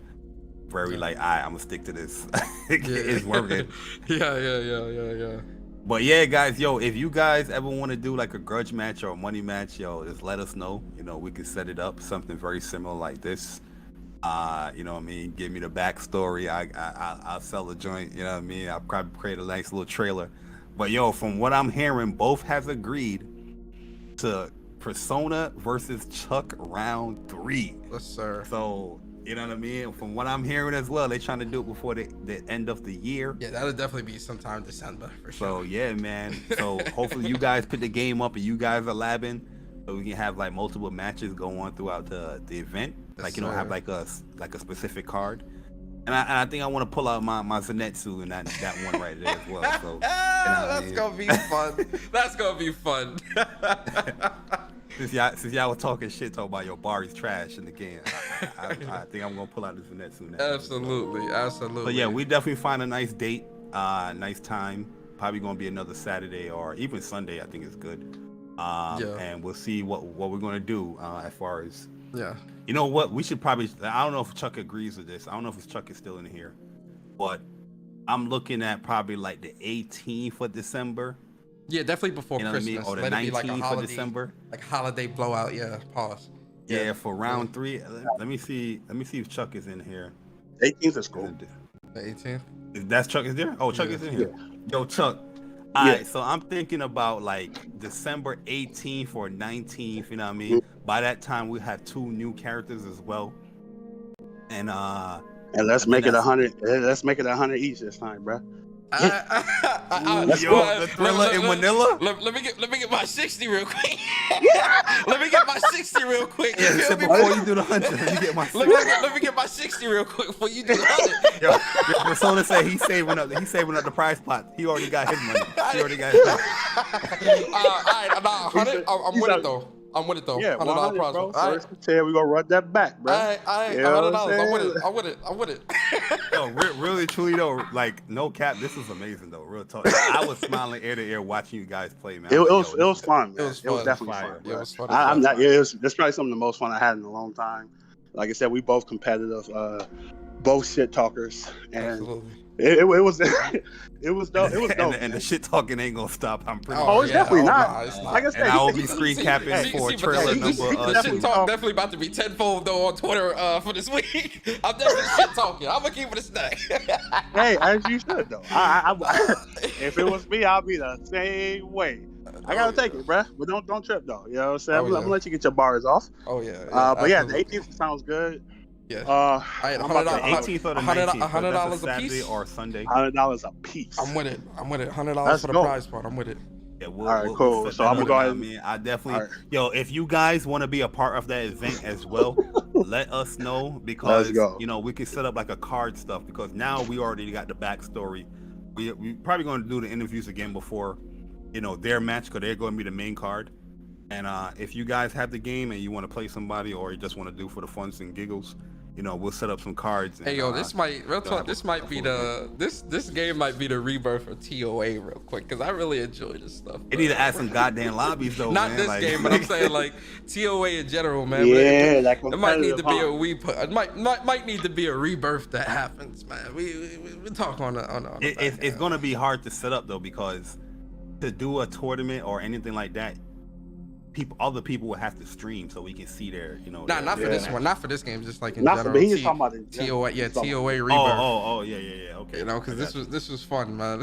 Very like, I'm gonna stick to this. It's working. Yeah. But yeah, guys, yo, if you guys ever want to do like a grudge match or a money match, yo, just let us know. We can set it up, something very similar like this. You know what I mean? Give me the backstory. I'll sell the joint. You know what I mean? I'll probably create a nice little trailer. But yo, from what I'm hearing, both have agreed to Persona versus Chuck round 3. Yes, sir. So, you know what I mean? From what I'm hearing as well, they're trying to do it before the end of the year. Yeah, that'll definitely be sometime December for sure. So yeah, man. So hopefully you guys put the game up and you guys are labbing, so we can have like multiple matches go on throughout the event. Yes, like have like a specific card. And I think I want to pull out my Zenitsu and that one right there as well. So that's gonna be fun. That's gonna be fun. Since y'all were talking about your Bari's trash in the game, I think I'm gonna pull out the Zenitsu now. Absolutely. But yeah, we definitely find a nice date, nice time, Probably gonna be another Saturday or even Sunday. I think is good. Yeah. And we'll see what we're gonna do as far as. Yeah. You know what? We should probably. I don't know if Chuck agrees with this. I don't know if Chuck is still in here, but I'm looking at probably like the 18th of December. Yeah, definitely before You know what I Christmas. mean? Or the Let it be like a 19th of holiday, December. like holiday blowout. Yeah. Pause. Yeah, for round 3. Let me see if Chuck is in here. 18th is cool. The 18th. That's Chuck is there? Oh, Chuck is in here. Yo, Chuck. All right, so I'm thinking about like December 18th or 19th. You know what I mean? By that time, we have 2 new characters as well. And let's make it 100. Let's make it 100 each this time, bro. Let's go. The Thriller in Manila. Let me get my 60 real quick. Let me get my 60 real quick. Yeah, so before you do the 100, let me get my 60. Let me get my 60 real quick before you do the 100. Yo, Persona said he's saving up the prize pot. He already got his money. He already got his money. All right, 100. I'm with it though. I'm with it though. Yeah, $100 prize. bro. All right. We gonna run that back, bro. All right, You know what $100. I'm I'm with it. I'm with it. Yo, really, truly though, like no cap, this was amazing though. Real talk. I was smiling ear to ear watching you guys play, man. It was fun, man. It was definitely fire. fun. Yeah, it was fun. That's probably some of the most fun I had in a long time. Like I said, we both competitive, both shit talkers, and Absolutely. it was it was dope. It was dope. and the shit talking ain't gonna stop. I'm pretty. Oh, it's yeah. definitely not. Nah, it's not. Like I said, And I will he- be screen capping for See, trailer but number. the shit talk definitely about to be tenfold though on Twitter for this week. I'm definitely shit talking. I'm gonna keep it a stack. Hey, as you should though. If it was me, I'll be the same way. I gotta take it, bruh. But don't trip though. You know what I'm saying? Oh, I'm yeah. gonna let you get your bars off. Oh yeah. But yeah, the absolutely. 18th sounds good. Yeah. I had I'm about $100 to- 18th or the $100 19th. $100 a Saturday piece? or Sunday. $100 a piece. I'm with it. $100 Let's for the go. prize part. I'm with it. Yeah, All right, cool. set So that I'm gonna up, go you know ahead what and- I mean, I definitely. All right. Yo, if you guys want to be a part of that event as well, let us know because Let's go. you know we can set up like a card stuff because now we already got the backstory. We probably going to do the interviews again before, you know, their match because they're going to be the main card. And if you guys have the game and you want to play somebody or you just want to do for the funs and giggles, you know, we'll set up some cards. And, Hey yo, this might real talk. have This a might be full this game might be the rebirth of TOA real quick because I really enjoy this stuff. They need to add some goddamn lobbies though. Not man. this like, game, but I'm saying like TOA in general, man. Yeah, that it might need to be a competitive, it might need to be a rebirth that happens, man. We talk on the it's gonna be hard to set up though because to do a tournament or anything like that, other people will have to stream so we can see their, you know. not for Yeah. this one, not for this game, just like in Not for general. me, he's talking about it. TOA, yeah, He's talking TOA rebirth. Oh, yeah. Okay. You know, because I got you. this was fun, man.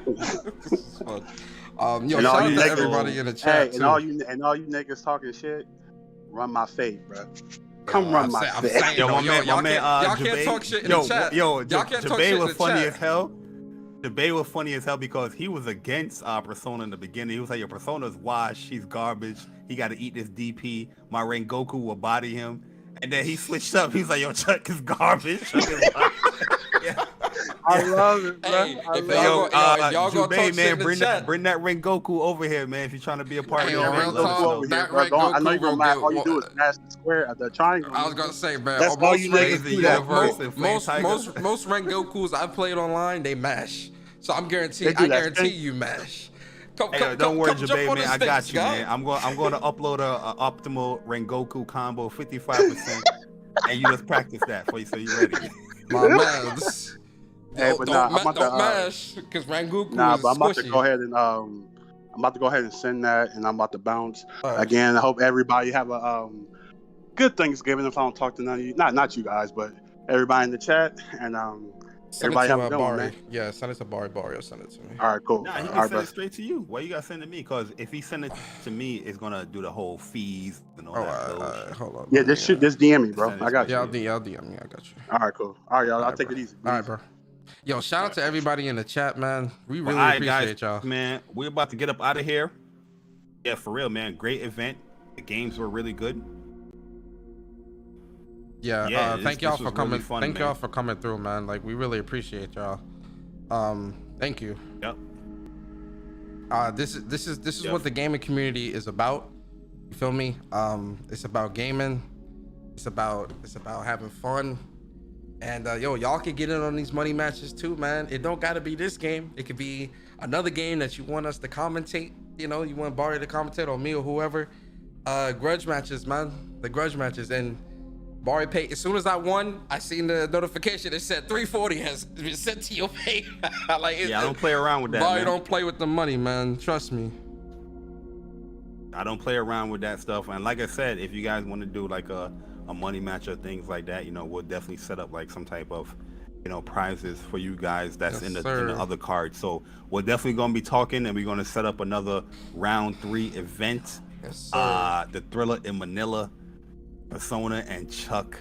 This was fun. Yo, And all shout out you to niggas- everybody in the chat Hey, too. and all you niggas talking shit, run my fade, bro. Come run my I'm fade. saying, Yo, yo, my man, y'all can't Jabay- talk shit in yo, the chat. Yo, Y'all can't talk Jabay shit in was the funny chat. as hell. Jabay was funny as hell because he was against Persona in the beginning. He was like, "Your Persona's washed. She's garbage. He got to eat this DP. My Rengoku will body him." And then he switched up. He's like, "Yo, Chuck is garbage." Chuck is yeah. I love it, bro. Hey, I if love y'all it. gonna talk shit in the bring chat. that Rengoku over here, man. If you're trying to be a part Hey, of yo, that, real let us talk, know. Over here, that bro. Rengoku I know you're will gonna match. get All you do is mash the square, the triangle. I was gonna say, man, That's all you niggas Rengokus- do that, bro. most Rengokus I've played online, they mash. So I They guarantee do that you thing. mash. Come, Hey, don't worry, come jump Jabay, on man. the I got sticks, you, guy. man. I'm going to upload a optimal Rengoku combo, 55%, and you just practice that for you, so you're ready. My man. Hey, but nah, I'm about to, don't mash, because Rengoku Nah, is but I'm about to squishy. go ahead and I'm about to go ahead and send that, and I'm about to bounce. All right. Again, I hope everybody have a good Thanksgiving. If I don't talk to none of you, not you guys, but everybody in the chat, and Send everybody it to have a good one, Bari. man. Yeah, send it to Bari. Send it to me. All right, cool. Nah, he All can right, send bro. it straight to you. Why you gotta send it to me? Because if he send it to me, it's gonna do the whole fees and all Oh, that. all right, bullshit. hold on. Yeah, this DM me, bro. Send it I got Yeah, you. I'll DM you. I got you. All right, cool. All right, y'all. All I'll right, take bro. it easy. All right, bro. Yo, shout out to everybody in the chat, man. We really All right, appreciate guys, y'all. man. We're about to get up out of here. Yeah, for real, man. Great event. The games were really good. Yeah, Yeah, thank y'all this for was coming. really fun, Thank man. y'all for coming through, man. Like we really appreciate y'all. Thank you. Yep. This is Yep. what the gaming community is about. You feel me? It's about gaming. It's about having fun. And yo, y'all can get in on these money matches too, man. It don't gotta be this game. It could be another game that you want us to commentate, you know, you want Barry to commentate or me or whoever, grudge matches, man. The grudge matches. And Barry paid. As soon as I won, I seen the notification. It said 340 has been sent to your pay. Like, Yeah, I don't play around with that, Barry man. don't play with the money, man. Trust me. I don't play around with that stuff. And like I said, if you guys want to do like a money match or things like that, you know, we'll definitely set up like some type of, you know, prizes for you guys that's Yes, in the sir. other cards. So we're definitely going to be talking, and we're going to set up another round 3 event. Yes, sir. The Thriller in Manila, Persona and Chuck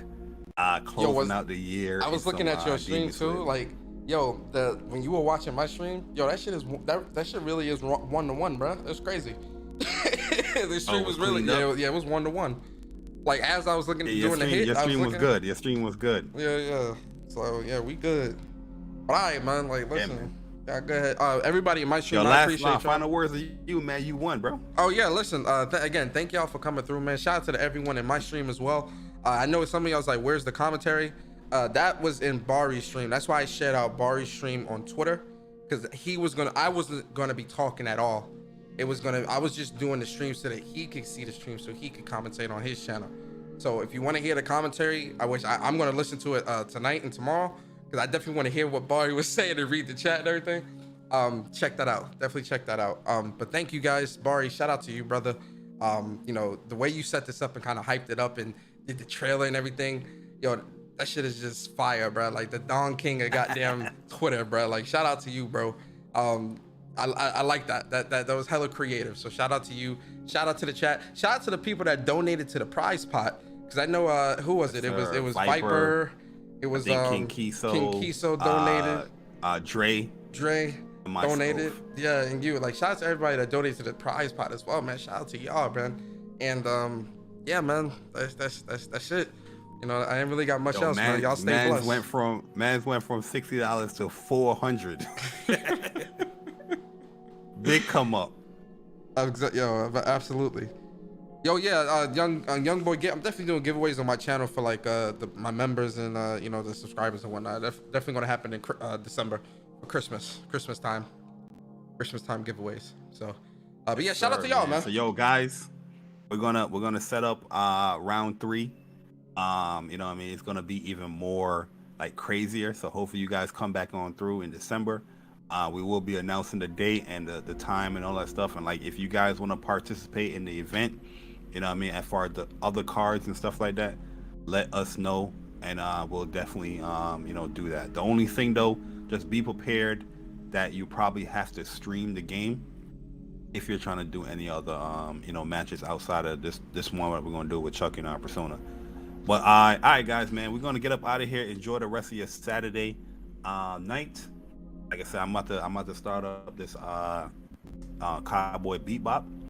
closing out the year. I was in looking some, at your stream Demon too. Slayer. Like, yo, when you were watching my stream, yo, that shit is that shit really is 1-to-1, bro. It's crazy. The stream was really it was 1-to-1. Like, as I was looking doing the hit, your I stream was looking, good. Your stream was good. Yeah. So yeah, we good. But all right, man. Like, listen. Yeah, go ahead. Everybody in my stream, I appreciate y'all. Final words of you, man. You won, bro. Oh yeah, listen. Again, thank y'all for coming through, man. Shout out to everyone in my stream as well. I know some of y'all was like, "Where's the commentary?" That was in Bari's stream. That's why I shared out Bari's stream on Twitter, because I wasn't gonna be talking at all. I was just doing the stream so that he could see the stream, so he could commentate on his channel. So if you want to hear the commentary, I'm gonna listen to it tonight and tomorrow, because I definitely want to hear what Bari was saying and read the chat and everything. Check that out. Definitely check that out. But thank you guys. Bari, shout out to you, brother. You know, the way you set this up and kind of hyped it up and did the trailer and everything, yo, that shit is just fire, bro. Like the Don King of goddamn Twitter, bro. Like, shout out to you, bro. I like that. That was hella creative. So shout out to you. Shout out to the chat. Shout out to the people that donated to the prize pot. Because I know who was it? It was Viper. It was King Kiso. King Kiso donated. Dre donated. Yeah, and you. Like, shout out to everybody that donated to the prize pot as well, man. Shout out to y'all, man. And yeah, man. That's it. You know, I ain't really got much else, man. Y'all stay blessed. Man's went from $60 to $400. Big come up. Yo, absolutely. Yo, yeah, young boy, I'm definitely doing giveaways on my channel for like my members and you know, the subscribers and whatnot. Definitely gonna happen in December for Christmas time giveaways. So, but yeah, shout out to y'all, man. So yo, guys, we're gonna set up round 3. You know what I mean? It's gonna be even more like crazier. So hopefully you guys come back on through in December. We will be announcing the date and the time and all that stuff. And like, if you guys want to participate in the event, you know what I mean, as far as the other cards and stuff like that, let us know, and we'll definitely you know, do that. The only thing though, just be prepared that you probably have to stream the game if you're trying to do any other you know, matches outside of this one that we're gonna do with Chuck and our Persona. But all right guys, man, we're gonna get up out of here. Enjoy the rest of your Saturday night. Like I said, I'm about to start up this Cowboy Bebop.